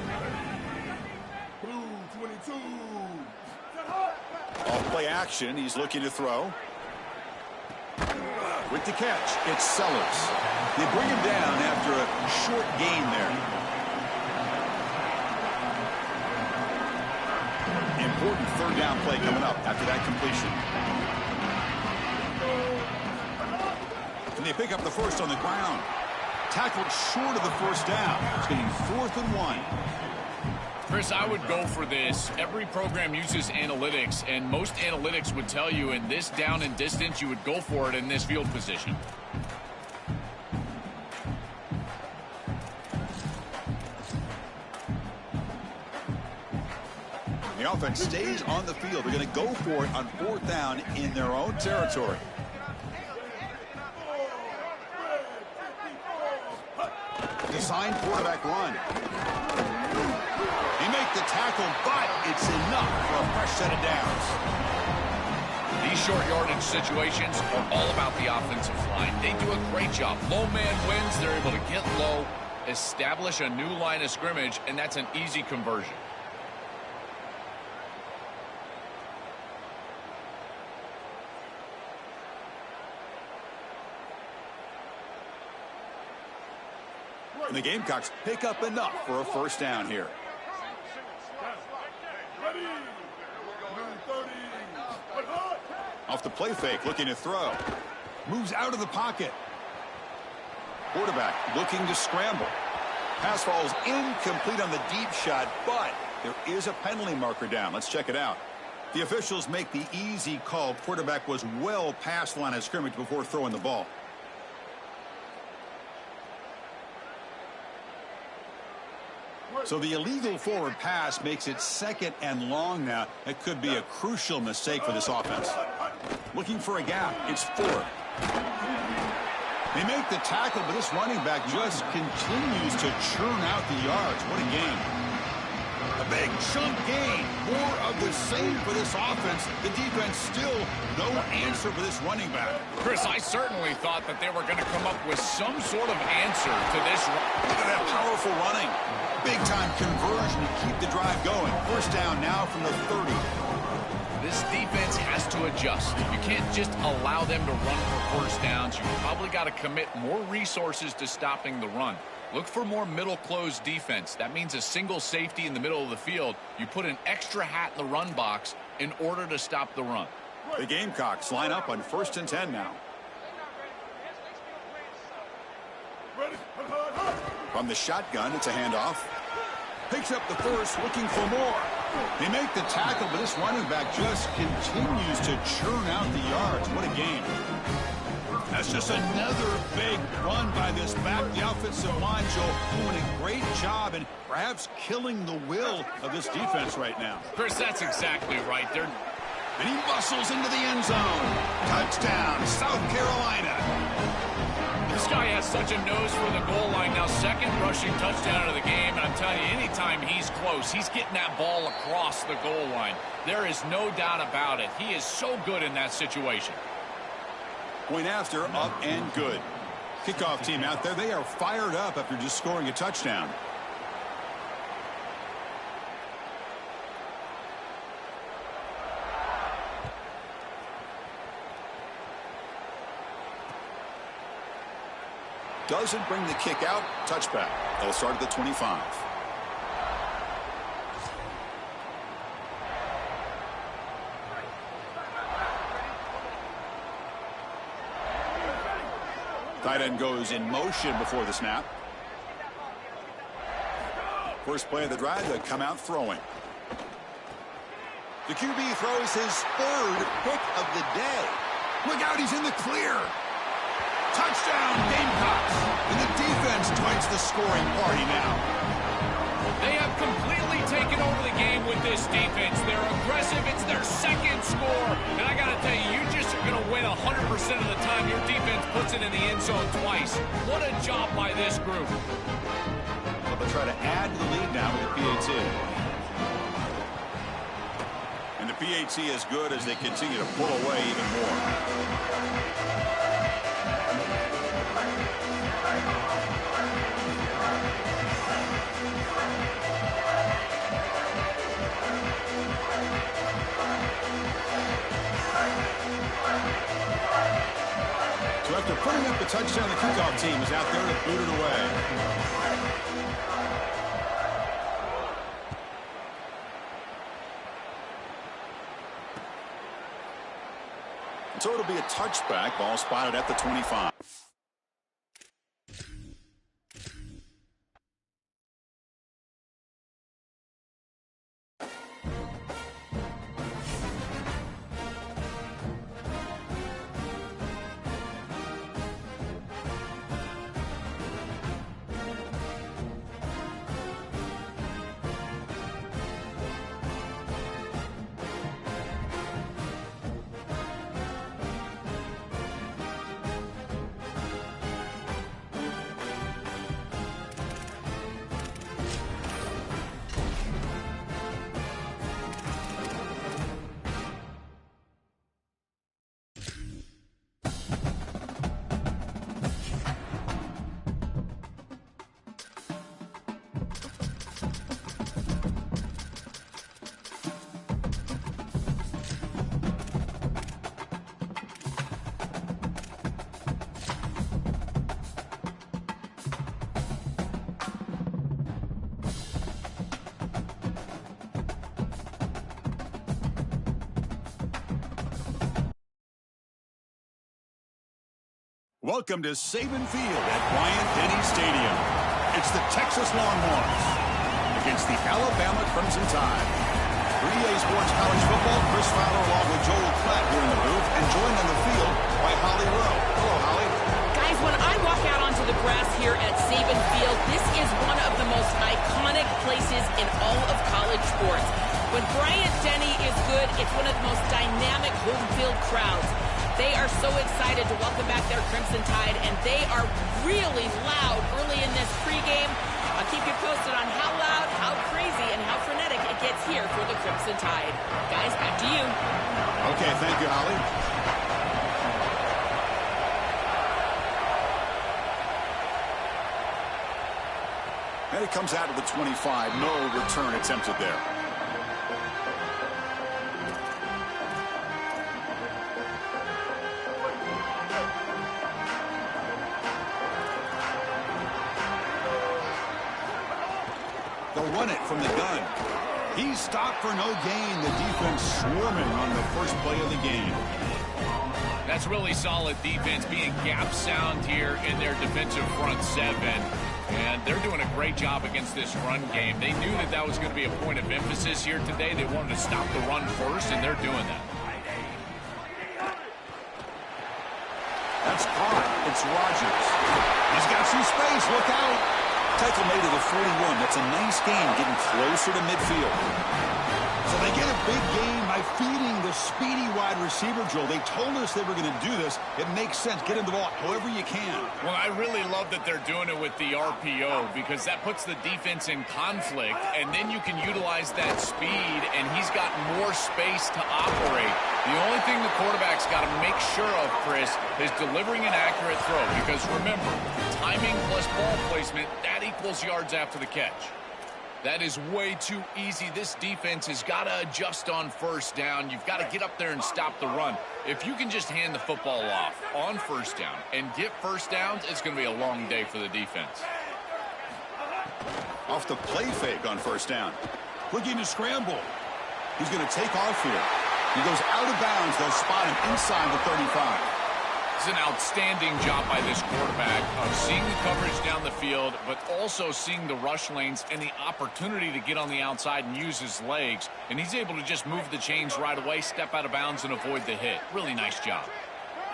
Speaker 6: Off play action. He's looking to throw. With the catch, it's Sellers. They bring him down after a short gain there. Important third down play coming up after that completion. And they pick up the first on the ground. Tackled short of the first down. It's getting 4th and 1.
Speaker 7: Chris, I would go for this. Every program uses analytics, and most analytics would tell you in this down and distance, you would go for it in this field position.
Speaker 6: The offense stays on the field. They're going to go for it on 4th down in their own territory. Designed quarterback run. He make the tackle, but it's enough for a fresh set of downs.
Speaker 7: These short yardage situations are all about the offensive line. They do a great job. Low man wins. They're able to get low, establish a new line of scrimmage, and that's an easy conversion.
Speaker 6: And the Gamecocks pick up enough for a first down here. Off the play fake, looking to throw. Moves out of the pocket. Quarterback looking to scramble. Pass falls incomplete on the deep shot, but there is a penalty marker down. Let's check it out. The officials make the easy call. Quarterback was well past the line of scrimmage before throwing the ball. So the illegal forward pass makes it 2nd and long now. It could be a crucial mistake for this offense. Looking for a gap. It's 4th. They make the tackle, but this running back just continues to churn out the yards. What a game. A big chunk gain. More of the same for this offense. The defense still no answer for this running back.
Speaker 7: Chris, I certainly thought that they were going to come up with some sort of answer to this.
Speaker 6: Look at that powerful running. Big-time conversion to keep the drive going. First down now from the 30.
Speaker 7: This defense has to adjust. You can't just allow them to run for first downs. You've probably got to commit more resources to stopping the run. Look for more middle closed defense. That means a single safety in the middle of the field. You put an extra hat in the run box in order to stop the run.
Speaker 6: The Gamecocks line up on 1st and 10 now. From the shotgun, it's a handoff. Picks up the first, looking for more. They make the tackle, but this running back just continues to churn out the yards. What a game. That's just another big run by this back. The offensive line, Joe, doing a great job and perhaps killing the will of this defense right now.
Speaker 7: Chris, that's exactly right.
Speaker 6: And he bustles into the end zone. Touchdown, South Carolina.
Speaker 7: This guy has such a nose for the goal line now. 2nd rushing touchdown of the game. And I'm telling you, anytime he's close, he's getting that ball across the goal line. There is no doubt about it. He is so good in that situation.
Speaker 6: Point after, up and good. Kickoff team out there. They are fired up after just scoring a touchdown. Doesn't bring the kick out. Touchback. They'll start at the 25. Tight end goes in motion before the snap. First play of the drive, they come out throwing. The QB throws his 3rd pick of the day. Look out, he's in the clear. Touchdown, Gamecocks. And the defense joins the scoring party now.
Speaker 7: They have completely taken over the game with this defense. They're aggressive. It's their 2nd score. And I got to tell you, you just are going to win 100% of the time your defense puts it in the end zone twice. What a job by this group.
Speaker 6: So they'll try to add to the lead now with the PAT. And the PAT is good as they continue to pull away even more. So after putting up the touchdown, the kickoff team is out there to boot it away. So it'll be a touchback. Ball spotted at the 25. Welcome to Saban Field at Bryant-Denny Stadium. It's the Texas Longhorns against the Alabama Crimson Tide. 3A Sports College Football, Chris Fowler along with Joel Klatt here in the booth, and joined on the field by Holly Rowe. Hello, Holly.
Speaker 2: Guys, when I walk out onto the grass here at Saban Field, this is one of the most iconic places in all of college sports. When Bryant-Denny is good, it's one of the most dynamic home field crowds. They are so excited to welcome back their Crimson Tide, and they are really loud early in this pregame. I'll keep you posted on how loud, how crazy, and how frenetic it gets here for the Crimson Tide. Guys, back to you.
Speaker 6: Okay, thank you, Holly. And it comes out of the 25. No return attempted there. They'll run it from the gun. He's stopped for no gain. The defense swarming on the first play of the game.
Speaker 7: That's really solid defense, being gap sound here in their defensive front seven. And they're doing a great job against this run game. They knew that that was going to be a point of emphasis here today. They wanted to stop the run first, and they're doing that.
Speaker 6: That's caught. It's Rogers. He's got some space. Look out. Tackle made to the 41. That's a nice gain, getting closer to midfield. So they get a big gain by feeding the speedy wide receiver drill. They told us they were going to do this. It makes sense. Get him the ball however you can.
Speaker 7: Well, I really love that they're doing it with the RPO because that puts the defense in conflict, and then you can utilize that speed, and he's got more space to operate. The only thing the quarterback's got to make sure of, Chris, is delivering an accurate throw because, remember, timing plus ball placement, that equals yards after the catch. That is way too easy. This defense has got to adjust on first down. You've got to get up there and stop the run. If you can just hand the football off on first down and get first downs, it's going to be a long day for the defense.
Speaker 6: Off the play fake on first down. Looking to scramble. He's going to take off here. He goes out of bounds. They'll spot him inside the 35.
Speaker 7: It's an outstanding job by this quarterback of seeing the coverage down the field, but also seeing the rush lanes and the opportunity to get on the outside and use his legs. And he's able to just move the chains right away, step out of bounds, and avoid the hit. Really nice job.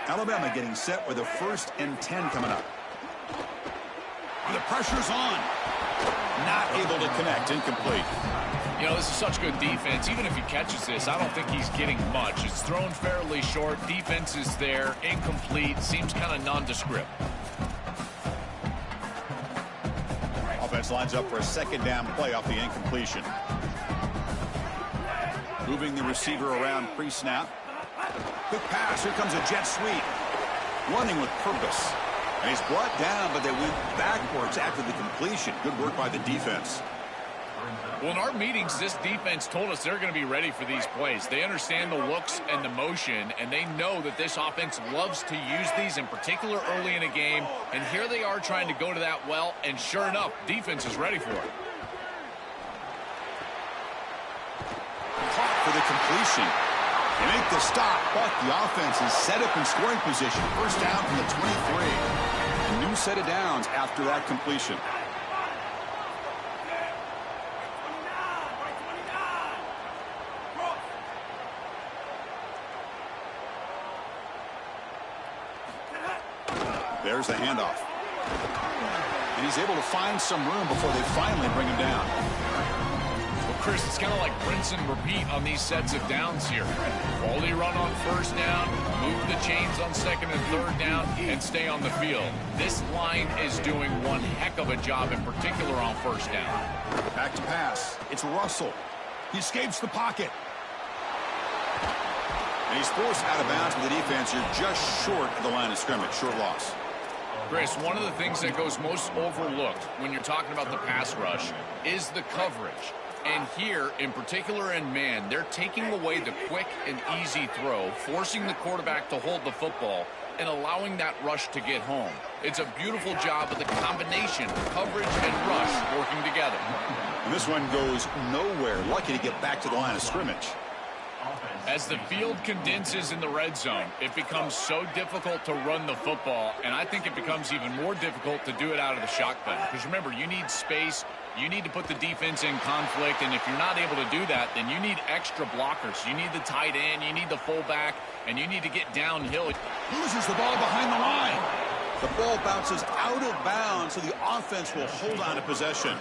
Speaker 6: Alabama getting set with a 1st and 10 coming up. The pressure's on. Not able to connect. Incomplete.
Speaker 7: You know, this is such good defense. Even if he catches this, I don't think he's getting much. It's thrown fairly short. Defense is there. Incomplete. Seems kind of nondescript.
Speaker 6: Offense lines up for a second down play off the incompletion. Moving the receiver around pre-snap. Quick pass. Here comes a jet sweep. Running with purpose. And he's brought down, but they went backwards after the completion. Good work by the defense.
Speaker 7: Well, in our meetings, this defense told us they're going to be ready for these plays. They understand the looks and the motion, and they know that this offense loves to use these, in particular early in a game. And here they are trying to go to that well, and sure enough, defense is ready for it.
Speaker 6: Caught for the completion. They make the stop, but the offense is set up in scoring position. First down from the 23. A new set of downs after that completion. There's the handoff. And he's able to find some room before they finally bring him down.
Speaker 7: Well, Chris, it's kind of like rinse and repeat on these sets of downs here. Quality run on first down, move the chains on second and third down, and stay on the field. This line is doing one heck of a job, in particular on first down.
Speaker 6: Back to pass. It's Russell. He escapes the pocket. And he's forced out of bounds with the defense. You're just short of the line of scrimmage. Short loss.
Speaker 7: Chris, one of the things that goes most overlooked when you're talking about the pass rush is the coverage. And here, in particular in man, they're taking away the quick and easy throw, forcing the quarterback to hold the football, and allowing that rush to get home. It's a beautiful job of the combination, coverage and rush working together.
Speaker 6: And this one goes nowhere. Lucky to get back to the line of scrimmage.
Speaker 7: As the field condenses in the red zone, it becomes so difficult to run the football, and I think it becomes even more difficult to do it out of the shotgun. Because remember, you need space, you need to put the defense in conflict, and if you're not able to do that, then you need extra blockers. You need the tight end, you need the fullback, and you need to get downhill.
Speaker 6: Loses the ball behind the line. The ball bounces out of bounds, so the offense will hold on to possession.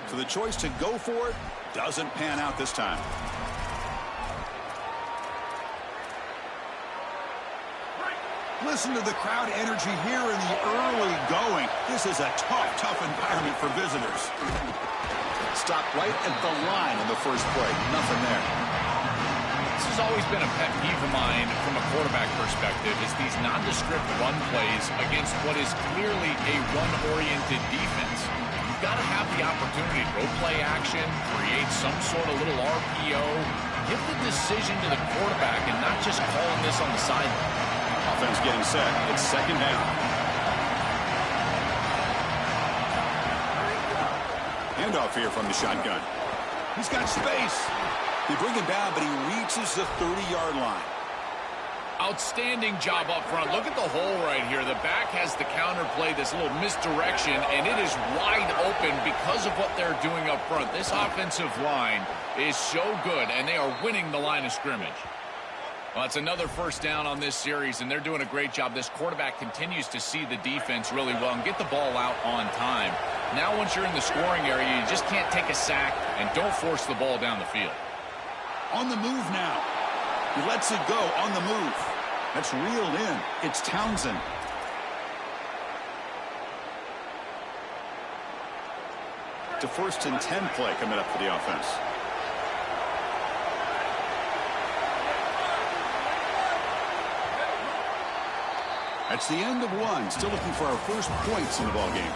Speaker 6: So the choice to go for it doesn't pan out this time. Listen to the crowd energy here in the early going. This is a tough environment for visitors. Stopped right at the line in the first play. Nothing there.
Speaker 7: This has always been a pet peeve of mine from a quarterback perspective, is these nondescript run plays against what is clearly a run-oriented defense. You've got to have the opportunity to go play action, create some sort of little RPO, give the decision to the quarterback and not just calling this on the sideline.
Speaker 6: Offense getting set. It's second down. Handoff here from the shotgun. He's got space. They bring him down, but he reaches the 30-yard line.
Speaker 7: Outstanding job up front. Look at the hole right here. The back has the counter play, this little misdirection, and it is wide open because of what they're doing up front. This offensive line is so good, and they are winning the line of scrimmage. Well, it's another first down on this series, and they're doing a great job. This quarterback continues to see the defense really well and get the ball out on time. Now, once you're in the scoring area, you just can't take a sack and don't force the ball down the field.
Speaker 6: On the move now. He lets it go on the move. That's reeled in. It's Townsend. It's a 1st and 10 play coming up for the offense. That's the end of one. Still looking for our first points in the ballgame.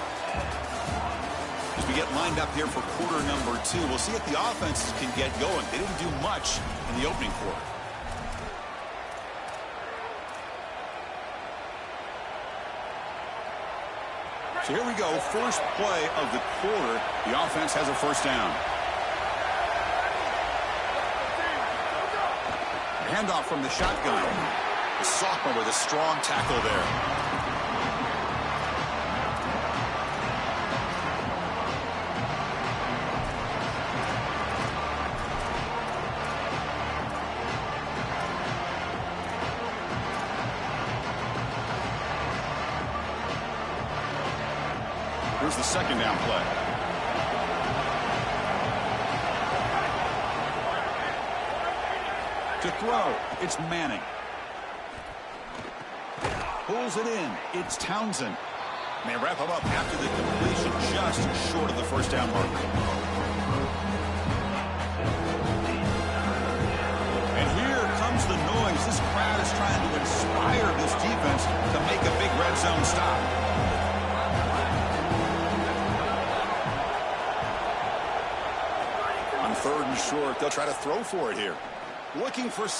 Speaker 6: As we get lined up here for quarter number 2, we'll see if the offenses can get going. They didn't do much in the opening quarter. So here we go. First play of the quarter. The offense has a first down. Handoff from the shotgun. The sophomore with a strong tackle there. Here's the second down play. To throw, it's Manning. Pulls it in. It's Townsend. They wrap him up after the completion, just short of the first down mark. And here comes the noise. This crowd is trying to inspire this defense to make a big red zone stop. On 3rd and short, they'll try to throw for it here. Looking for 6.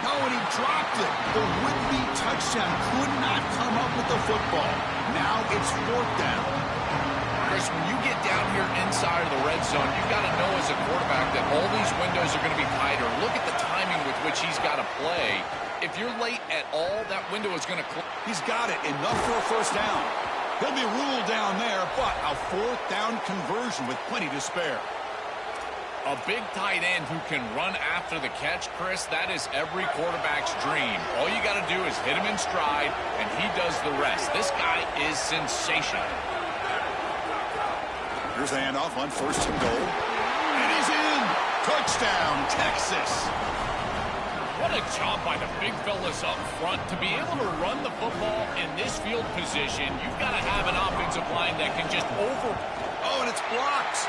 Speaker 6: No, and he dropped it. The would-be touchdown could not come up with the football. Now it's 4th down.
Speaker 7: Chris, when you get down here inside of the red zone, you've got to know as a quarterback that all these windows are going to be tighter. Look at the timing with which he's got to play. If you're late at all, that window is going to close.
Speaker 6: He's got it. Enough for a first down. He'll be ruled down there, but a 4th down conversion with plenty to spare.
Speaker 7: A big tight end who can run after the catch, Chris, that is every quarterback's dream. All you got to do is hit him in stride, and he does the rest. This guy is sensational.
Speaker 6: Here's the handoff on 1st and goal. And he's in. Touchdown, Texas.
Speaker 7: What a job by the big fellas up front. To be able to run the football in this field position, you've got to have an offensive line that can just over...
Speaker 6: Oh, and it's blocked.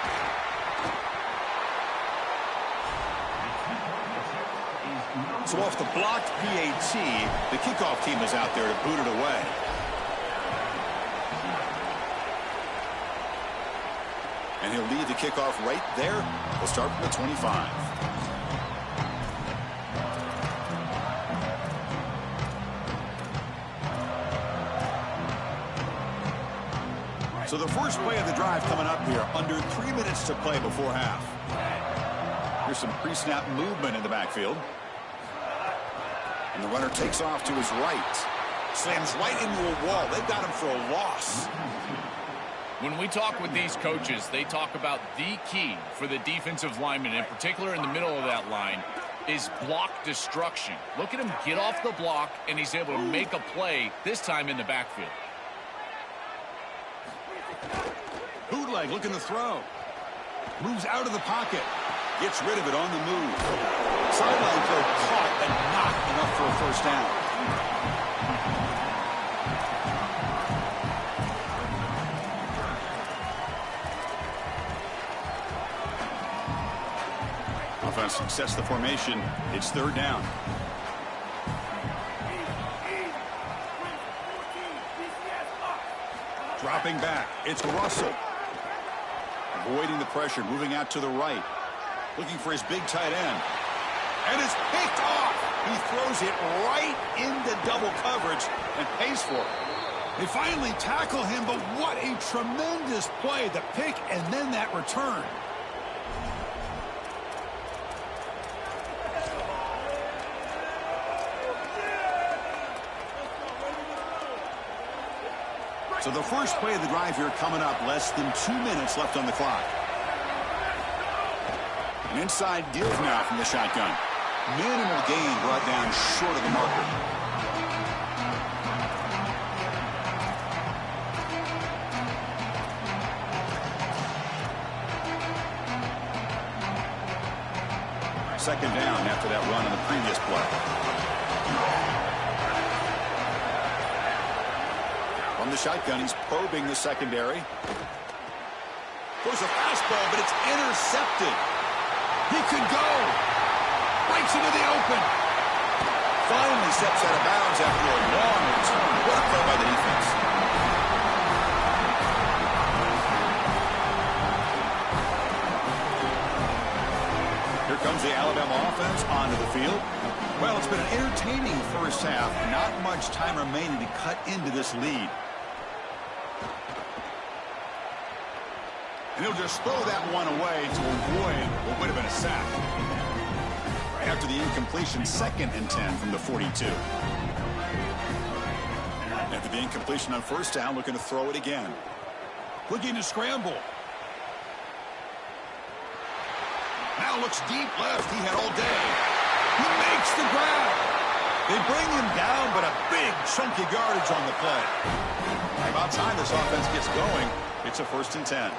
Speaker 6: So off the blocked PAT, the kickoff team is out there to boot it away. And he'll lead the kickoff right there. We'll start from the 25. So the first play of the drive coming up here, under 3 minutes to play before half. Here's some pre-snap movement in the backfield. And the runner takes off to his right. Slams right into a wall. They've got him for a loss.
Speaker 7: When we talk with these coaches, they talk about the key for the defensive lineman, in particular in the middle of that line, is block destruction. Look at him get off the block, and he's able to make a play, this time in the backfield.
Speaker 6: Bootleg looking to throw. Moves out of the pocket. Gets rid of it on the move. Sideline throw caught, and not enough for a first down. Offense sets the formation. It's 3rd down. Dropping back. It's Russell. Avoiding the pressure. Moving out to the right. Looking for his big tight end. And it's picked off. He throws it right into double coverage and pays for it. They finally tackle him, but what a tremendous play. The pick and then that return. So the first play of the drive here coming up. Less than 2 minutes left on the clock. An inside give now from the shotgun. Minimal gain brought down short of the marker. Second down after that run on the previous play. From the shotgun, he's probing the secondary. Goes a fastball, but it's intercepted. He could go. Breaks into the open. Finally steps out of bounds after a long return. What a play by the defense. Here comes the Alabama offense onto the field. Well, it's been an entertaining first half. Not much time remaining to cut into this lead. And he'll just throw that one away to avoid what would have been a sack. Right after the incompletion, 2nd and 10 from the 42. After the incompletion on first down, looking to throw it again. Looking to scramble. Now looks deep left. He had all day. He makes the grab. They bring him down, but a big chunky yardage on the play. About time this offense gets going. It's a 1st and 10.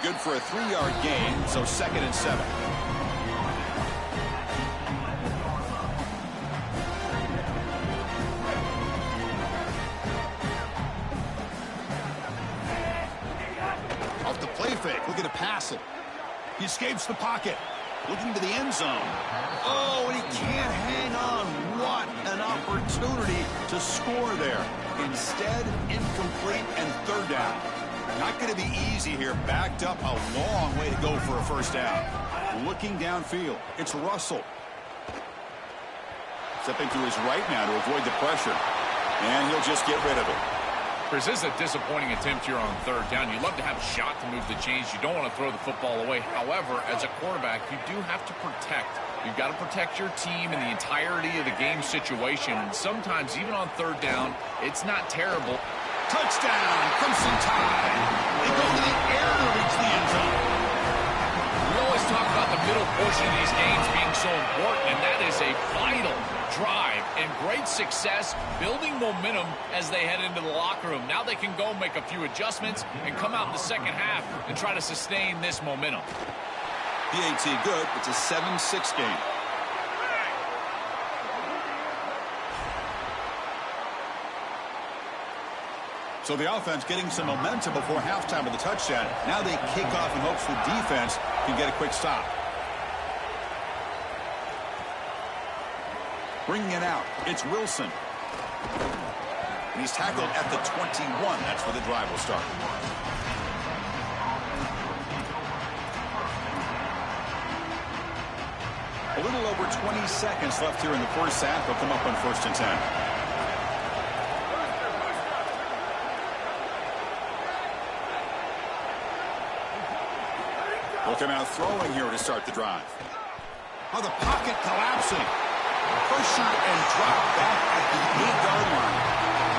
Speaker 6: good for a 3-yard gain, so 2nd and 7. Off the play fake, looking to pass it. He escapes the pocket, looking to the end zone. Oh, and he can't hang on. What an opportunity to score there. Instead, incomplete and 3rd down. Not going to be easy here. Backed up, a long way to go for a 1st down. Looking downfield, it's Russell. Stepping to his right now to avoid the pressure. And he'll just get rid of it.
Speaker 7: Chris, this is a disappointing attempt here on 3rd down. You love to have a shot to move the chains. You don't want to throw the football away. However, as a quarterback, you do have to protect. You've got to protect your team in the entirety of the game situation. And sometimes, even on 3rd down, it's not terrible.
Speaker 6: Touchdown, Crimson Tide. They go to the air to reach the end zone.
Speaker 7: We always talk about the middle portion of these games being so important, and that is a vital drive and great success, building momentum as they head into the locker room. Now they can go make a few adjustments and come out in the 2nd half and try to sustain this momentum.
Speaker 6: PAT good. It's a 7-6 game. So the offense getting some momentum before halftime with the touchdown. Now they kick off in hopes the defense can get a quick stop. Bringing it out, it's Wilson. And he's tackled at the 21. That's where the drive will start. A little over 20 seconds left here in the 1st half. They'll come up on 1st and 10. They'll come out throwing here to start the drive. Oh, the pocket collapsing. Pressure and drop back at the 8-yard line.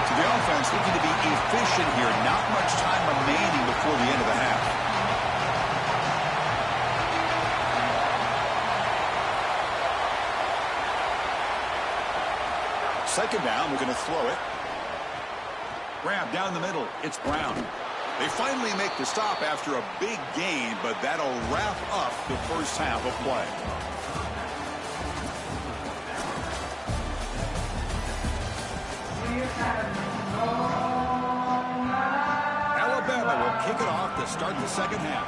Speaker 6: So the offense looking to be efficient here. Not much time remaining before the end of the half. Second down, we're going to throw it. Grab down the middle. It's Brown. They finally make the stop after a big gain, but that'll wrap up the 1st half of play. Alabama will kick it off to start the 2nd half.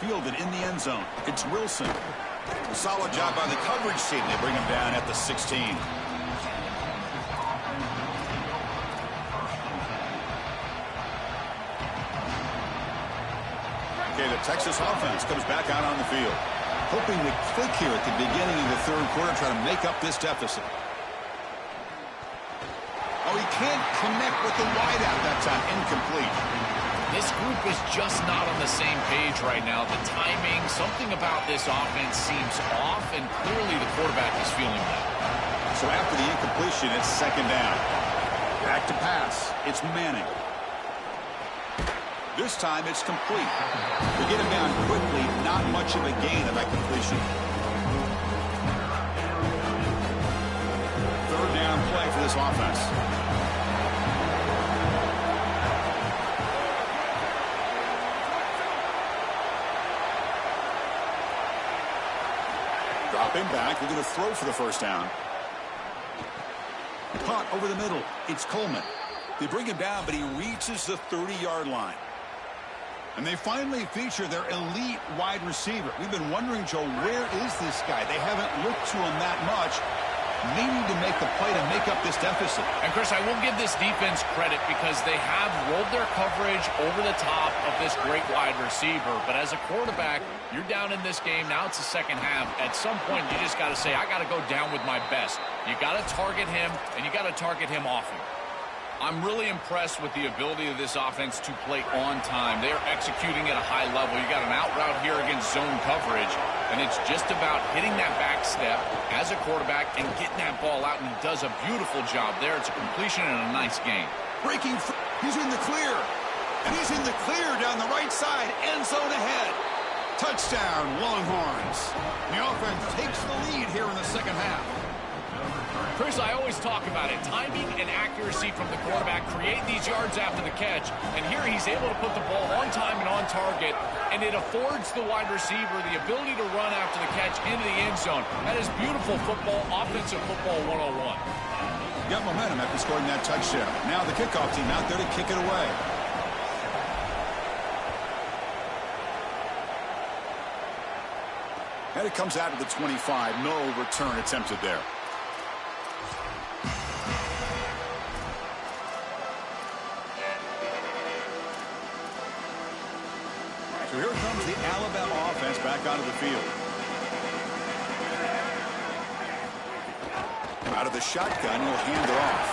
Speaker 6: Fielded in the end zone. It's Wilson. A solid job by the coverage team. They bring him down at the 16. Okay, the Texas offense comes back out on the field. Hoping to click here at the beginning of the 3rd quarter, try to make up this deficit. Oh, he can't connect with the wideout that time. Incomplete.
Speaker 7: This group is just not on the same page right now. The timing, something about this offense seems off, and clearly the quarterback is feeling that.
Speaker 6: So after the incompletion, it's 2nd down. Back to pass. It's Manning. This time it's complete. They get him down quickly. Not much of a gain of that completion. 3rd down play for this offense. Dropping back. They're going to throw for the 1st down. Caught over the middle. It's Coleman. They bring him down, but he reaches the 30-yard line. And they finally feature their elite wide receiver. We've been wondering, Joe, where is this guy? They haven't looked to him that much. Needing to make the play to make up this deficit.
Speaker 7: And, Chris, I will give this defense credit because they have rolled their coverage over the top of this great wide receiver. But as a quarterback, you're down in this game. Now it's the 2nd half. At some point, you just got to say, I got to go down with my best. You got to target him, and you got to target him often. I'm really impressed with the ability of this offense to play on time. They're executing at a high level. You got an out route here against zone coverage, and it's just about hitting that back step as a quarterback and getting that ball out, and he does a beautiful job there. It's a completion and a nice game.
Speaker 6: Breaking, he's in the clear, and he's in the clear down the right side, end zone ahead. Touchdown, Longhorns. The offense takes the lead here in the 2nd half.
Speaker 7: Chris, I always talk about it. Timing and accuracy from the quarterback create these yards after the catch. And here he's able to put the ball on time and on target. And it affords the wide receiver the ability to run after the catch into the end zone. That is beautiful football, offensive football 101.
Speaker 6: Got momentum after scoring that touchdown. Now the kickoff team out there to kick it away. And it comes out of the 25. No return attempted there. So here comes the Alabama offense back onto the field. Out of the shotgun, he'll hand it off.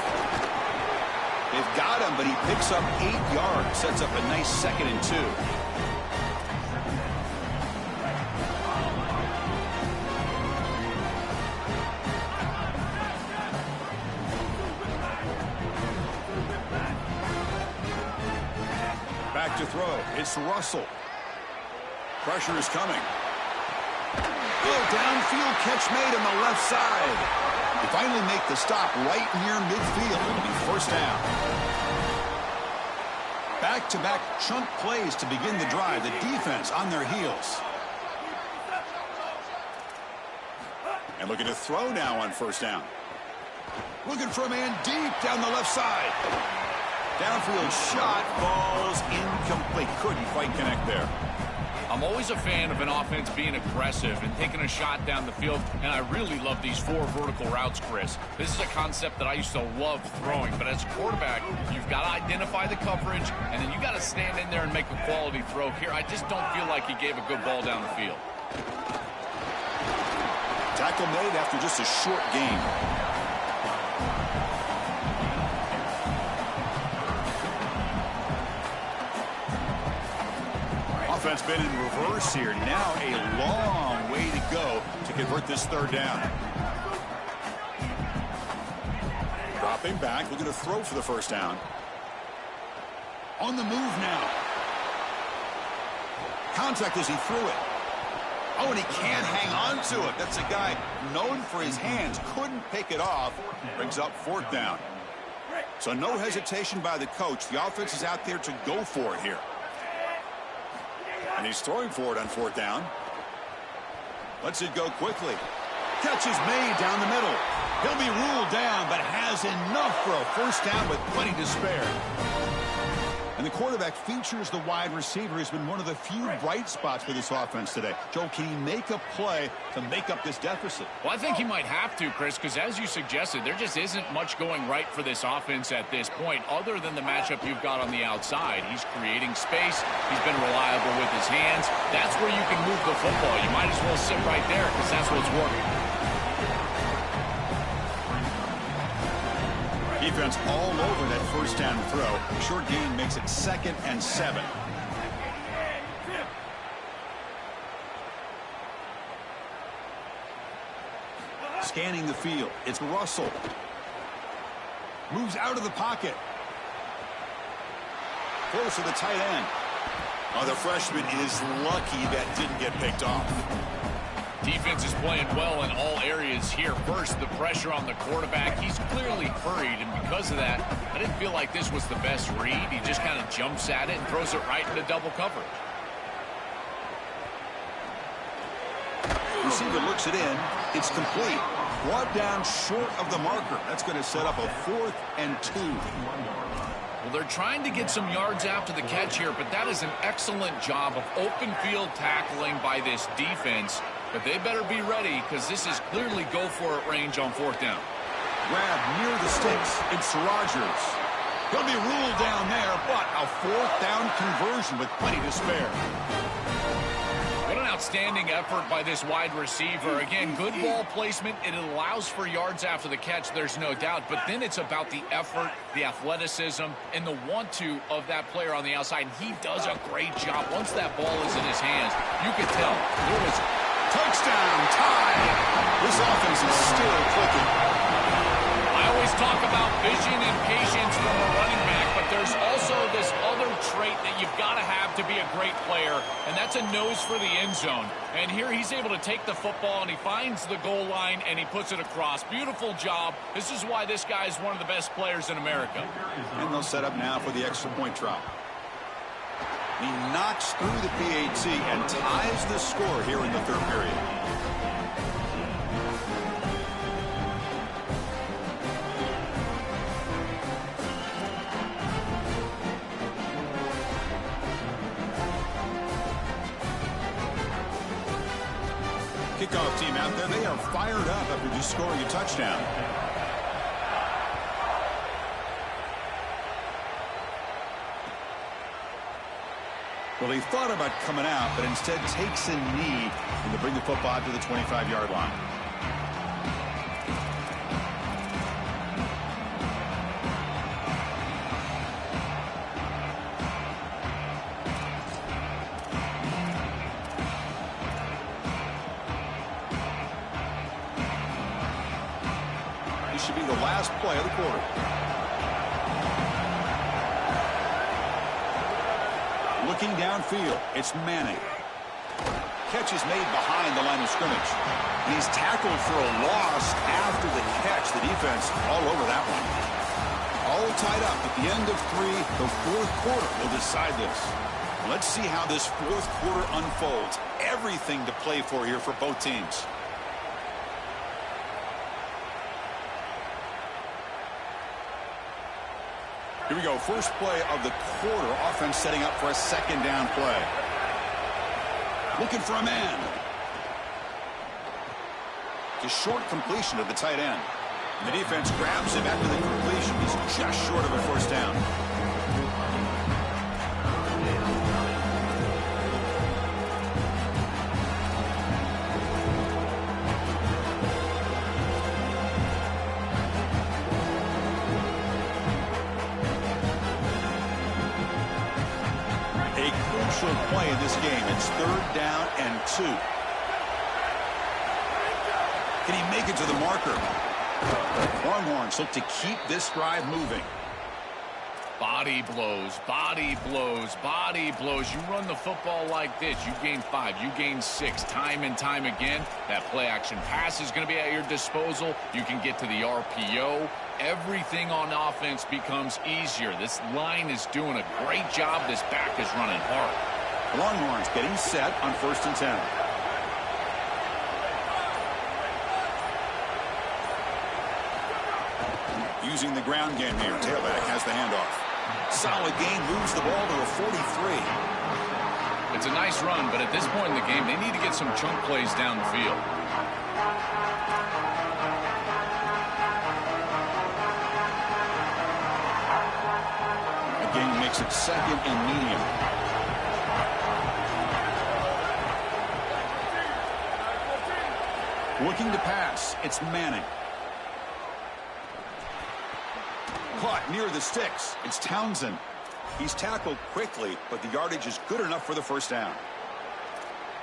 Speaker 6: They've got him, but he picks up 8 yards. Sets up a nice 2nd and 2. Back to throw. It's Russell. Pressure is coming. Oh, downfield catch made on the left side. They finally make the stop right near midfield. It'll be first down. Back-to-back chunk plays to begin the drive. The defense on their heels. And looking to throw now on first down. Looking for a man deep down the left side. Downfield shot falls incomplete. Couldn't quite connect there.
Speaker 7: I'm always a fan of an offense being aggressive and taking a shot down the field, and I really love these 4 vertical routes, Chris. This is a concept that I used to love throwing, but as a quarterback, you've got to identify the coverage, and then you got to stand in there and make a quality throw. Here, I just don't feel like he gave a good ball down the field.
Speaker 6: Tackle made after just a short gain. Offense been in reverse here. Now a long way to go to convert this 3rd down. Dropping back, looking to throw for the first down. On the move now. Contact as he threw it. Oh, and he can't hang on to it. That's a guy known for his hands. Couldn't pick it off. Brings up 4th down. So no hesitation by the coach. The offense is out there to go for it here. And he's throwing for it on 4th down. Lets it go quickly. Catch is made down the middle. He'll be ruled down, but has enough for a first down with plenty to spare. And the quarterback features the wide receiver. Has been one of the few bright spots for this offense today. Joe, can he make a play to make up this deficit?
Speaker 7: Well, I think he might have to, Chris, because as you suggested, there just isn't much going right for this offense at this point, other than the matchup you've got on the outside. He's creating space. He's been reliable with his hands. That's where you can move the football. You might as well sit right there because that's what's working.
Speaker 6: Defense all over that first down throw. Short gain makes it 2nd and 7. Scanning the field. It's Russell. Moves out of the pocket. Close to the tight end. Oh, the freshman is lucky that didn't get picked off.
Speaker 7: Defense is playing well in all areas here. First, the pressure on the quarterback. He's clearly hurried, and because of that, I didn't feel like this was the best read. He just kind of jumps at it and throws it right into double coverage.
Speaker 6: Receiver looks it in. It's complete. Brought down short of the marker. That's going to set up a 4th and 2.
Speaker 7: Well, they're trying to get some yards after the catch here, but that is an excellent job of open field tackling by this defense. But they better be ready because this is clearly go-for-it range on 4th down.
Speaker 6: Grab near the sticks. It's Rodgers. He'll be ruled down there, but a 4th down conversion with plenty to spare.
Speaker 7: What an outstanding effort by this wide receiver. Again, good ball placement. It allows for yards after the catch, there's no doubt. But then it's about the effort, the athleticism, and the want-to of that player on the outside. And he does a great job. Once that ball is in his hands, you can tell there was
Speaker 6: touchdown tie. This offense is still clicking.
Speaker 7: I always talk about vision and patience from a running back, but there's also this other trait that you've got to have to to be a great player, and that's a nose for the end zone. And here he's able to take the football, and he finds the goal line, and he puts it across. Beautiful job. This is why this guy is one of the best players in America.
Speaker 6: And they'll set up now for the extra point try. He knocks through the PAT and ties the score here in the third period. Kickoff team out there, they are fired up after just scoring a touchdown. Well, he thought about coming out, but instead takes a knee and to bring the football out to the 25-yard line. This should be the last play of the quarter. Looking downfield, it's Manning. Catch is made behind the line of scrimmage. He's tackled for a loss after the catch. The defense all over that one. All tied up at the end of 3. The fourth quarter will decide this. Let's see how this fourth quarter unfolds. Everything to play for here for both teams. Here we go, first play of the quarter. Offense setting up for a second down play. Looking for a man. It's a short completion to the tight end. And the defense grabs him after the completion. He's just short of a first down. Play in this game. It's 3rd down and 2. Can he make it to the marker? Longhorns look to keep this drive moving.
Speaker 7: Body blows, body blows, body blows. You run the football like this, you gain 5, you gain 6, time and time again. That play action pass is going to be at your disposal. You can get to the RPO. Everything on offense becomes easier. This line is doing a great job. This back is running hard.
Speaker 6: Longhorns getting set on 1st and 10. Using the ground game here. Tailback has the handoff. Solid gain, moves the ball to a 43.
Speaker 7: It's a nice run, but at this point in the game, they need to get some chunk plays down the field.
Speaker 6: Again, makes it 2nd and medium. Looking to pass, it's Manning. Caught near the sticks, it's Townsend. He's tackled quickly, but the yardage is good enough for the first down.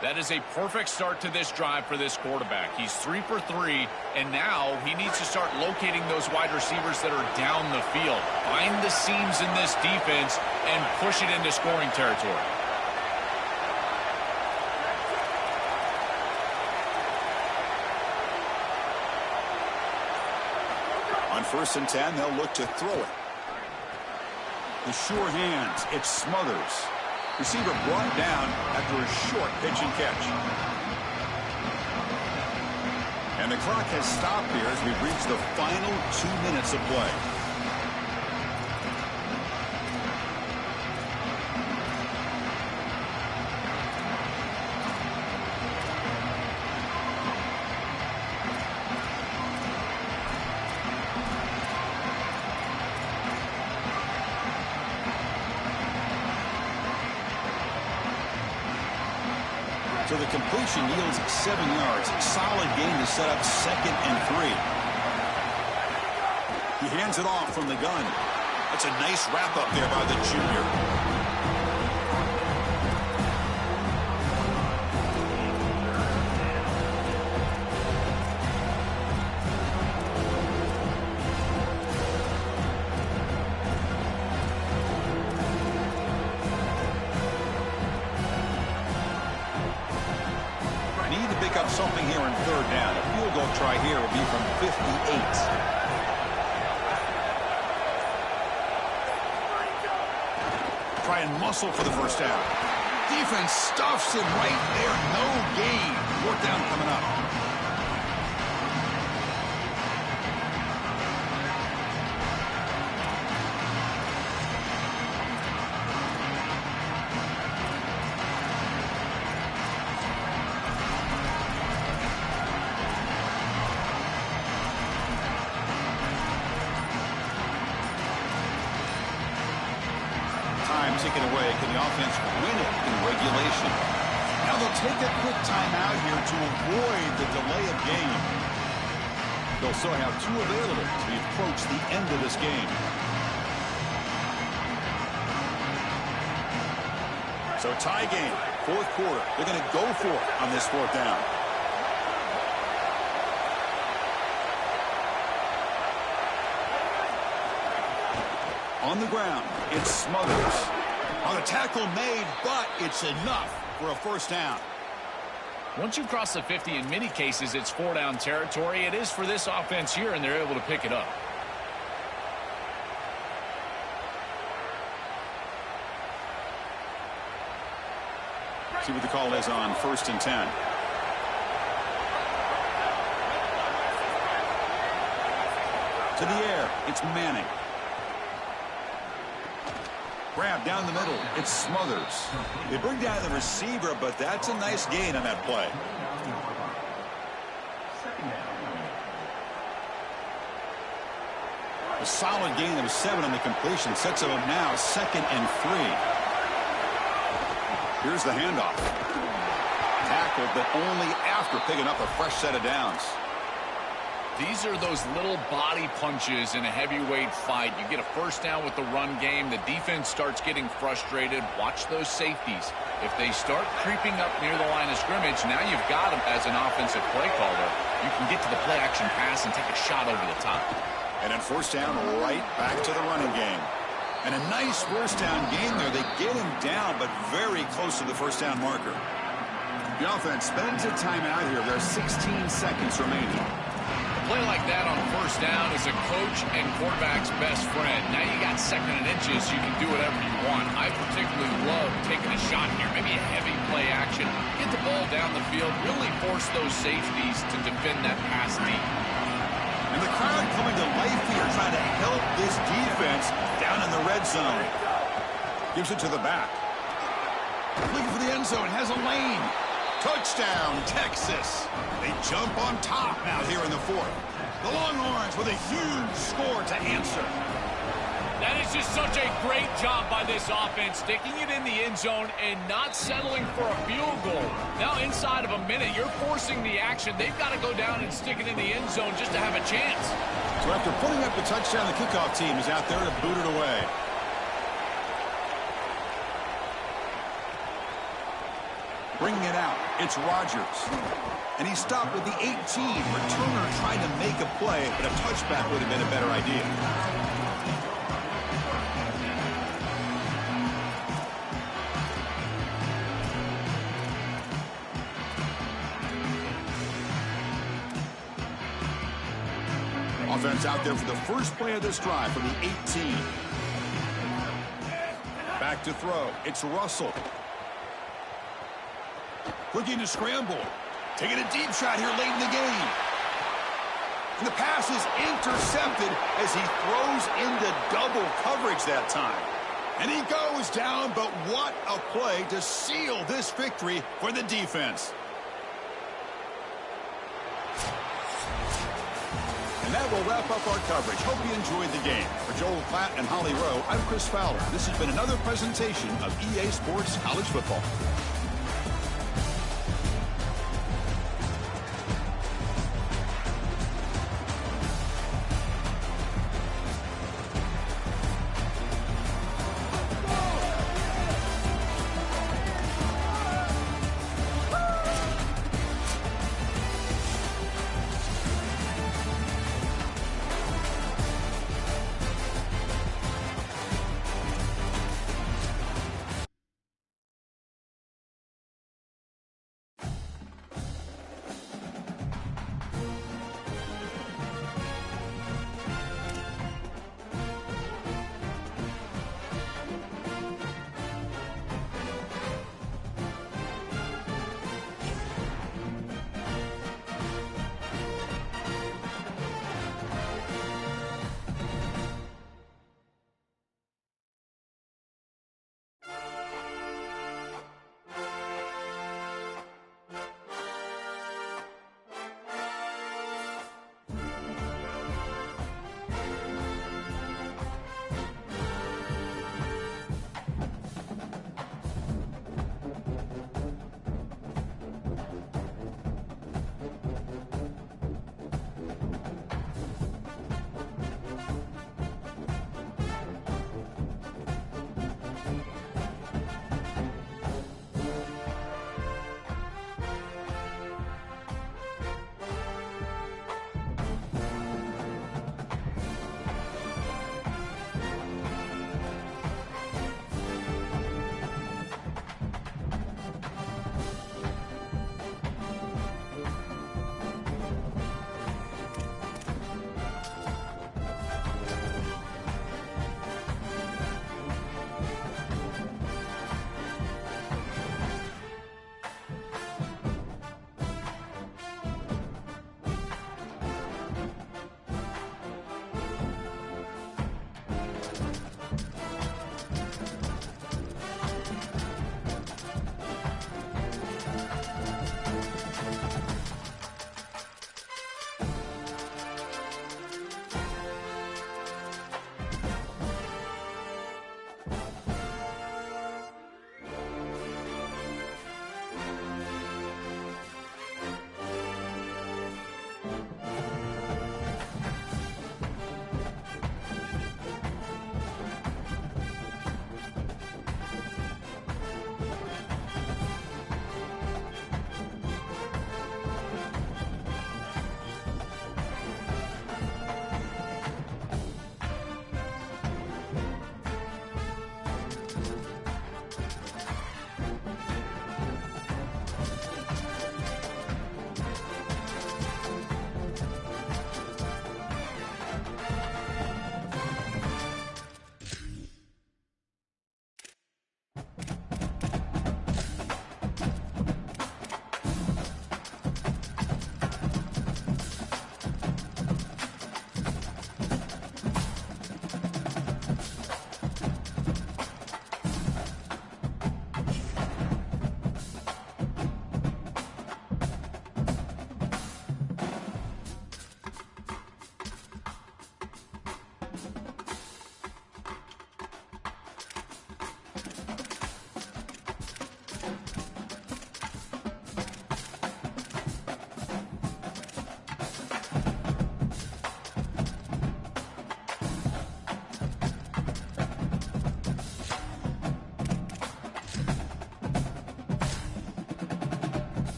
Speaker 7: That is a perfect start to this drive for this quarterback. He's 3 for 3, and now he needs to start locating those wide receivers that are down the field. Find the seams in this defense and push it into scoring territory.
Speaker 6: On 1st and 10, they'll look to throw it. The sure hands, it's Smothers. Receiver brought down after a short pitch and catch. And the clock has stopped here as we've reached the final 2 minutes of play. So the completion yields 7 yards. Solid gain to set up 2nd and 3. He hands it off from the gun. That's a nice wrap up there by the junior. earned third down. A field goal try here would be from 58. Try and muscle for the first down. Defense stuffs him right there. No gain. Fourth down coming up. Taken away. Can the offense win it in regulation? Now they'll take a quick timeout here to avoid the delay of game. They'll still have two available as we approach the end of this game. So tie game, fourth quarter. They're going to go for it on this fourth down. On the ground, it's Smothers. On a tackle made, but it's enough for a first down.
Speaker 7: Once you cross the 50, in many cases, it's four-down territory. It is for this offense here, and they're able to pick it up.
Speaker 6: See what the call is on 1st and 10. To the air, it's Manning. Grab down the middle. It's Smothers. They bring down the receiver, but that's a nice gain on that play. A solid gain of 7 on the completion sets them up now 2nd and 3. Here's the handoff. Tackled, but only after picking up a fresh set of downs.
Speaker 7: These are those little body punches in a heavyweight fight. You get a first down with the run game. The defense starts getting frustrated. Watch those safeties. If they start creeping up near the line of scrimmage, now you've got them as an offensive play caller. You can get to the play-action pass and take a shot over the top.
Speaker 6: And then first down, right back to the running game. And a nice first down game there. They get him down, but very close to the first down marker. The offense spends a timeout here. There are 16 seconds remaining.
Speaker 7: Play like that on first down is a coach and quarterback's best friend. Now you got 2nd and inches. You can do whatever you want. I particularly love taking a shot here, maybe a heavy play action. Get the ball down the field, really force those safeties to defend that pass deep.
Speaker 6: And the crowd coming to life here, trying to help this defense down in the red zone. Gives it to the back. Looking for the end zone, has a lane. Touchdown, Texas. They jump on top now here in the 4th. The Longhorns with a huge score to answer.
Speaker 7: That is just such a great job by this offense, sticking it in the end zone and not settling for a field goal. Now inside of a minute, you're forcing the action. They've got to go down and stick it in the end zone just to have a chance.
Speaker 6: So after putting up the touchdown, the kickoff team is out there to boot it away. Bringing it out, it's Rodgers. And he stopped with the 18. Returner trying to make a play, but a touchback would have been a better idea. Offense out there for the first play of this drive from the 18. Back to throw. It's Russell. Looking to scramble. Taking a deep shot here late in the game. And the pass is intercepted as he throws into double coverage that time. And he goes down, but what a play to seal this victory for the defense. And that will wrap up our coverage. Hope you enjoyed the game. For Joel Platt and Holly Rowe, I'm Chris Fowler. This has been another presentation of EA Sports College Football.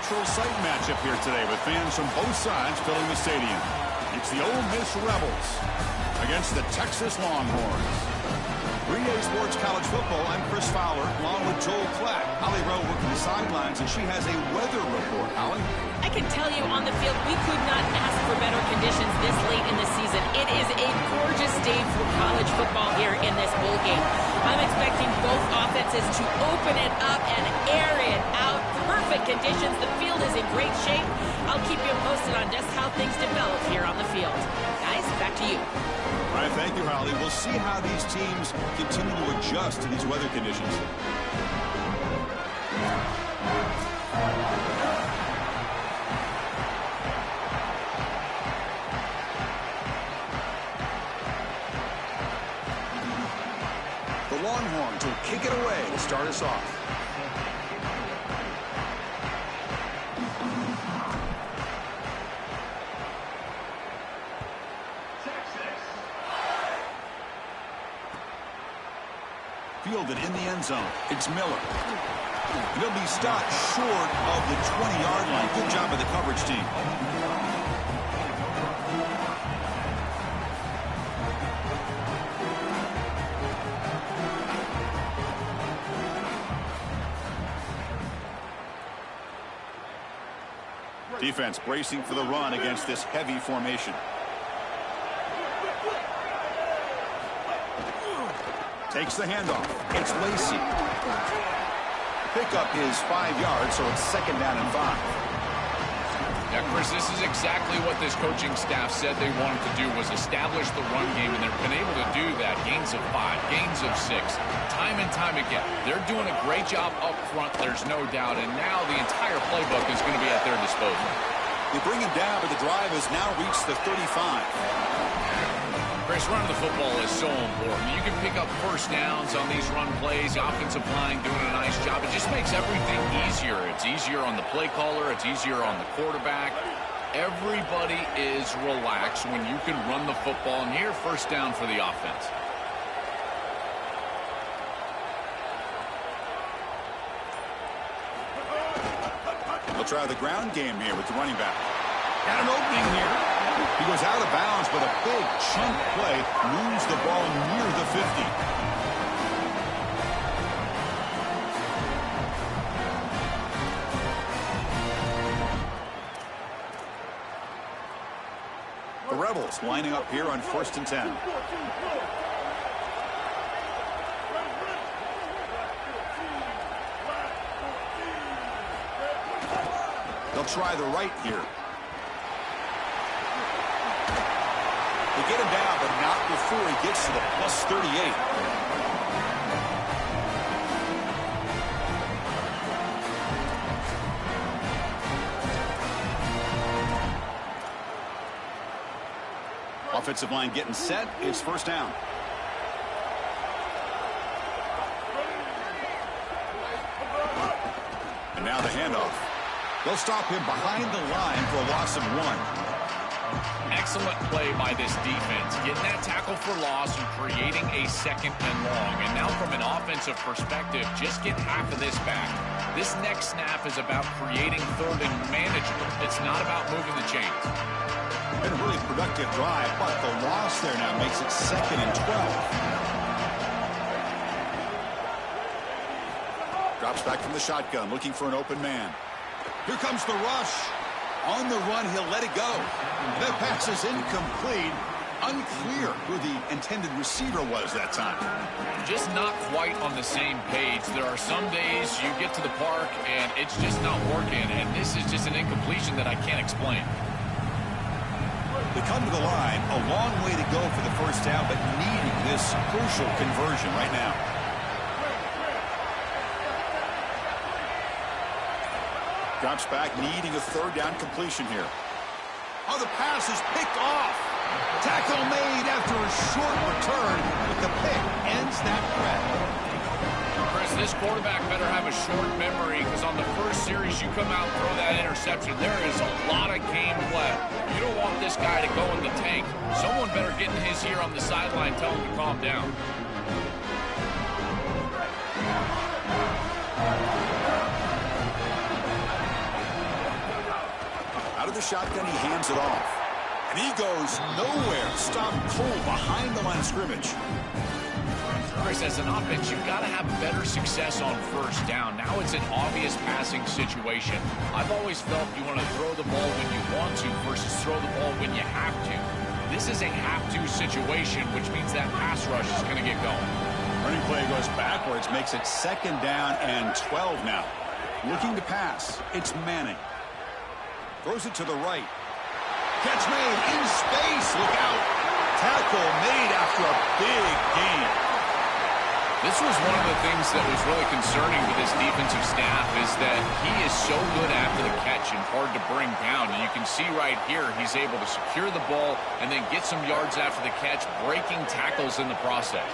Speaker 6: neutral site matchup here today with fans from both sides filling the stadium. It's the Ole Miss Rebels against the Texas Longhorns. 3A Sports College Football, I'm Chris Fowler, along with Joel Klatt. Holly Rowe working the sidelines, and she has a weather report. Holly?
Speaker 2: I can tell you on the field, we could not ask for better conditions this late in the season. It is a gorgeous day for college football here in this bowl game. I'm expecting both offenses to open it up and air it out. Perfect conditions. The field is in great shape. I'll keep you posted on just how things develop here on the field. Guys, back to you.
Speaker 6: All right, thank you, Holly. We'll see how these teams continue to adjust to these weather conditions. The Longhorns will kick it away to start us off. Fielded in the end zone. It's Miller. He'll be stopped short of the 20-yard line. Good job by the coverage team. Defense bracing for the run against this heavy formation. Takes the handoff. It's Lacey. Pickup is 5 yards, so it's 2nd down and 5.
Speaker 7: Yeah, Chris, this is exactly what this coaching staff said they wanted to do, was establish the run game, and they've been able to do that. Gains of 5, gains of 6, time and time again. They're doing a great job up front, there's no doubt, and now the entire playbook is going to be at their disposal.
Speaker 6: They bring him down, but the drive has now reached the 35.
Speaker 7: Chris, running the football is so important. You can pick up first downs on these run plays. The offensive line doing a nice job. It just makes everything easier. It's easier on the play caller. It's easier on the quarterback. Everybody is relaxed when you can run the football. And here, first down for the offense.
Speaker 6: They'll try the ground game here with the running back. Got an opening here. He goes out of bounds, but a big chunk play moves the ball near the 50. The Rebels lining up here on 1st and 10. They'll try the right here. They get him down, but not before he gets to the plus 38. Offensive line getting set. It's first down. And now the handoff. They'll stop him behind the line for a loss of 1.
Speaker 7: Excellent play by this defense, getting that tackle for loss and creating a 2nd and long. And now from an offensive perspective, just get half of this back. This next snap is about creating 3rd and manageable. It's not about moving the chains.
Speaker 6: Been a really productive drive, but the loss there now makes it 2nd and 12. Drops back from the shotgun, looking for an open man. Here comes the rush. On the run, he'll let it go. That pass is incomplete. Unclear who the intended receiver was that time.
Speaker 7: Just not quite on the same page. There are some days you get to the park and it's just not working, and this is just an incompletion that I can't explain.
Speaker 6: They come to the line, a long way to go for the first down, but needing this crucial conversion right now. Drops back, needing a 3rd down completion here. Oh, the pass is picked off. Tackle made after a short return, but the pick ends that threat.
Speaker 7: Chris, this quarterback better have a short memory, because on the first series you come out and throw that interception, there is a lot of game left. You don't want this guy to go in the tank. Someone better get in his ear on the sideline, tell him to calm down.
Speaker 6: with the shotgun, he hands it off. And he goes nowhere. Stopped cold behind the line of scrimmage.
Speaker 7: Chris, as an offense, you've got to have better success on first down. Now it's an obvious passing situation. I've always felt you want to throw the ball when you want to versus throw the ball when you have to. This is a have-to situation, which means that pass rush is going to get going.
Speaker 6: Running play goes backwards, makes it 2nd down and 12 now. Looking to pass. It's Manning. Throws it to the right. Catch made in space. Look out. Tackle made after a big gain.
Speaker 7: This was one of the things that was really concerning to this defensive staff is that he is so good after the catch and hard to bring down. And you can see right here he's able to secure the ball and then get some yards after the catch, breaking tackles in the process.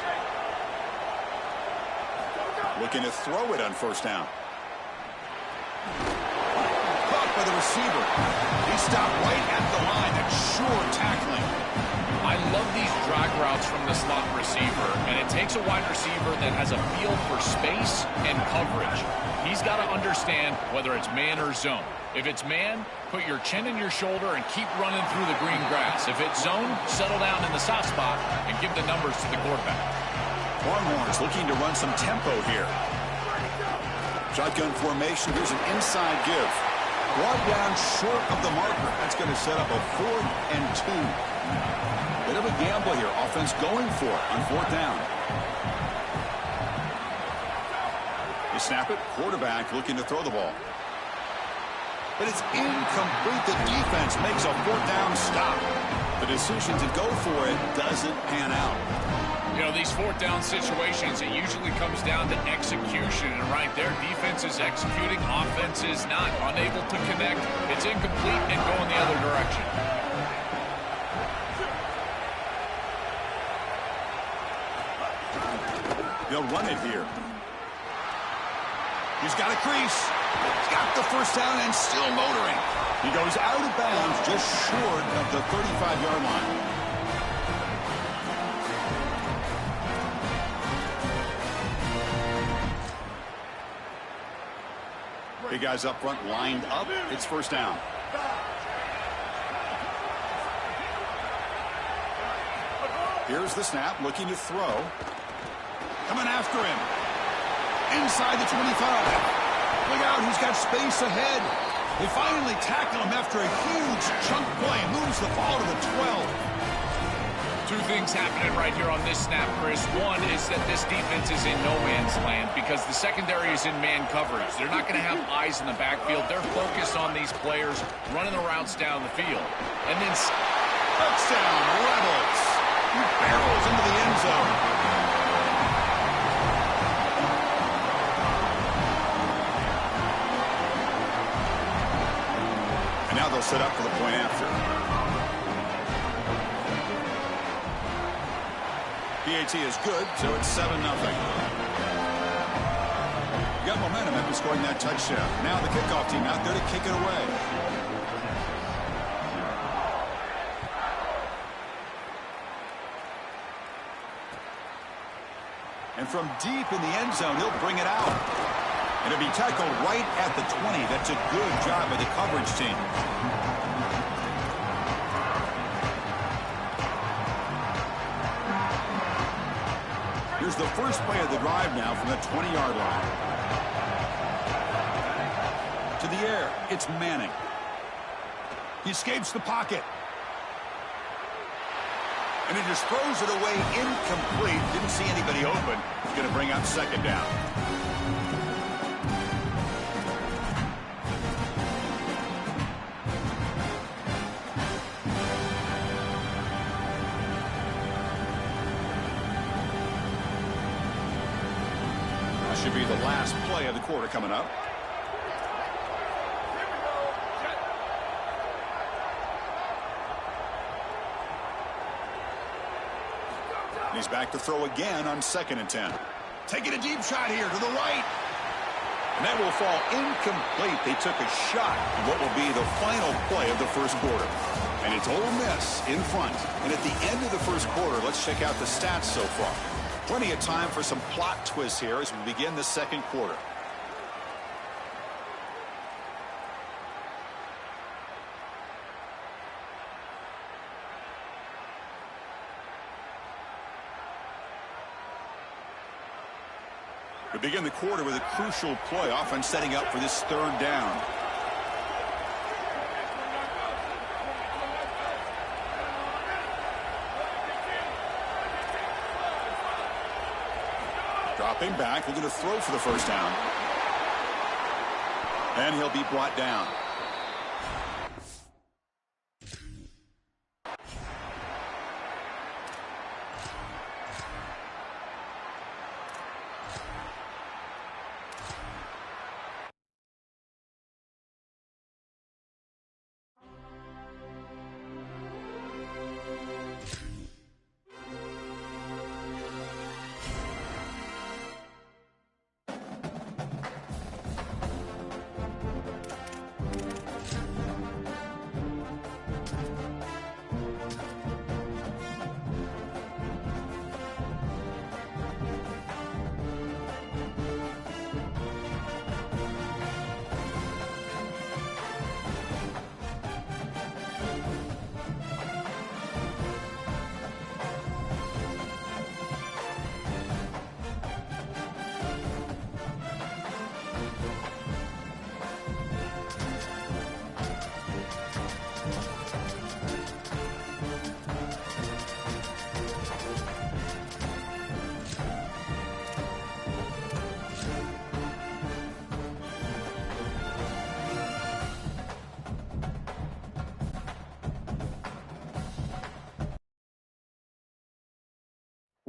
Speaker 6: Looking to throw it on first down. Caught by the receiver. He stopped right at the line. That's sure tackling.
Speaker 7: I love these drag routes from the slot receiver, and it takes a wide receiver that has a feel for space and coverage. He's got to understand whether it's man or zone. If it's man, put your chin in your shoulder and keep running through the green grass. If it's zone, settle down in the soft spot and give the numbers to the quarterback.
Speaker 6: Longhorns looking to run some tempo here. Shotgun formation. Here's an inside give. Brought down short of the marker. That's going to set up a 4th and 2. Bit of a gamble here. Offense going for it on 4th down. You snap it. Quarterback looking to throw the ball. But it's incomplete. The defense makes a 4th down stop. The decision to go for it doesn't pan out.
Speaker 7: You know, these 4th down situations, it usually comes down to execution. And right there, defense is executing, offense is not. Unable to connect. It's incomplete and going the other direction.
Speaker 6: They'll run it here. He's got a crease. He's got the first down and still motoring. He goes out of bounds just short of the 35-yard line. Big guys up front lined up. It's first down. Here's the snap, looking to throw. Coming after him. Inside the 25. Look out, he's got space ahead. They finally tackle him after a huge chunk play. Moves the ball to the 12.
Speaker 7: Two things happening right here on this snap, Chris. One is that this defense is in no man's land because the secondary is in man coverage. They're not going to have eyes in the backfield. They're focused on these players running the routes down the field. And then
Speaker 6: touchdown, Rebels. He barrels into the end zone. And now they'll set up for the point after. PAT is good, so it's 7-0. You got momentum after scoring that touchdown. Now the kickoff team out there to kick it away. And from deep in the end zone, he'll bring it out. And it'll be tackled right at the 20. That's a good job by the coverage team. Here's the first play of the drive now from the 20-yard line. To the air, it's Manning. He escapes the pocket. And he just throws it away incomplete. Didn't see anybody open. He's going to bring up second down. Should be the last play of the quarter coming up. And he's back to throw again on 2nd and 10. Taking a deep shot here to the right. And that will fall incomplete. They took a shot at what will be the final play of the first quarter. And it's Ole Miss in front. And at the end of the first quarter, let's check out the stats so far. Plenty of time for some plot twists here as we begin the second quarter. We begin the quarter with a crucial play. Offense setting up for this third down. Dropping back, looking to throw for the first down. And he'll be brought down.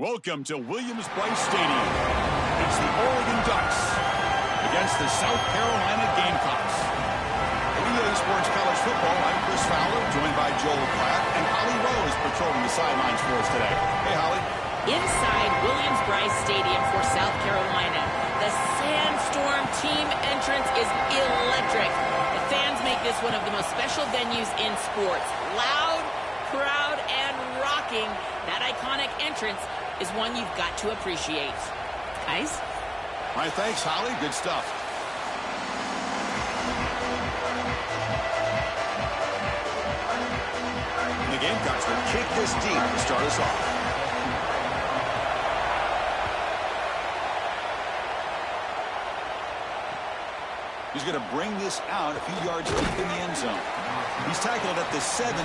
Speaker 6: Welcome to Williams-Brice Stadium. It's the Oregon Ducks against the South Carolina Gamecocks. For EA Sports College Football, I'm Chris Fowler, joined by Joel Platt, and Holly Rose patrolling the sidelines for us today. Hey, Holly.
Speaker 2: Inside Williams-Brice Stadium for South Carolina, the Sandstorm team entrance is electric. The fans make this one of the most special venues in sports. Loud, proud, and rocking. That iconic entrance is one you've got to appreciate. Guys?
Speaker 6: All right, thanks, Holly. Good stuff. And the Gamecocks will kick this deep to start us off. He's going to bring this out a few yards deep in the end zone. He's tackled at the 17,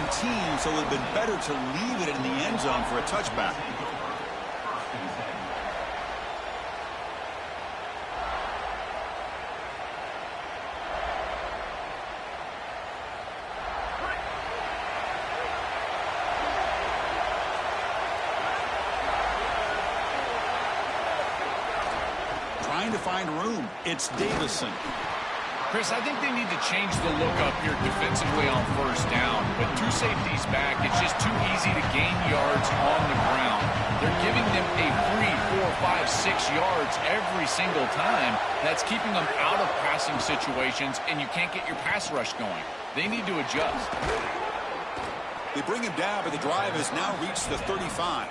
Speaker 6: so it would have been better to leave it in the end zone for a touchback. Trying to find room. It's Davison.
Speaker 7: Chris, I think they need to change the look up here defensively on first down. With two safeties back, it's just too easy to gain yards on the ground. They're giving them a 3, 4, 5, 6 yards every single time. That's keeping them out of passing situations, and you can't get your pass rush going. They need to adjust.
Speaker 6: They bring him down, but the drive has now reached the 35.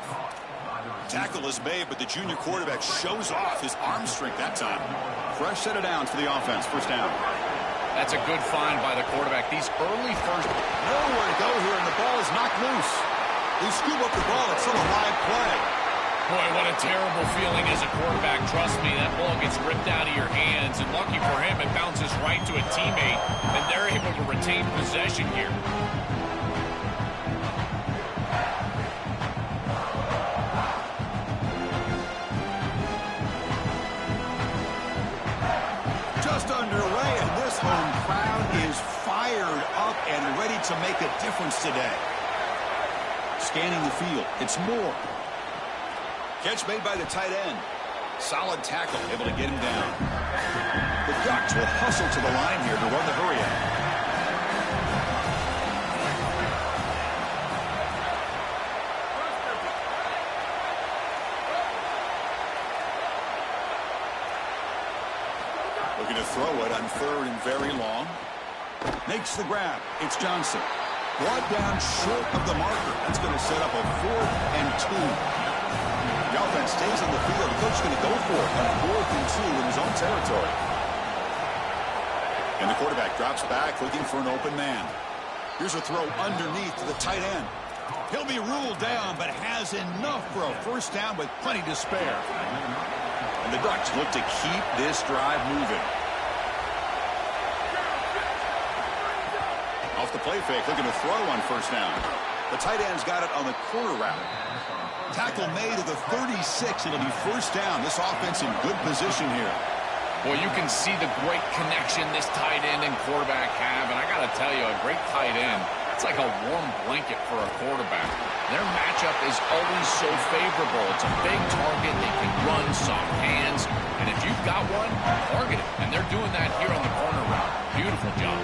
Speaker 6: Tackle is made, but the junior quarterback shows off his arm strength that time. Fresh set of downs for the offense. First down.
Speaker 7: That's a good find by the quarterback. These early first...
Speaker 6: Nowhere to go here, and the ball is knocked loose. They scoop up the ball. It's still a live play.
Speaker 7: Boy, what a terrible feeling as a quarterback. Trust me, that ball gets ripped out of your hands, and lucky for him, it bounces right to a teammate, and they're able to retain possession here.
Speaker 6: Underway, and this home crowd is fired up and ready to make a difference today. Scanning the field, it's Moore. Catch made by the tight end. Solid tackle, able to get him down. The Ducks will hustle to the line here to run the hurry up. Looking to throw it on third and very long. Makes the grab. It's Johnson. Brought down short of the marker. That's going to set up a 4th and 2. The offense stays on the field. The coach is going to go for it on 4th and 2 in his own territory. And the quarterback drops back looking for an open man. Here's a throw underneath to the tight end. He'll be ruled down, but has enough for a first down with plenty to spare. And the Ducks look to keep this drive moving. Off the play fake, looking to throw on first down. The tight end's got it on the corner route. Tackle made at the 36. It'll be first down. This offense in good position here.
Speaker 7: Well, you can see the great connection this tight end and quarterback have. And I got to tell you, a great tight end, it's like a warm blanket for a quarterback. Their matchup is always so favorable. It's a big target. They can run, soft hands. And if you've got one, target it. And they're doing that here on the corner route. Beautiful job.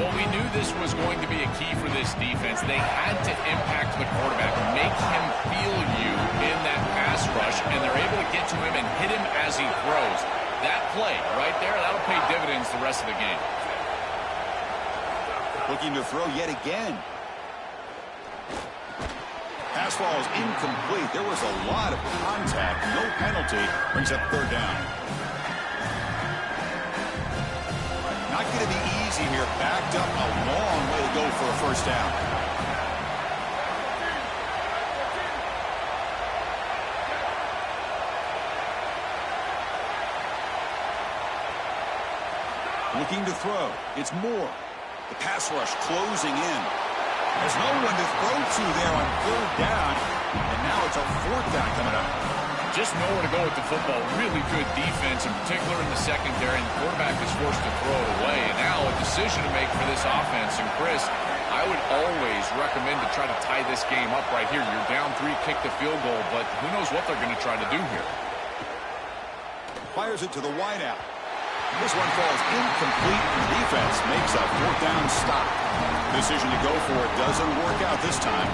Speaker 7: Well, we knew this was going to be a key for this defense. They had to impact the quarterback, make him feel you in that pass rush, and they're able to get to him and hit him as he throws. That play right there, that'll pay dividends the rest of the game.
Speaker 6: Looking to throw yet again. Pass ball is incomplete. There was a lot of contact. No penalty. Brings up third down. Not going to be easy here. Backed up a long way to go for a first down. Looking to throw. It's Moore. The pass rush closing in. There's no one to throw to there on third down. And now it's a fourth down coming up.
Speaker 7: Just nowhere to go with the football. Really good defense, in particular in the secondary. And the quarterback is forced to throw it away. And now a decision to make for this offense. And Chris, I would always recommend to try to tie this game up right here. You're down 3, kick the field goal, but who knows what they're going to try to do here.
Speaker 6: Fires it to the wideout. This one falls incomplete, and the defense makes a fourth down stop. Decision to go for it doesn't work out this time.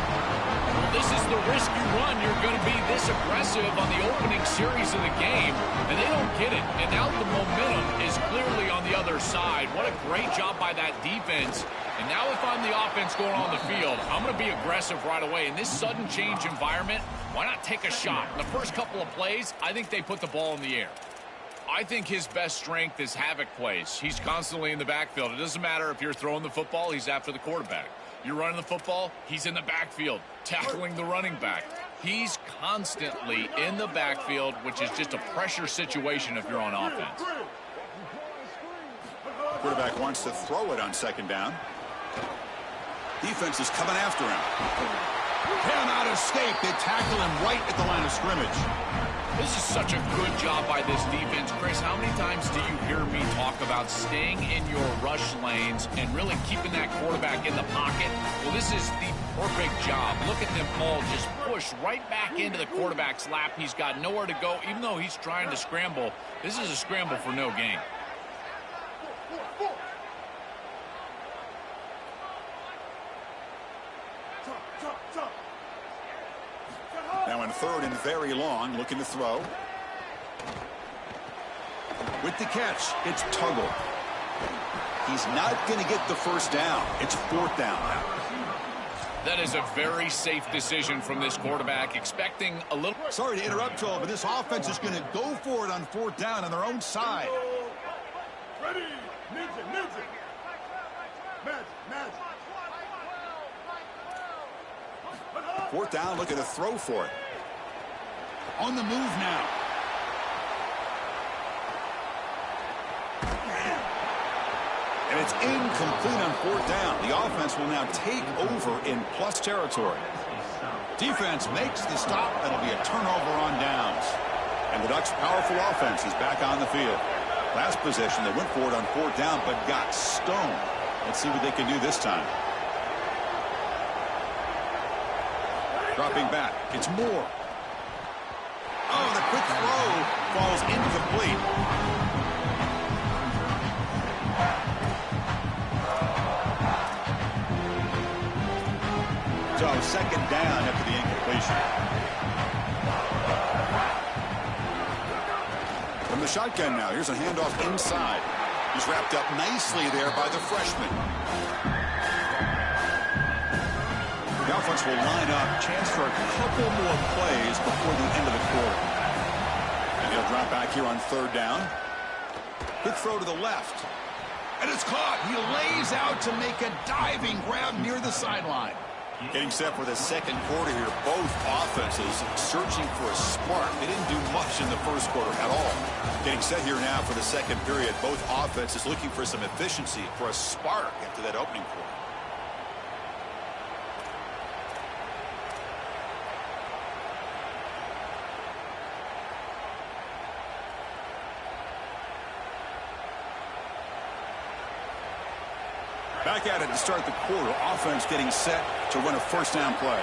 Speaker 7: Well, this is the risk you run. You're going to be this aggressive on the opening series of the game, and they don't get it. And now the momentum is clearly on the other side. What a great job by that defense. And now if I'm the offense going on the field, I'm going to be aggressive right away. In this sudden change environment, why not take a shot? In the first couple of plays, I think they put the ball in the air. I think his best strength is havoc plays. He's constantly in the backfield. It doesn't matter if you're throwing the football, he's after the quarterback. You're running the football, he's in the backfield, tackling the running back. He's constantly in the backfield, which is just a pressure situation if you're on offense.
Speaker 6: Quarterback wants to throw it on second down. Defense is coming after him. Cannot escape. They tackle him right at the line of scrimmage.
Speaker 7: This is such a good job by this defense. Chris, how many times do you hear me talk about staying in your rush lanes and really keeping that quarterback in the pocket? Well, this is the perfect job. Look at them all just push right back into the quarterback's lap. He's got nowhere to go. Even though he's trying to scramble, this is a scramble for no gain.
Speaker 6: Now in third and very long, looking to throw. With the catch, it's Tuggle. He's not going to get the first down. It's fourth down now.
Speaker 7: That is a very safe decision from this quarterback, expecting a little...
Speaker 6: Sorry to interrupt, Joel, but this offense is going to go for it on fourth down on their own side.
Speaker 8: Ready, ninja. Magic.
Speaker 6: Fourth down, looking to throw for it. On the move now. And it's incomplete on fourth down. The offense will now take over in plus territory. Defense makes the stop. That'll be a turnover on downs. And the Ducks' powerful offense is back on the field. Last possession, they went for it on fourth down, but got stoned. Let's see what they can do this time. Dropping back. It's Moore. Oh, the quick throw falls incomplete. So second down after the incompletion. From the shotgun now. Here's a handoff inside. He's wrapped up nicely there by the freshman. The offense will line up. Chance for a couple more plays before the end of the quarter. And he'll drop back here on third down. Quick throw to the left. And it's caught. He lays out to make a diving grab near the sideline. Getting set for the second quarter here. Both offenses searching for a spark. They didn't do much in the first quarter at all. Getting set here now for the second period. Both offenses looking for some efficiency, for a spark after that opening quarter. Back at it to start the quarter. Offense getting set to run a first down play.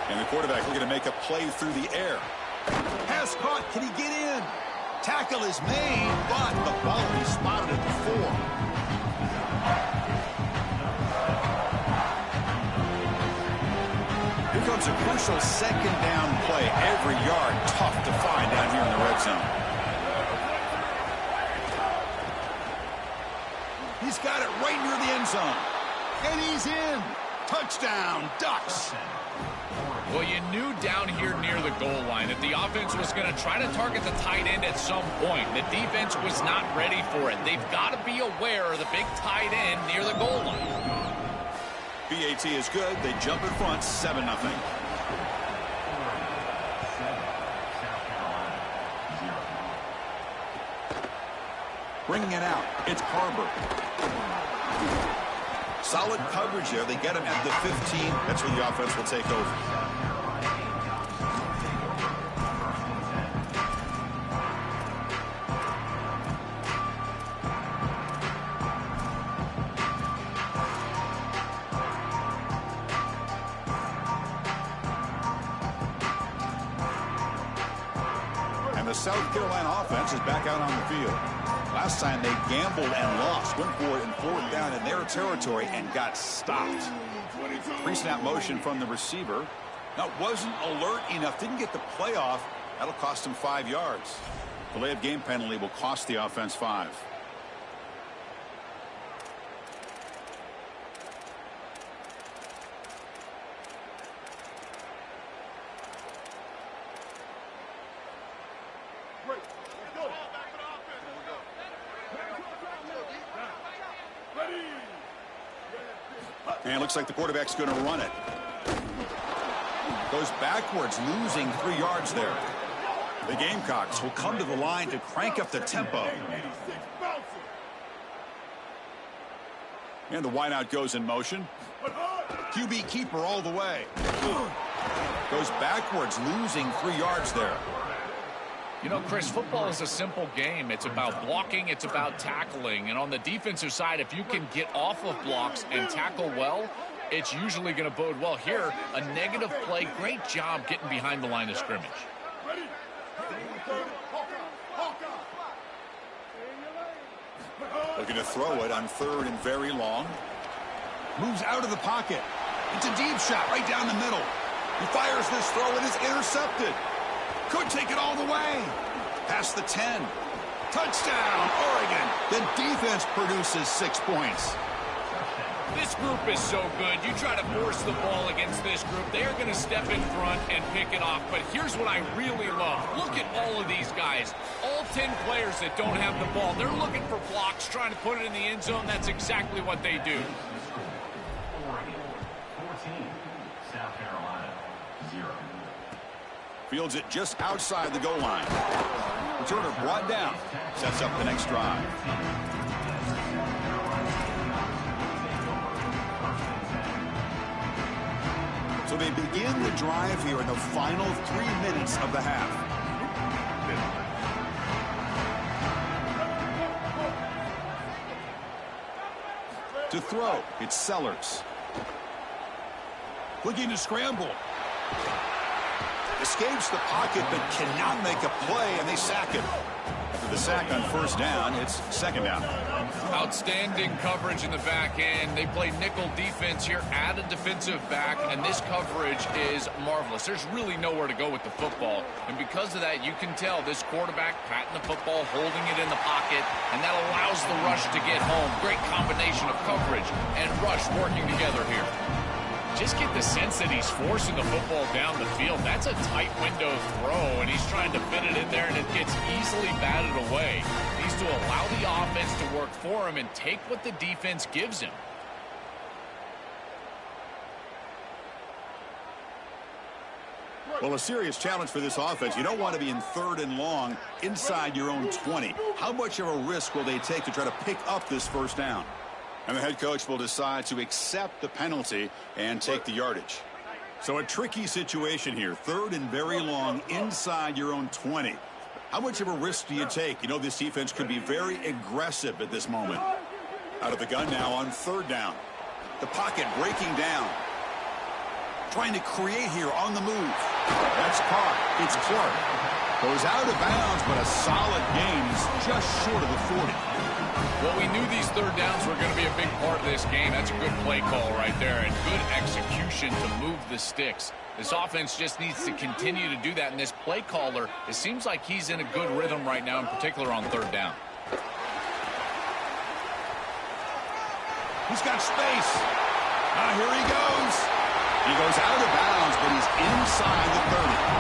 Speaker 6: And the quarterback looking to make a play through the air. Pass caught. Can he get in? Tackle is made, but the ball will be spotted at the 4. Here comes a crucial second down play. Every yard tough to find down here in the red zone. He's got it right near the end zone. And he's in. Touchdown, Ducks.
Speaker 7: Well, you knew down here near the goal line that the offense was going to try to target the tight end at some point. The defense was not ready for it. They've got to be aware of the big tight end near the goal line.
Speaker 6: BAT is good. They jump in front, 7-0. Bringing it out. It's Harbor. Solid coverage there. They get him at the 15. That's where the offense will take over. The South Carolina offense is back out on the field. Last time they gambled and lost. Went for it in 4th down in their territory and got stopped. Pre-snap motion from the receiver. Now, wasn't alert enough. Didn't get the play off. That'll cost him 5 yards. Delay of game penalty will cost the offense 5. And looks like the quarterback's going to run it. Goes backwards, losing 3 yards there. The Gamecocks will come to the line to crank up the tempo. And the wideout goes in motion. QB keeper all the way. Goes backwards, losing 3 yards there.
Speaker 7: You know, Chris, football is a simple game. It's about blocking, it's about tackling. And on the defensive side, if you can get off of blocks and tackle well, it's usually going to bode well. Here, a negative play. Great job getting behind the line of scrimmage.
Speaker 6: Looking to throw it on 3rd and very long. Moves out of the pocket. It's a deep shot right down the middle. He fires this throw and is intercepted. Could take it all the way. Past the 10. Touchdown, Oregon. The defense produces 6 points.
Speaker 7: This group is so good. You try to force the ball against this group, they are going to step in front and pick it off. But here's what I really love. Look at all of these guys. All 10 players that don't have the ball. They're looking for blocks, trying to put it in the end zone. That's exactly what they do.
Speaker 9: Oregon, 14, South Carolina, 0.
Speaker 6: Fields it just outside the goal line. Returner brought down. Sets up the next drive. So they begin the drive here in the final 3 minutes of the half. To throw, it's Sellers. Looking to scramble. Escapes the pocket but cannot make a play, and they sack him. After the sack on 1st down, it's 2nd down.
Speaker 7: Outstanding coverage in the back end. They play nickel defense here, add a defensive back, and this coverage is marvelous. There's really nowhere to go with the football, and because of that, you can tell this quarterback patting the football, holding it in the pocket, and that allows the rush to get home. Great combination of coverage and rush working together here. just get the sense that he's forcing the football down the field. That's a tight window throw, and he's trying to fit it in there, and it gets easily batted away. He needs to allow the offense to work for him and take what the defense gives him.
Speaker 6: Well, a serious challenge for this offense. You don't want to be in 3rd and long inside your own 20. How much of a risk will they take to try to pick up this first down? And the head coach will decide to accept the penalty and take the yardage. So a tricky situation here. 3rd and very long inside your own 20. How much of a risk do you take? You know, this defense could be very aggressive at this moment. Out of the gun now on 3rd down. The pocket breaking down. Trying to create here on the move. That's caught. It's Clark. Goes out of bounds, but a solid gain. He's just short of the 40.
Speaker 7: Well, we knew these 3rd downs were going to be a big part of this game. That's a good play call right there, and good execution to move the sticks. This offense just needs to continue to do that, and this play caller, it seems like he's in a good rhythm right now, in particular on 3rd down.
Speaker 6: He's got space. Here he goes. He goes out of bounds, but he's inside the 30.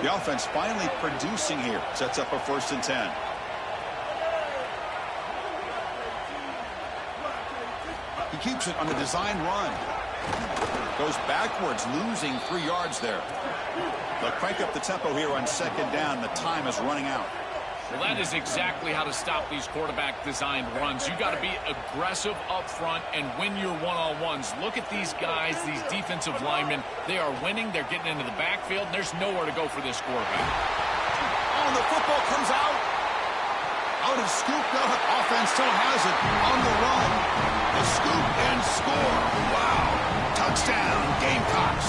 Speaker 6: The offense finally producing here. Sets up a 1st and 10. He keeps it on the design run. Goes backwards, losing 3 yards there. They'll crank up the tempo here on 2nd down. The time is running out.
Speaker 7: Well, that is exactly how to stop these quarterback-designed runs. You got to be aggressive up front and win your one-on-ones. Look at these guys, these defensive linemen. They are winning. They're getting into the backfield, and there's nowhere to go for this quarterback.
Speaker 6: Oh, the football comes out. Out and scooped up. Offense still has it on the run. The scoop and score. Wow. Touchdown, Gamecocks.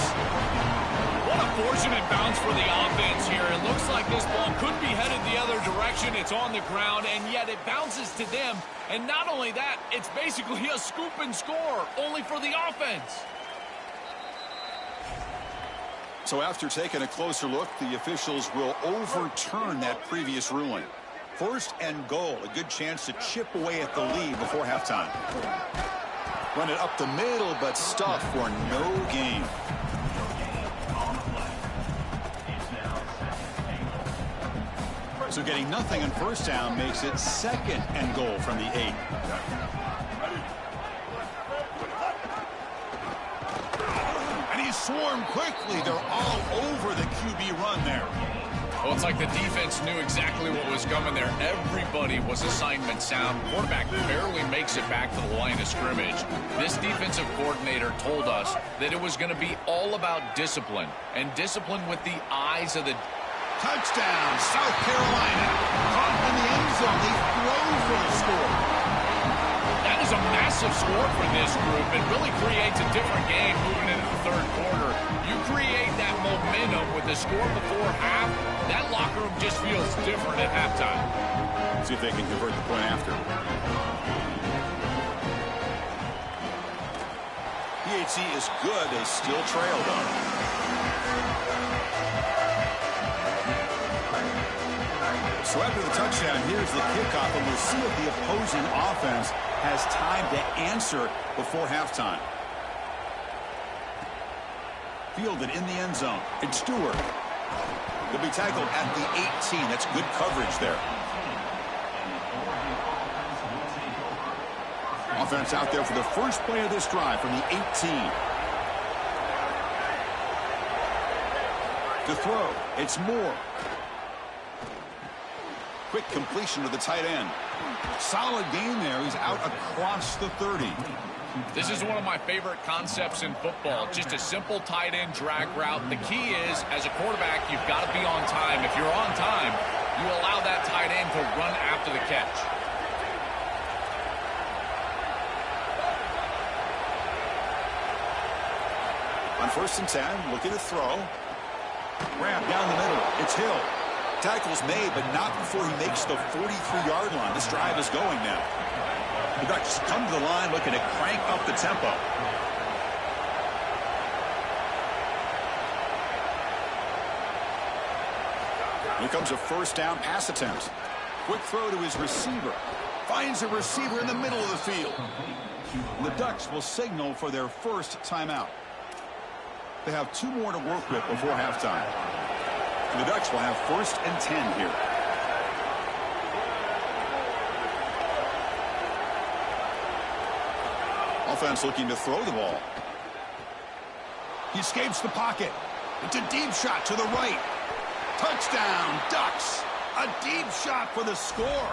Speaker 7: What a fortunate bounce for the offense here. It looks like this ball could be headed the other direction. It's on the ground, and yet it bounces to them. And not only that, it's basically a scoop and score, only for the offense.
Speaker 6: So after taking a closer look, the officials will overturn that previous ruling. 1st and goal, a good chance to chip away at the lead before halftime. Run it up the middle, but stuffed for no gain. So getting nothing on 1st down makes it 2nd and goal from the 8. And he's swarmed quickly. They're all over the QB run there.
Speaker 7: Well, it's like the defense knew exactly what was coming there. Everybody was assignment sound. Quarterback barely makes it back to the line of scrimmage. This defensive coordinator told us that it was going to be all about discipline, and discipline with the eyes of the...
Speaker 6: Touchdown, South Carolina. Caught in the end zone. They throw for the score.
Speaker 7: That is a massive score for this group. It really creates a different game moving into the 3rd quarter. You create that momentum with the score before half, that locker room just feels different at halftime.
Speaker 6: See if they can convert the point after. PHC is good. They still trail, though. So after the touchdown, here's the kickoff, and we'll see if the opposing offense has time to answer before halftime. Fielded in the end zone. It's Stewart. He'll be tackled at the 18. That's good coverage there. Offense out there for the first play of this drive from the 18. To throw, it's Moore. Quick completion to the tight end. Solid game there. He's out across the 30.
Speaker 7: This is one of my favorite concepts in football. Just a simple tight end drag route. The key is, as a quarterback, you've got to be on time. If you're on time, you allow that tight end to run after the catch.
Speaker 6: On 1st and 10, looking to throw. Grab down the middle. It's Hill. Tackle's made, but not before he makes the 43-yard line. This drive is going now. The Ducks come to the line looking to crank up the tempo. Here comes a first down pass attempt. Quick throw to his receiver. Finds a receiver in the middle of the field. The Ducks will signal for their first timeout. They have 2 more to work with before halftime. The Ducks will have 1st and 10 here. Offense looking to throw the ball. He escapes the pocket. It's a deep shot to the right. Touchdown, Ducks. A deep shot for the score.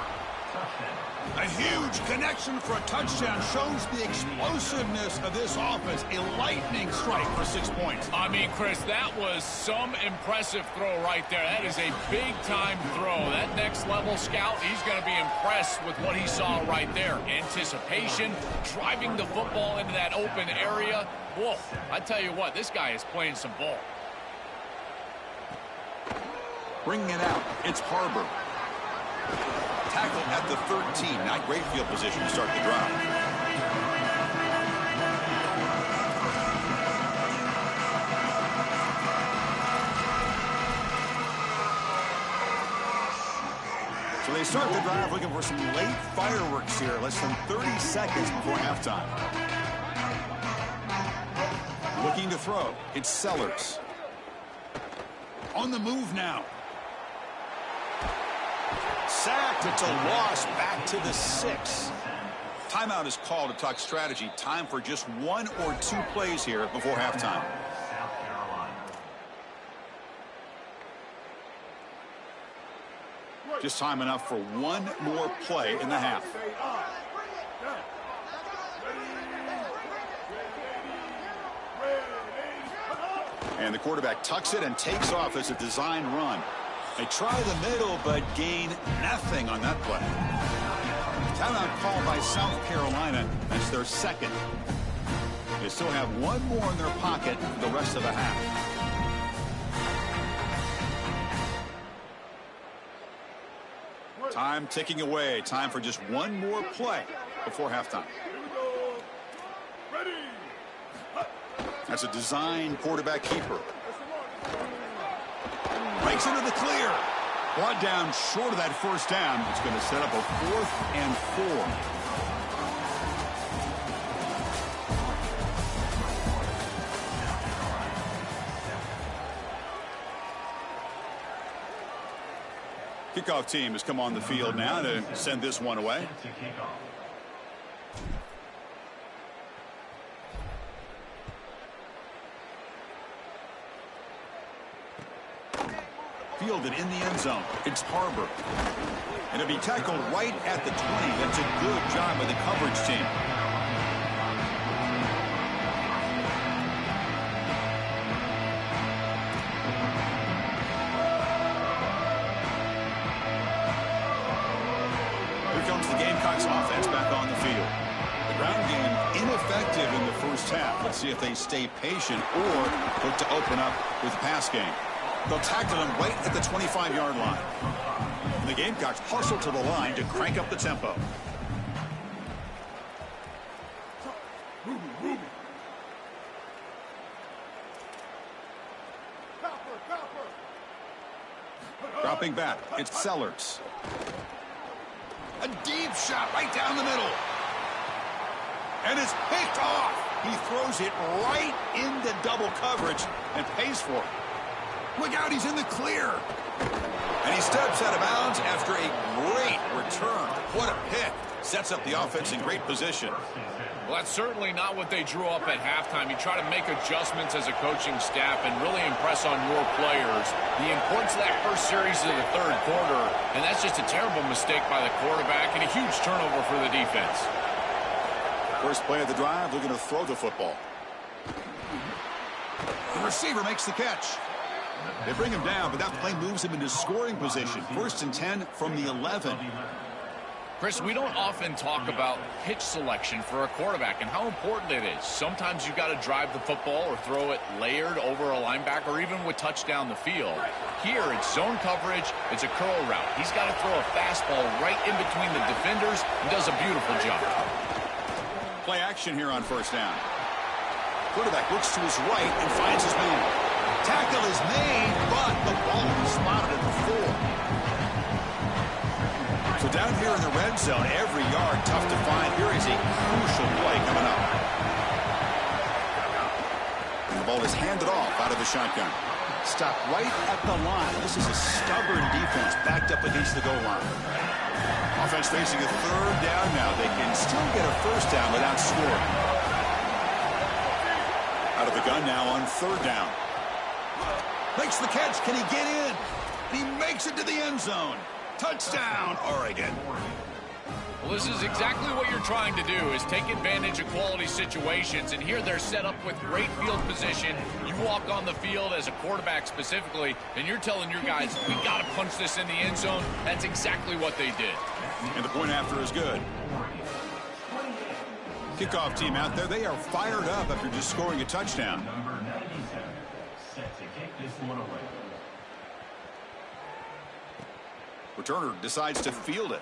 Speaker 6: A huge connection for a touchdown shows the explosiveness of this offense. A lightning strike for 6 points.
Speaker 7: I mean, Chris, that was some impressive throw right there. That is a big-time throw. That next-level scout, he's going to be impressed with what he saw right there. Anticipation, driving the football into that open area. Whoa, I tell you what, this guy is playing some ball.
Speaker 6: Bringing it out, it's Harbor. Tackle at the 13. Not great field position to start the drive. So they start the drive looking for some late fireworks here. Less than 30 seconds before halftime. Looking to throw. It's Sellers. On the move now. Sacked. It's a loss back to the 6. Timeout is called to talk strategy. Time for just 1 or 2 plays here before halftime. Just time enough for 1 more play in the half. And the quarterback tucks it and takes off as a design run. They try the middle, but gain nothing on that play. Timeout called by South Carolina. That's their 2nd. They still have 1 more in their pocket for the rest of the half. Time ticking away. Time for just 1 more play before halftime. That's a design quarterback keeper. Breaks into the clear. Brought down short of that first down. It's going to set up a 4th and 4. Kickoff team has come on the field now to send this one away. Fielded in the end zone. It's Harbor. And it'll be tackled right at the 20. That's a good job by the coverage team. Here comes the Gamecocks offense back on the field. The ground game ineffective in the first half. Let's see if they stay patient or look to open up with the pass game. They'll tackle him right at the 25-yard line. And the Gamecocks hustle to the line to crank up the tempo. Dropping back, it's Sellers. A deep shot right down the middle. And it's picked off. He throws it right into double coverage and pays for it. Look out, he's in the clear. And he steps out of bounds after a great return. What a pick. Sets up the offense in great position.
Speaker 7: Well, that's certainly not what they drew up at halftime. You try to make adjustments as a coaching staff and really impress on your players. The importance of that first series of the 3rd quarter, and that's just a terrible mistake by the quarterback and a huge turnover for the defense.
Speaker 6: First play of the drive, looking to throw the football. The receiver makes the catch. They bring him down, but that play moves him into scoring position. 1st and 10 from the 11.
Speaker 7: Chris, we don't often talk about pitch selection for a quarterback and how important it is. Sometimes you've got to drive the football or throw it layered over a linebacker or even with touch down the field. Here, it's zone coverage. It's a curl route. He's got to throw a fastball right in between the defenders and does a beautiful job.
Speaker 6: Play action here on 1st down. Quarterback looks to his right and finds his man. Tackle is made, but the ball is spotted at the 4. So down here in the red zone, every yard tough to find. Here is a crucial play coming up. And the ball is handed off out of the shotgun. Stop right at the line. This is a stubborn defense backed up against the goal line. Offense facing a 3rd down now. They can still get a 1st down without scoring. Out of the gun now on 3rd down. Makes the catch. Can he get in? He makes it to the end zone. Touchdown, Oregon.
Speaker 7: Well, this is exactly what you're trying to do, is take advantage of quality situations. And here they're set up with great field position. You walk on the field as a quarterback specifically, and you're telling your guys, we got to punch this in the end zone. That's exactly what they did.
Speaker 6: And the point after is good. Kickoff team out there, they are fired up after just scoring a touchdown.
Speaker 9: Number 97, set to kick this one away.
Speaker 6: Returner decides to field it.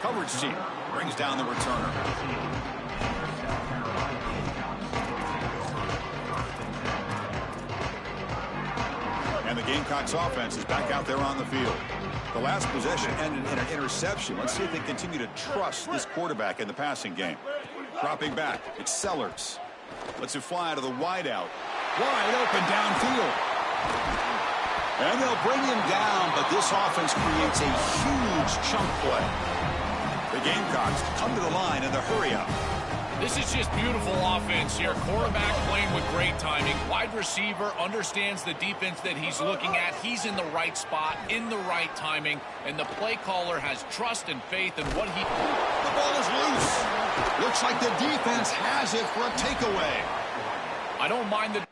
Speaker 6: Coverage team brings down the returner. And the Gamecocks offense is back out there on the field. The last possession ended in an interception. Let's see if they continue to trust this quarterback in the passing game. Dropping back, it's Sellers. Lets it fly out of the wideout. Wide open downfield. And they'll bring him down, but this offense creates a huge chunk play. The Gamecocks come to the line in the hurry-up.
Speaker 7: This is just beautiful offense here. Quarterback playing with great timing. Wide receiver understands the defense that he's looking at. He's in the right spot, in the right timing, and the play caller has trust and faith in what he...
Speaker 6: The ball is loose. Looks like the defense has it for a takeaway.
Speaker 7: I don't mind the...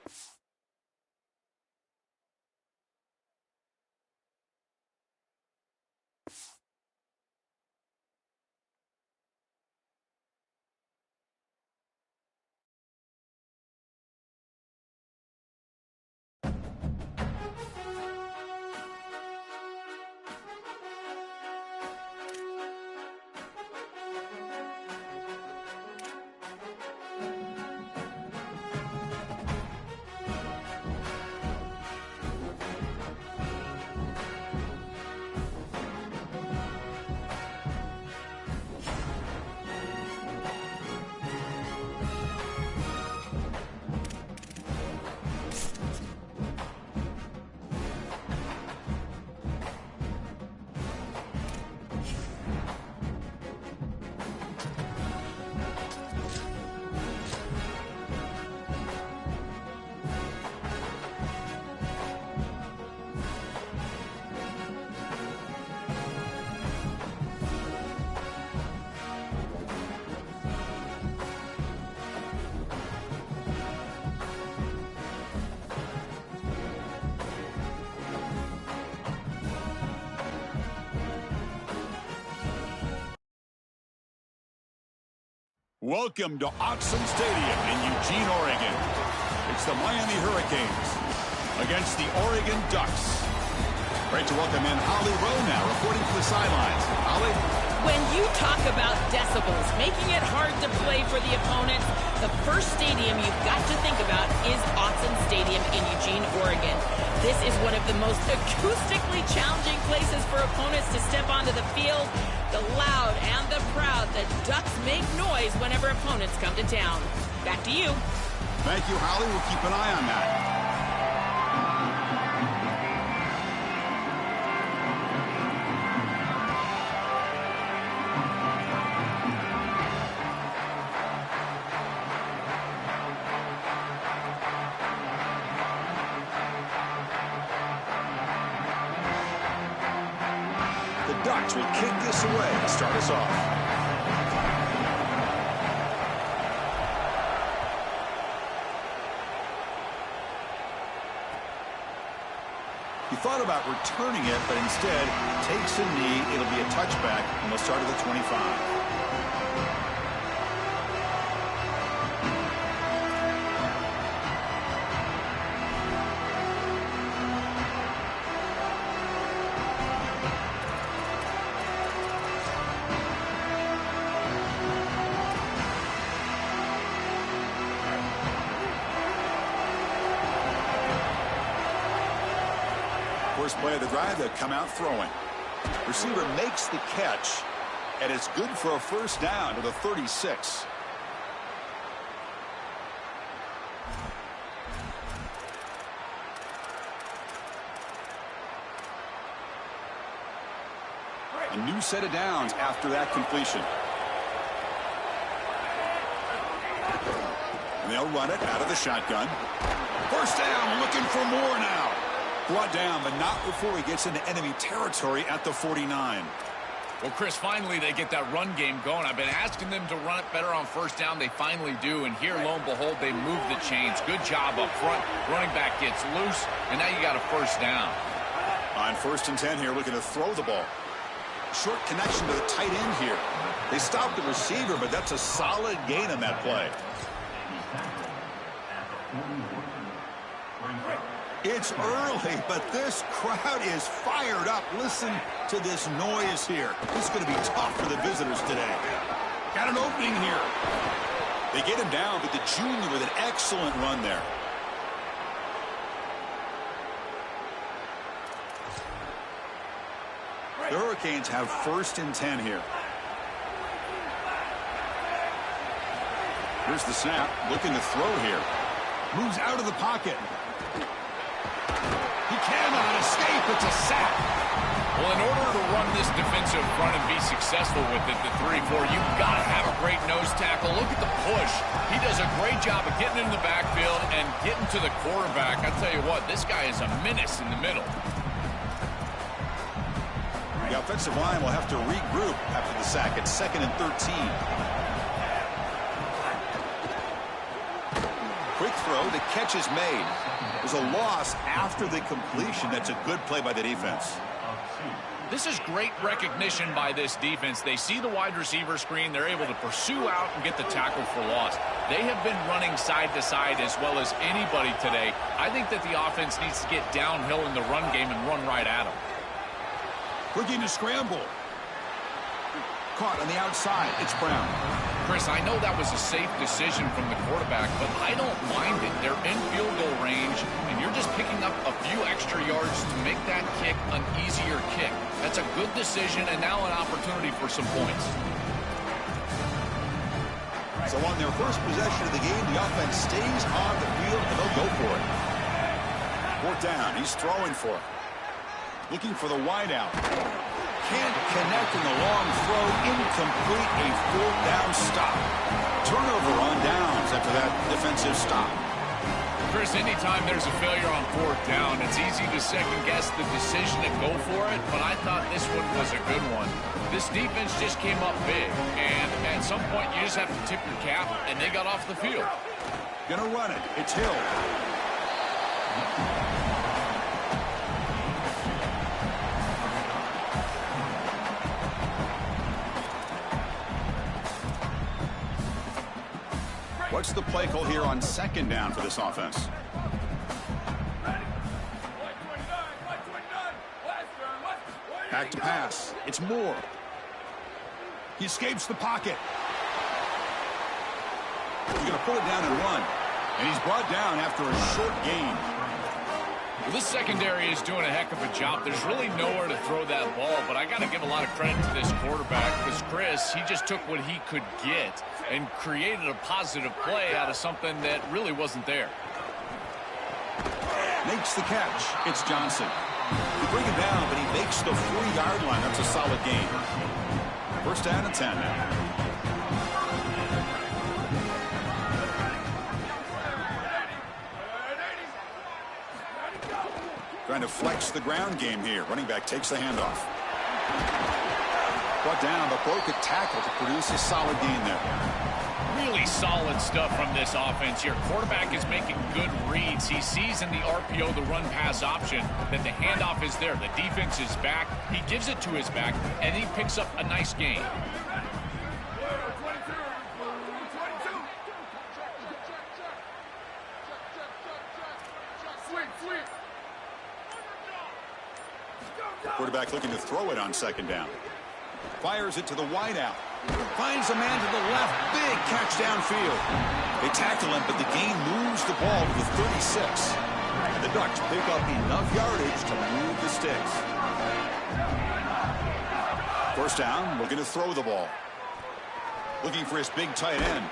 Speaker 6: Welcome to Autzen Stadium in Eugene, Oregon. It's the Miami Hurricanes against the Oregon Ducks. Great to welcome in Holly Rowe now, reporting from the sidelines. Holly?
Speaker 2: When you talk about decibels, making it hard to play for the opponent, the first stadium you've got to think about is Autzen Stadium in Eugene, Oregon. This is one of the most acoustically challenging places for opponents to step onto the field. The loud and the proud, the Ducks make noise whenever opponents come to town. Back to you.
Speaker 6: Thank you, Holly. We'll keep an eye on that. The Ducks will kick this away to start us off. He thought about returning it, but instead takes a knee. It'll be a touchback, and they'll start at the 25. First play of the drive, they'll come out throwing. Receiver makes the catch, and it's good for a first down to the 36. A new set of downs after that completion. And they'll run it out of the shotgun. First down, looking for more now. Brought down, but not before he gets into enemy territory at the 49.
Speaker 7: Well, Chris, finally they get that run game going. I've been asking them to run it better on first down. They finally do, and here, lo and behold, they move the chains. Good job up front. Running back gets loose, and now you got a first down.
Speaker 6: On 1st and 10 here, looking to throw the ball. Short connection to the tight end here. They stopped the receiver, but that's a solid gain on that play. It's early, but this crowd is fired up. Listen to this noise here. This is going to be tough for the visitors today. Got an opening here. They get him down, but the junior with an excellent run there. The Hurricanes have 1st and 10 here. Here's the snap, looking to throw here. Moves out of the pocket. He cannot escape. It's a sack.
Speaker 7: Well, in order to run this defensive front and be successful with it, the 3-4, you've got to have a great nose tackle. Look at the push. He does a great job of getting into the backfield and getting to the quarterback. I tell you what, this guy is a menace in the middle.
Speaker 6: The offensive line will have to regroup after the sack. It's 2nd and 13. Quick throw. The catch is made. There's a loss after the completion. That's a good play by the defense.
Speaker 7: This is great recognition by this defense. They see the wide receiver screen. They're able to pursue out and get the tackle for loss. They have been running side to side as well as anybody today. I think that the offense needs to get downhill in the run game and run right at them.
Speaker 6: Looking to scramble. Caught on the outside. It's Brown.
Speaker 7: Chris, I know that was a safe decision from the quarterback, but I don't mind it. They're in field goal range, and you're just picking up a few extra yards to make that kick an easier kick. That's a good decision, and now an opportunity for some points.
Speaker 6: So on their first possession of the game, the offense stays on the field, and they'll go for it. 4th down. He's throwing for it. Looking for the wideout. Can't connect in the long throw. Incomplete. A 4th down stop. Turnover on downs after that defensive stop.
Speaker 7: Chris, anytime there's a failure on 4th down, it's easy to second-guess the decision to go for it, but I thought this one was a good one. This defense just came up big, and at some point you just have to tip your cap, and they got off the field.
Speaker 6: Gonna run it. It's Hill. What's the play call here on 2nd down for this offense? Back to pass. It's Moore. He escapes the pocket. He's going to pull it down and run. And he's brought down after a short gain.
Speaker 7: Well, this secondary is doing a heck of a job. There's really nowhere to throw that ball, but I got to give a lot of credit to this quarterback because, Chris, he just took what he could get and created a positive play out of something that really wasn't there.
Speaker 6: Makes the catch. It's Johnson. They bring him down, but he makes the 40-yard line. That's a solid gain. 1st down and 10 now. Trying to flex the ground game here. Running back takes the handoff. Brought down, but broke a tackle to produce a solid gain there.
Speaker 7: Really solid stuff from this offense here. Quarterback is making good reads. He sees in the RPO, the run-pass option, that the handoff is there. The defense is back. He gives it to his back, and he picks up a nice gain.
Speaker 6: Quarterback looking to throw it on 2nd down. Fires it to the wideout. Finds a man to the left. Big catch downfield. They tackle him, but the gain moves the ball to the 36. And the Ducks pick up enough yardage to move the sticks. First down, looking to throw the ball. Looking for his big tight end.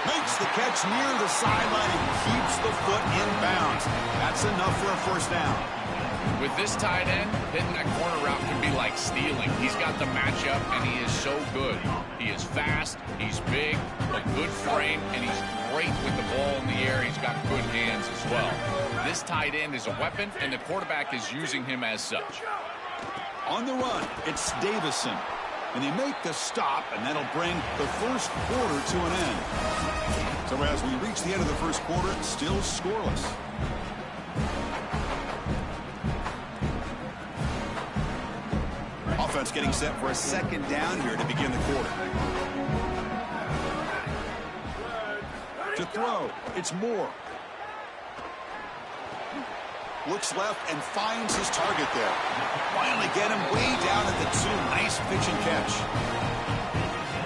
Speaker 6: Makes the catch near the sideline and keeps the foot in bounds. That's enough for a first down.
Speaker 7: With this tight end, hitting that corner route can be like stealing. He's got the matchup, and he is so good. He is fast, he's big, a good frame, and he's great with the ball in the air. He's got good hands as well. This tight end is a weapon, and the quarterback is using him as such.
Speaker 6: On the run, it's Davison. And they make the stop, and that'll bring the first quarter to an end. So as we reach the end of the first quarter, it's still scoreless. Offense getting set for a second down here to begin the quarter. To throw, it's Moore. Looks left and finds his target there. Finally get him way down at the 2. Nice pitch and catch.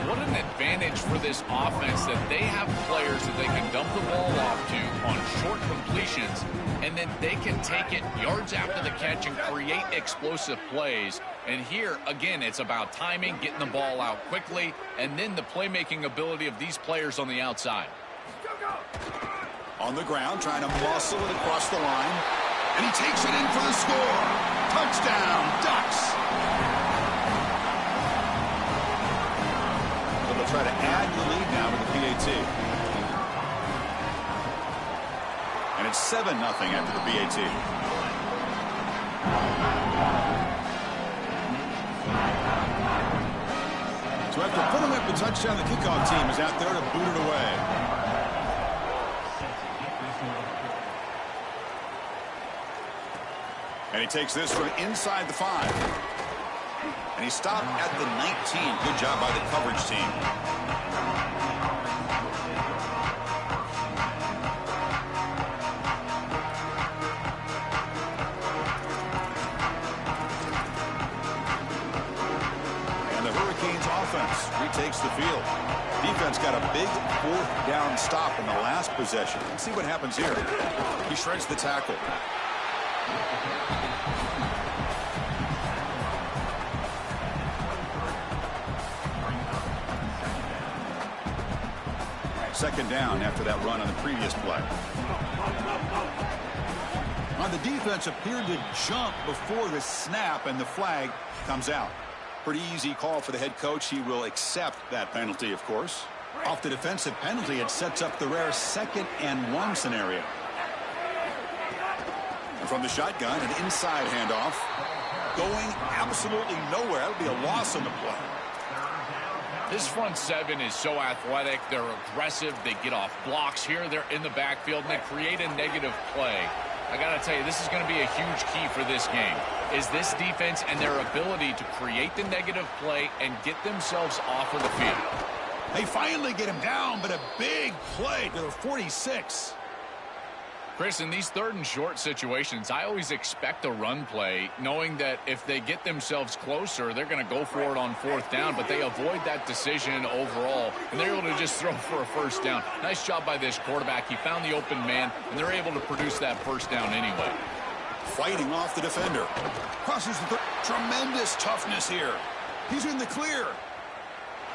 Speaker 7: What an advantage for this offense that they have players that they can dump the ball off to on short completions, and then they can take it yards after the catch and create explosive plays. And here, again, it's about timing, getting the ball out quickly, and then the playmaking ability of these players on the outside.
Speaker 6: On the ground, trying to muscle it across the line. And he takes it in for the score. Touchdown, Ducks. So they'll try to add the lead now with the PAT. And it's 7-0 after the PAT. So after putting up the touchdown, the kickoff team is out there to boot it away. And he takes this from inside the 5. And he stopped at the 19. Good job by the coverage team. And the Hurricanes offense retakes the field. Defense got a big 4th down stop in the last possession. Let's see what happens here. He shreds the tackle. Second down after that run on the previous play. On the defense appeared to jump before the snap, and the flag comes out. Pretty easy call for the head coach. He will accept that penalty, of course. Off the defensive penalty, it sets up the rare 2nd and 1 scenario. And from the shotgun, an inside handoff. Going absolutely nowhere. That would be a loss on the play.
Speaker 7: This front 7 is so athletic. They're aggressive. They get off blocks here. They're in the backfield, and they create a negative play. I got to tell you, this is going to be a huge key for this game, is this defense and their ability to create the negative play and get themselves off of the field.
Speaker 6: They finally get him down, but a big play to the 46.
Speaker 7: Chris, in these 3rd and short situations, I always expect a run play, knowing that if they get themselves closer, they're going to go for it on 4th down, but they avoid that decision overall, and they're able to just throw for a first down. Nice job by this quarterback. He found the open man, and they're able to produce that first down anyway.
Speaker 6: Fighting off the defender. Crosses the tremendous toughness here. He's in the clear.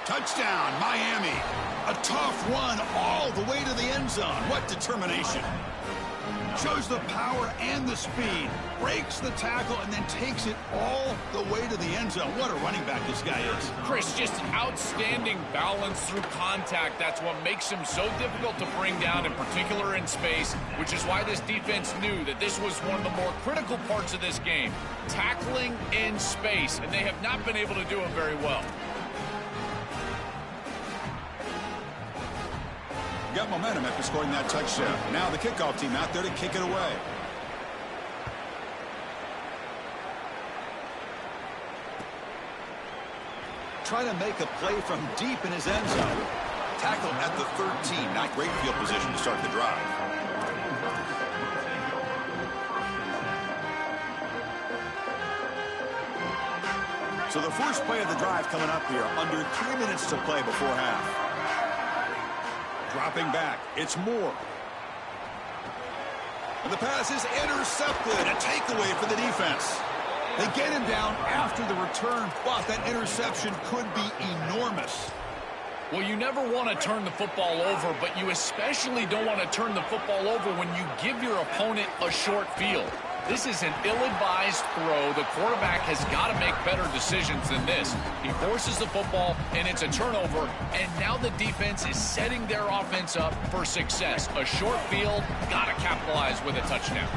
Speaker 6: Touchdown, Miami. A tough run all the way to the end zone. What determination. Shows the power and the speed, breaks the tackle, and then takes it all the way to the end zone. What a running back this guy is.
Speaker 7: Chris, just outstanding balance through contact. That's what makes him so difficult to bring down, in particular in space, which is why this defense knew that this was one of the more critical parts of this game, tackling in space, and they have not been able to do it very well.
Speaker 6: Got momentum after scoring that touchdown. Now the kickoff team out there to kick it away. Trying to make a play from deep in his end zone. Tackle at the 13. Not great field position to start the drive. So the first play of the drive coming up here. Under 3 minutes to play before half. Dropping back, it's Moore. And the pass is intercepted. A takeaway for the defense. They get him down after the return, but that interception could be enormous.
Speaker 7: Well, you never want to turn the football over, but you especially don't want to turn the football over when you give your opponent a short field. This is an ill-advised throw. The quarterback has got to make better decisions than this. He forces the football, and it's a turnover, and now the defense is setting their offense up for success. A short field, got to capitalize with a touchdown.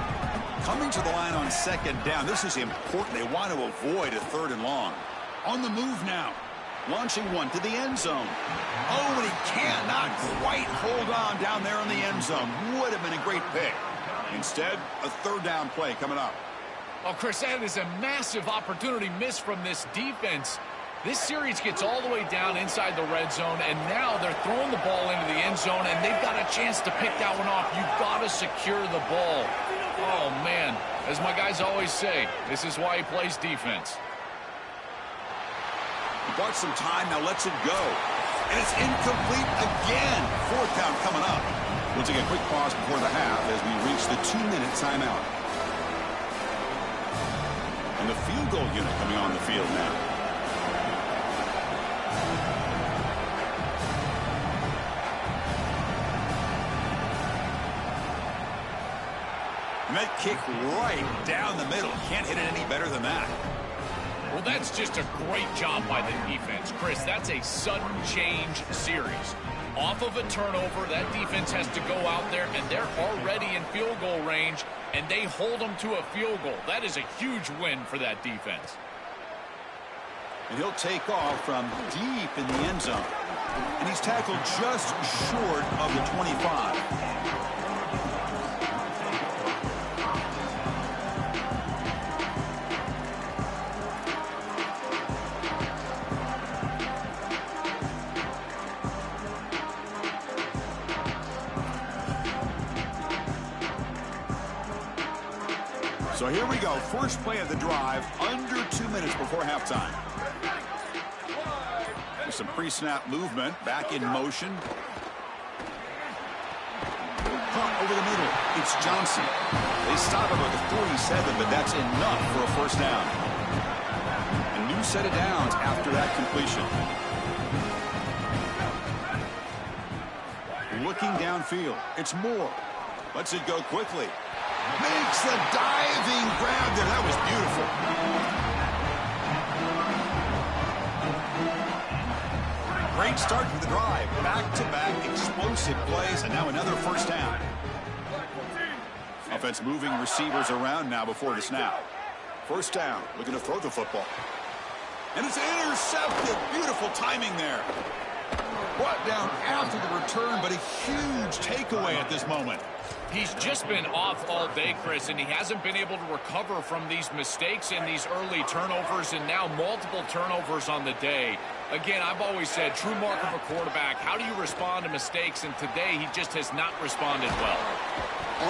Speaker 6: Coming to the line on second down, this is important. They want to avoid a third and long. On the move now. Launching one to the end zone. Oh, and he cannot quite hold on down there in the end zone. Would have been a great pick. Instead, a third down play coming up.
Speaker 7: Oh, Chris, that is a massive opportunity missed from this defense. This series gets all the way down inside the red zone, and now they're throwing the ball into the end zone, and they've got a chance to pick that one off. You've got to secure the ball. Oh, man. As my guys always say, this is why he plays defense.
Speaker 6: He bought some time, now lets it go. And it's incomplete again. Fourth down coming up. We'll take a quick pause before the half as we reach the 2-minute timeout. And the field goal unit coming on the field now. And that kick right down the middle. Can't hit it any better than that.
Speaker 7: Well, that's just a great job by the defense. Chris, that's a sudden change series. Off of a turnover, that defense has to go out there, and they're already in field goal range, and they hold them to a field goal. That is a huge win for that defense.
Speaker 6: And he'll take off from deep in the end zone. And he's tackled just short of the 25. So here we go. First play of the drive, under 2 minutes before halftime. With some pre-snap movement, back in motion. Caught over the middle. It's Johnson. They stop him at the 47, but that's enough for a first down. A new set of downs after that completion. Looking downfield. It's Moore. Lets it go quickly. Makes the diving grab there. That was beautiful. Great start for the drive. Back-to-back explosive plays, and now another first down. Offense moving receivers around now before the snap. First down, looking to throw the football. And it's intercepted. Beautiful timing there. Brought down after the return, but a huge takeaway at this moment.
Speaker 7: He's just been off all day, Chris, and he hasn't been able to recover from these mistakes and these early turnovers, and now multiple turnovers on the day. Again, I've always said, true mark of a quarterback, how do you respond to mistakes? And today, he just has not responded well.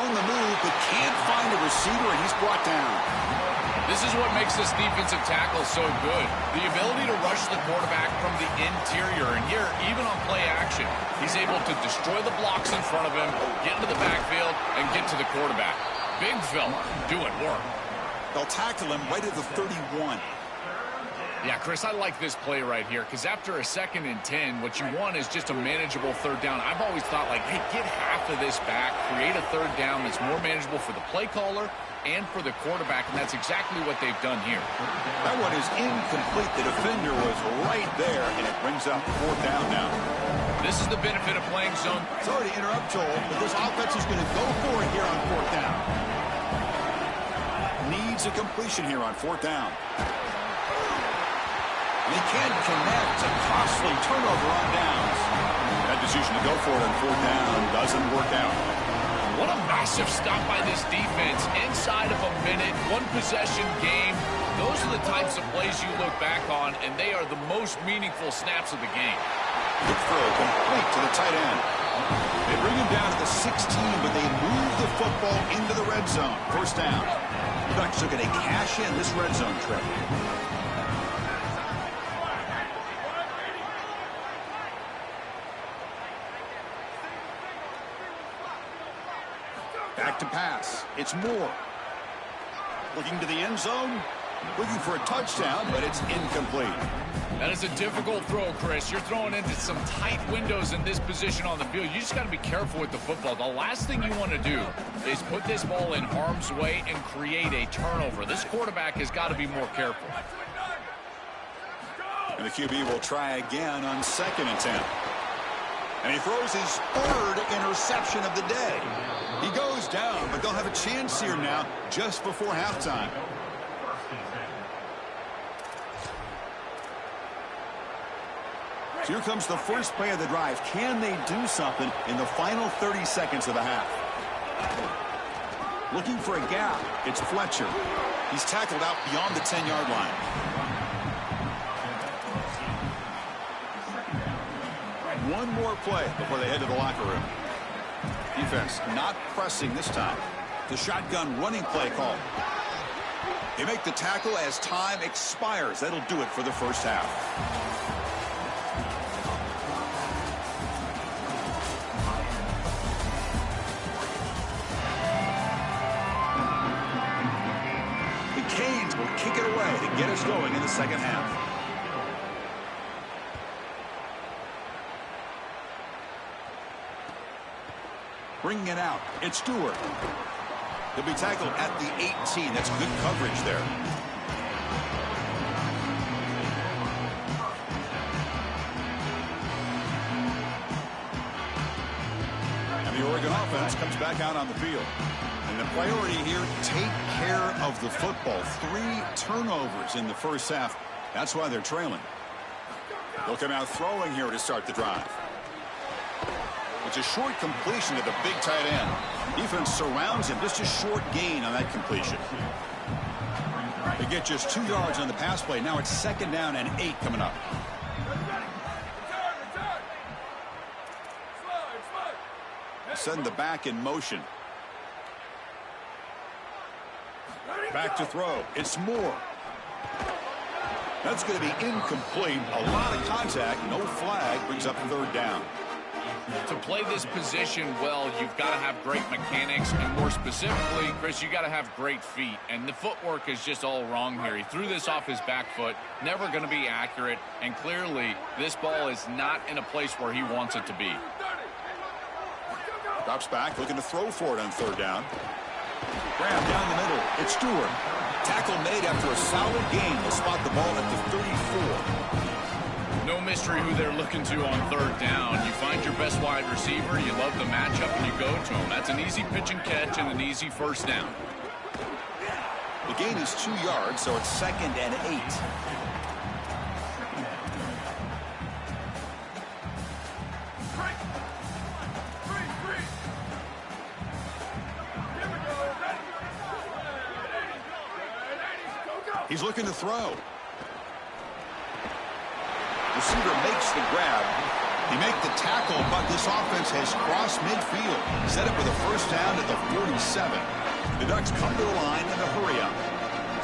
Speaker 6: On the move, but can't find a receiver, and he's brought down.
Speaker 7: This is what makes this defensive tackle so good. The ability to rush the quarterback from the interior. And here, even on play action, he's able to destroy the blocks in front of him, get into the backfield, and get to the quarterback. Big fella doing work.
Speaker 6: They'll tackle him right at the 31.
Speaker 7: Yeah, Chris, I like this play right here because after a 2nd and 10, what you want is just a manageable third down. I've always thought, like, hey, get half of this back, create a third down that's more manageable for the play caller and for the quarterback, and that's exactly what they've done here.
Speaker 6: That one is incomplete. The defender was right there, and it brings up fourth down now.
Speaker 7: This is the benefit of playing zone.
Speaker 6: Sorry to interrupt, Joel, but this offense is going to go for it here on fourth down. Needs a completion here on fourth down. They can't connect. A costly turnover on downs. That decision to go for it on fourth down doesn't work out.
Speaker 7: What a massive stop by this defense. Inside of a minute, one possession game. Those are the types of plays you look back on, and they are the most meaningful snaps of the game.
Speaker 6: Good throw, complete to the tight end. They bring him down to the 16, but they move the football into the red zone. First down. The Ducks are going to cash in this red zone trip. Back to pass. It's Moore. Looking to the end zone. Looking for a touchdown, but it's incomplete.
Speaker 7: That is a difficult throw, Chris. You're throwing into some tight windows in this position on the field. You just got to be careful with the football. The last thing you want to do is put this ball in harm's way and create a turnover. This quarterback has got to be more careful.
Speaker 6: And the QB will try again on 2nd and 10. And he throws his 3rd interception of the day. He goes down, but they'll have a chance here now just before halftime. So here comes the first play of the drive. Can they do something in the final 30 seconds of the half? Looking for a gap. It's Fletcher. He's tackled out beyond the 10-yard line. One more play before they head to the locker room. Defense not pressing this time. The shotgun running play call. They make the tackle as time expires. That'll do it for the first half. Kick it away to get us going in the second half. Bringing it out. It's Stewart. He'll be tackled at the 18. That's good coverage there. And the Oregon offense comes back out on the field. And the priority here, take care of the football. 3 turnovers in the first half. That's why they're trailing. They'll come out throwing here to start the drive. It's a short completion to the big tight end. Defense surrounds him. Just a short gain on that completion. They get just 2 yards on the pass play. Now it's 2nd down and 8 coming up. Send the back in motion. Back to throw. It's Moore. That's going to be incomplete. A lot of contact. No flag. Brings up 3rd down.
Speaker 7: To play this position well, you've got to have great mechanics, and more specifically, Chris, you got to have great feet. And the footwork is just all wrong here. He threw this off his back foot, never going to be accurate, and clearly this ball is not in a place where he wants it to be.
Speaker 6: Drops back, looking to throw for it on 3rd down. Grab down the middle. It's Stewart. Tackle made after a solid gain. They'll spot the ball at the 34.
Speaker 7: No mystery who they're looking to on 3rd down. You find your best wide receiver, you love the matchup, and you go to him. That's an easy pitch and catch and an easy 1st down.
Speaker 6: The gain is 2 yards, so it's 2nd and 8. He's looking to throw. Receiver makes the grab. He makes the tackle, but this offense has crossed midfield. Set up with a 1st down at the 47. The Ducks come to the line in a hurry up.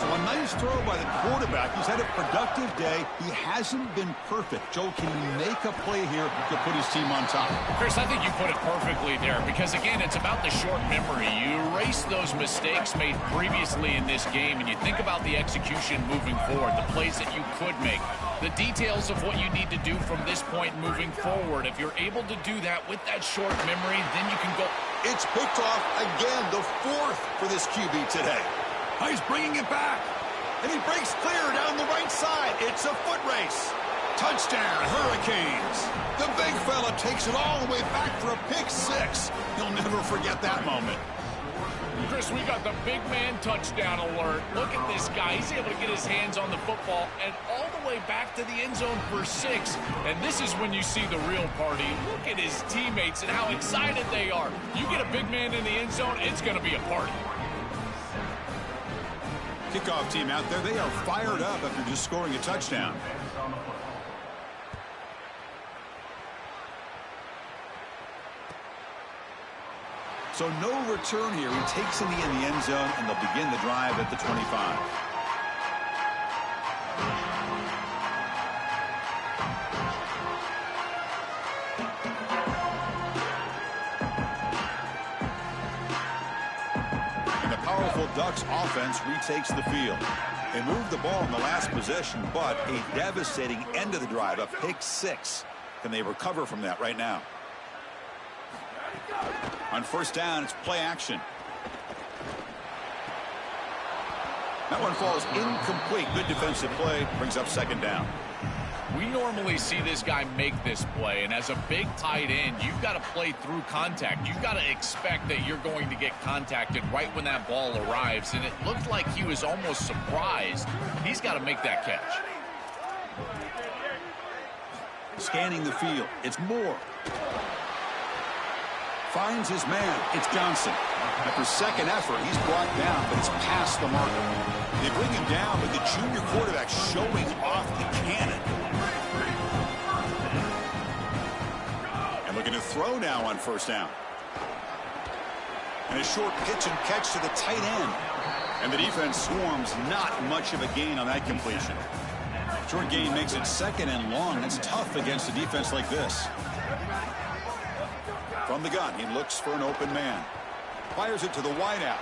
Speaker 6: So a nice throw by the quarterback. He's had a productive day. He hasn't been perfect. Joe, can he make a play here to put his team on top?
Speaker 7: Chris, I think you put it perfectly there because, again, it's about the short memory. You erase those mistakes made previously in this game, and you think about the execution moving forward, the plays that you could make, the details of what you need to do from this point moving forward. If you're able to do that with that short memory, then you can go.
Speaker 6: It's picked off again, the 4th for this QB today. He's bringing it back. And he breaks clear down the right side. It's a foot race. Touchdown, Hurricanes. The big fella takes it all the way back for a pick 6. He'll never forget that moment.
Speaker 7: Chris, we got the big man touchdown alert. Look at this guy. He's able to get his hands on the football and all the way back to the end zone for 6. And this is when you see the real party. Look at his teammates and how excited they are. You get a big man in the end zone, it's going to be a party.
Speaker 6: Kickoff team out there, they are fired up after just scoring a touchdown. So no return here. He takes it in the end zone, and they'll begin the drive at the 25. beautiful Ducks offense retakes the field. They moved the ball in the last possession, but a devastating end of the drive, a pick 6. Can they recover from that right now? On first down, it's play action. That one falls incomplete. Good defensive play. Brings up second down.
Speaker 7: We normally see this guy make this play, and as a big tight end, you've got to play through contact. You've got to expect that you're going to get contacted right when that ball arrives, and it looked like he was almost surprised. He's got to make that catch.
Speaker 6: Scanning the field. It's Moore. Finds his man. It's Johnson. After second effort, he's brought down, but it's past the marker. They bring him down, but the junior quarterback showing off the cannon. And looking to throw now on first down. And a short pitch and catch to the tight end. And the defense swarms. Not much of a gain on that completion. Short gain makes it second and long. That's tough against a defense like this. From the gun, he looks for an open man. Fires it to the wideout.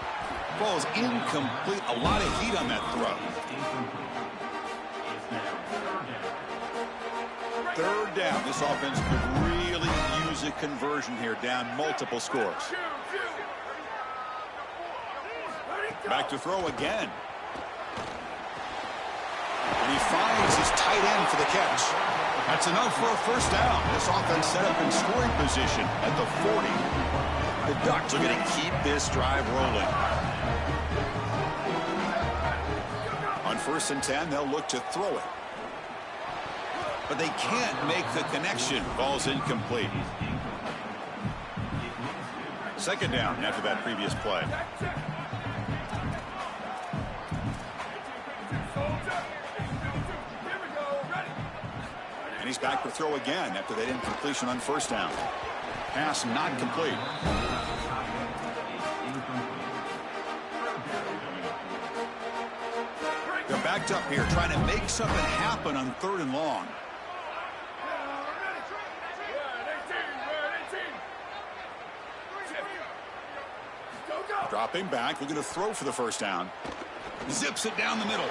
Speaker 6: Ball's incomplete. A lot of heat on that throw. Third down. This offense could really use a conversion here, down multiple scores. Back to throw again. And he finds his tight end for the catch. That's enough for a first down. This offense set up in scoring position at the 40. The Ducks are going to keep this drive rolling. On first and 10, they'll look to throw it. But they can't make the connection. Ball's incomplete. Second down after that previous play. And he's back to throw again after that incompletion on first down. Pass not complete. They're backed up here trying to make something happen on third and long. Dropping back, looking to throw for the first down. Zips it down the middle.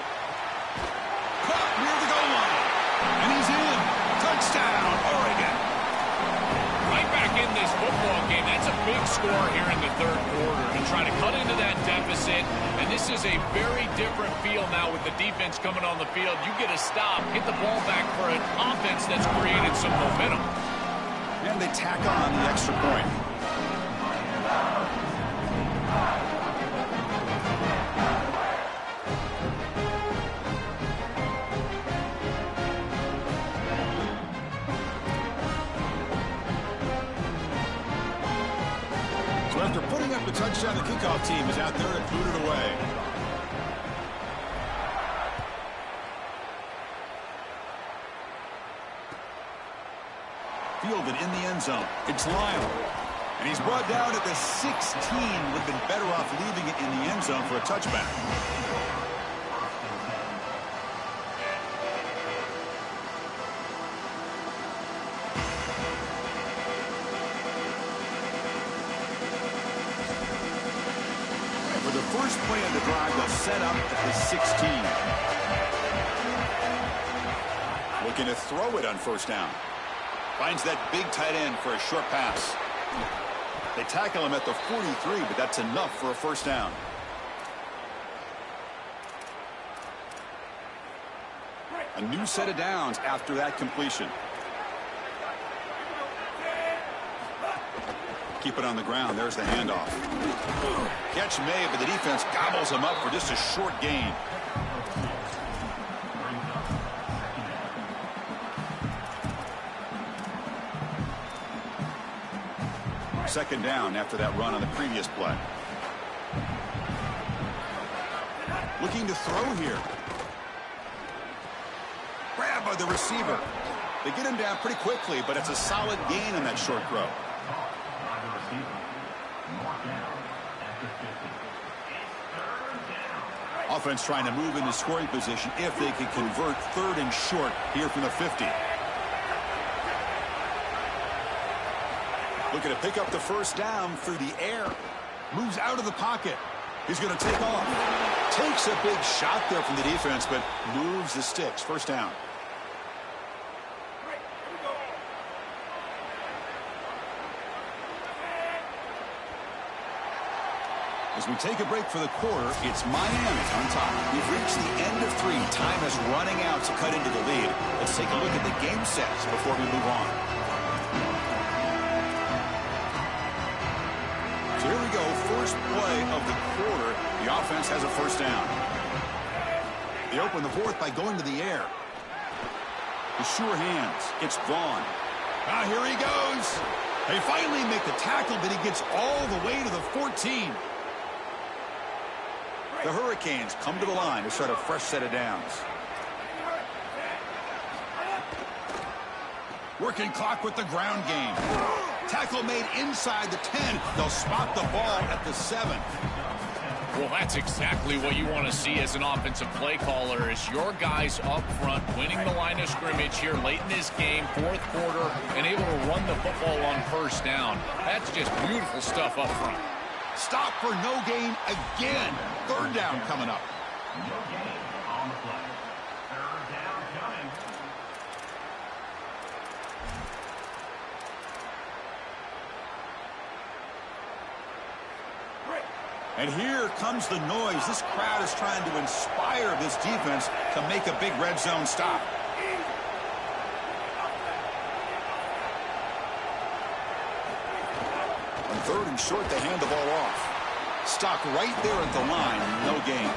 Speaker 6: Caught near the goal line. And he's in. Touchdown, Oregon.
Speaker 7: Right back in this football game. That's a big score here in the third quarter to try to cut into that deficit. And this is a very different feel now with the defense coming on the field. You get a stop, get the ball back for an offense that's created some momentum.
Speaker 6: And they tack on the extra point. After putting up the touchdown, the kickoff team is out there to boot it away. Fielded in the end zone. It's Lyle. And he's brought down at the 16. Would have been better off leaving it in the end zone for a touchback. First play of the drive, they'll set up at the 16. Looking to throw it on first down. Finds that big tight end for a short pass. They tackle him at the 43, but that's enough for a first down. A new set of downs after that completion. Keep it on the ground. There's the handoff. Catch made, but the defense gobbles him up for just a short gain. Second down after that run on the previous play. Looking to throw here. Grab by the receiver. They get him down pretty quickly, but it's a solid gain on that short throw. Offense trying to move into scoring position if they could convert third and short here from the 50. Looking to pick up the first down through the air. Moves out of the pocket. He's going to take off. Takes a big shot there from the defense, but moves the sticks. First down. As we take a break for the quarter, it's Miami on top. We've reached the end of 3. Time is running out to cut into the lead. Let's take a look at the game sets before we move on. So here we go. First play of the quarter. The offense has a first down. They open the fourth by going to the air. With sure hands. It's Vaughn. Ah, here he goes. They finally make the tackle, but he gets all the way to the 14. The Hurricanes come to the line to start a fresh set of downs. Working clock with the ground game. Tackle made inside the 10. They'll spot the ball at the 7.
Speaker 7: Well, that's exactly what you want to see as an offensive play caller, is your guys up front winning the line of scrimmage here late in this game, fourth quarter, and able to run the football on first down. That's just beautiful stuff up front.
Speaker 6: Stop for no gain again. Third down coming up.
Speaker 9: No gain on the play. Third down coming.
Speaker 6: And here comes the noise. This crowd is trying to inspire this defense to make a big red zone stop. On third and short, they hand the ball off. Stock right there at the line. No gain.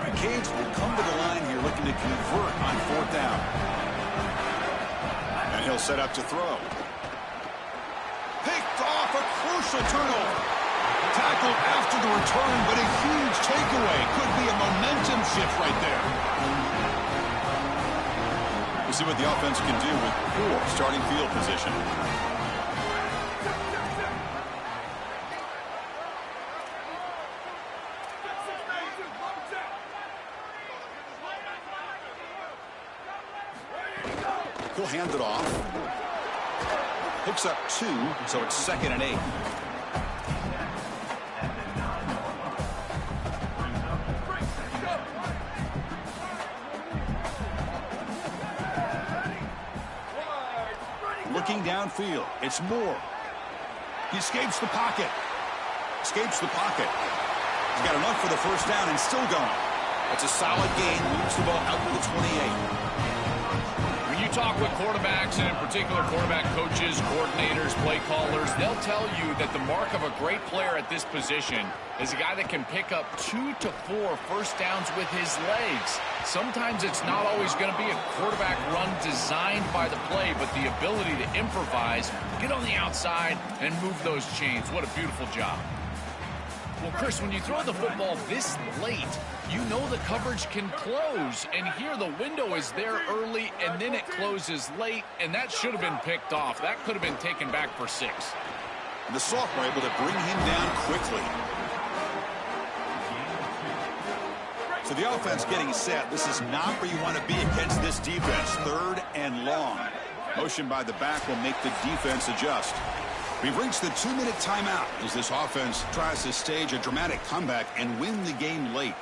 Speaker 6: The Canes will come to the line here looking to convert on fourth down. And he'll set up to throw. Picked off, a crucial turnover. Tackled after the return, but a huge takeaway. Could be a momentum shift right there. We'll see what the offense can do with poor starting field position. He'll hand it off. Picks up 2, so it's 2nd and 8. Looking downfield, it's Moore. He escapes the pocket. Escapes the pocket. He's got enough for the first down and still going. That's a solid gain. Moves the ball out to the 28.
Speaker 7: When you talk with quarterbacks, and in particular quarterback coaches, coordinators, play callers, they'll tell you that the mark of a great player at this position is a guy that can pick up 2 to 4 first downs with his legs. Sometimes it's not always going to be a quarterback run designed by the play, but the ability to improvise, get on the outside, and move those chains. What a beautiful job. Well, Chris, when you throw the football this late, you know the coverage can close. And here the window is there early, and then it closes late, and that should have been picked off. That could have been taken back for 6.
Speaker 6: And the sophomore able to bring him down quickly. So the offense getting set. This is not where you want to be against this defense. 3rd and long. Motion by the back will make the defense adjust. We've reached the 2-minute timeout as this offense tries to stage a dramatic comeback and win the game late.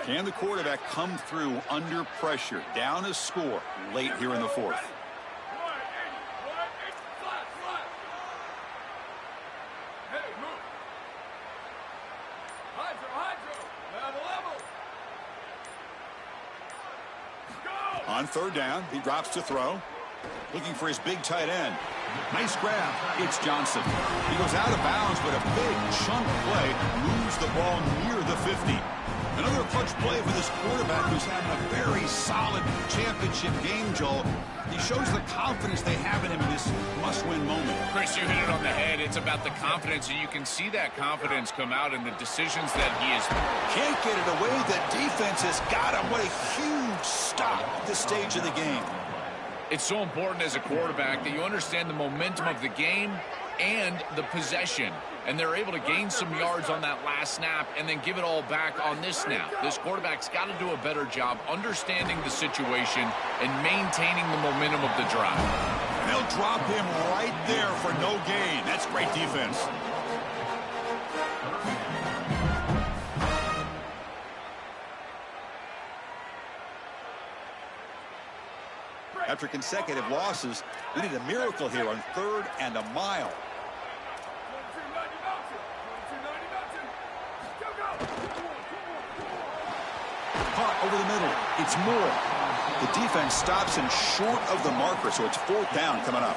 Speaker 6: Can the quarterback come through under pressure? Down a score late here in the 4th. On 3rd down, he drops to throw. Looking for his big tight end. Nice grab. It's Johnson. He goes out of bounds, but a big chunk play moves the ball near the 50. Another clutch play for this quarterback who's having a very solid championship game, Joel. He shows the confidence they have in him in this must-win moment.
Speaker 7: Chris, you hit it on the head. It's about the confidence, and you can see that confidence come out in the decisions that he is.
Speaker 6: Can't get it away. The defense has got him. What a huge stop at this stage of the game.
Speaker 7: It's so important as a quarterback that you understand the momentum of the game and the possession. And they're able to gain some yards on that last snap and then give it all back on this snap. This quarterback's got to do a better job understanding the situation and maintaining the momentum of the drive.
Speaker 6: And they'll drop him right there for no gain. That's great defense. After consecutive losses, we need a miracle here on 3rd and a mile. Caught over the middle. It's Moore. The defense stops him short of the marker, so it's 4th down coming up.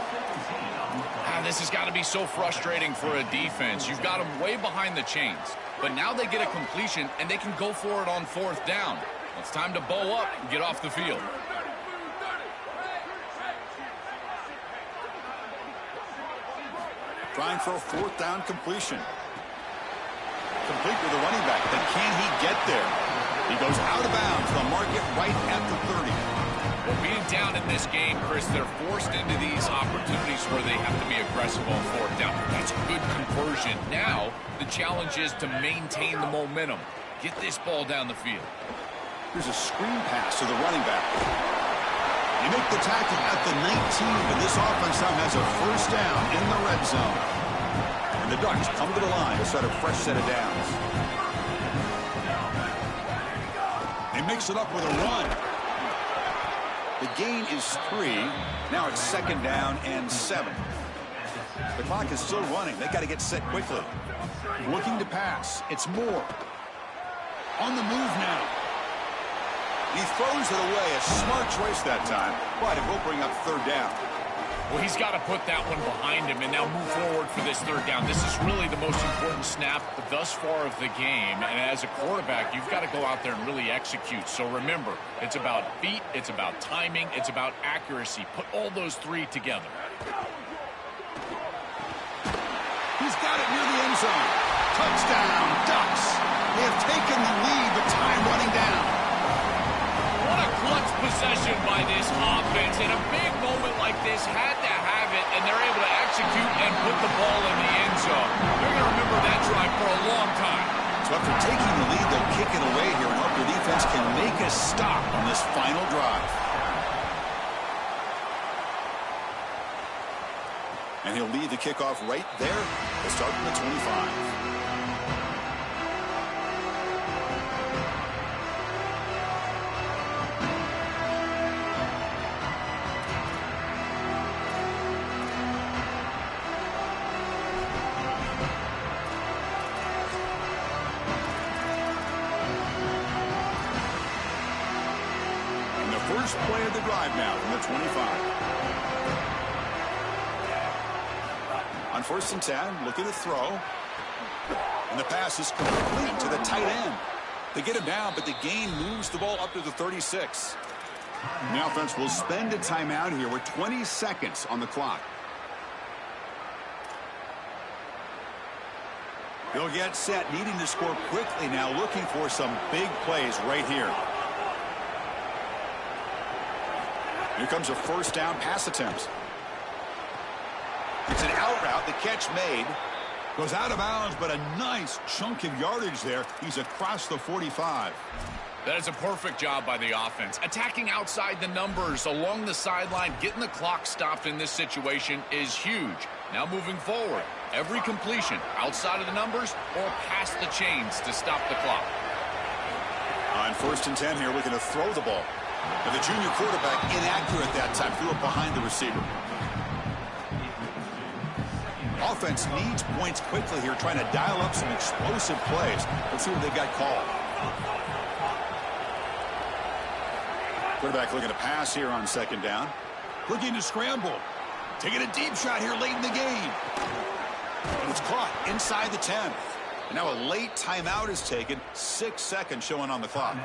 Speaker 7: This has got to be so frustrating for a defense. You've got them way behind the chains, but now they get a completion, and they can go for it on 4th down. It's time to bow up and get off the field.
Speaker 6: Trying for a 4th down completion. Complete with the running back, but can he get there? He goes out of bounds. They'll mark it right at the 30.
Speaker 7: Well, being down in this game, Chris, they're forced into these opportunities where they have to be aggressive on 4th down. That's a good conversion. Now, the challenge is to maintain the momentum. Get this ball down the field.
Speaker 6: Here's a screen pass to the running back. You make the tackle at the 19, and this offense now has a 1st down in the red zone. And the Ducks come to the line to set a fresh set of downs. They mix it up with a run. The gain is 3. Now it's 2nd down and 7. The clock is still running. They got to get set quickly. Looking to pass. It's Moore. On the move now. He throws it away. A smart choice that time, but it will bring up 3rd down.
Speaker 7: Well, he's got to put that one behind him and now move forward for this 3rd down. This is really the most important snap thus far of the game. And as a quarterback, you've got to go out there and really execute. So remember, it's about feet, it's about timing, it's about accuracy. Put all those 3 together.
Speaker 6: He's got it near the end zone. Touchdown, Ducks. They have taken the lead, but time running down.
Speaker 7: What a clutch possession by this offense. In a big moment like this, had to have it, and they're able to execute and put the ball in the end zone. They're going to remember that drive for a long time.
Speaker 6: So after taking the lead, they'll kick it away here and hope the defense can make a stop on this final drive. And he'll lead the kickoff right there. They'll start from the 25. First play of the drive now from the 25. On 1st and 10, looking to throw. And the pass is complete to the tight end. They get him down, but the gain moves the ball up to the 36. The offense will spend a timeout here with 20 seconds on the clock. He'll get set, needing to score quickly now, looking for some big plays right here. Here comes a 1st down pass attempt. It's an out route. The catch made. Goes out of bounds, but a nice chunk of yardage there. He's across the 45.
Speaker 7: That is a perfect job by the offense. Attacking outside the numbers, along the sideline, getting the clock stopped in this situation is huge. Now moving forward, every completion outside of the numbers or past the chains to stop the clock.
Speaker 6: On 1st and 10 here, looking to throw the ball. And the junior quarterback inaccurate that time, threw it behind the receiver. Offense needs points quickly here, trying to dial up some explosive plays. Let's see what they've got called. Quarterback looking to pass here on 2nd down. Looking to scramble. Taking a deep shot here late in the game. And it's caught inside the 10. And now a late timeout is taken. 6 seconds showing on the clock.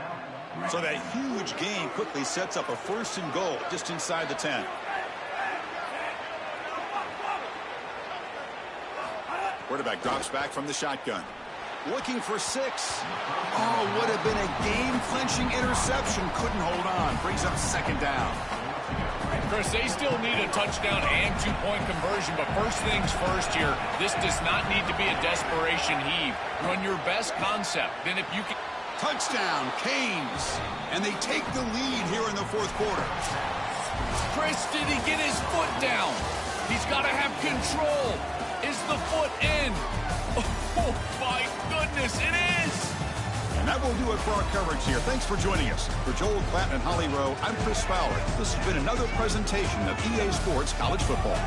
Speaker 6: So that huge gain quickly sets up a 1st and goal just inside the 10. Quarterback drops back from the shotgun. Looking for 6. Oh, would have been a game-clinching interception. Couldn't hold on. Brings up 2nd down.
Speaker 7: Chris, they still need a touchdown and two-point conversion, but first things first here, this does not need to be a desperation heave. Run your best concept. Then if you can...
Speaker 6: Touchdown, Canes. And they take the lead here in the fourth quarter.
Speaker 7: Chris, did he get his foot down? He's got to have control. Is the foot in? Oh, my goodness, it is!
Speaker 6: And that will do it for our coverage here. Thanks for joining us. For Joel Klatt and Holly Rowe, I'm Chris Fowler. This has been another presentation of EA Sports College Football.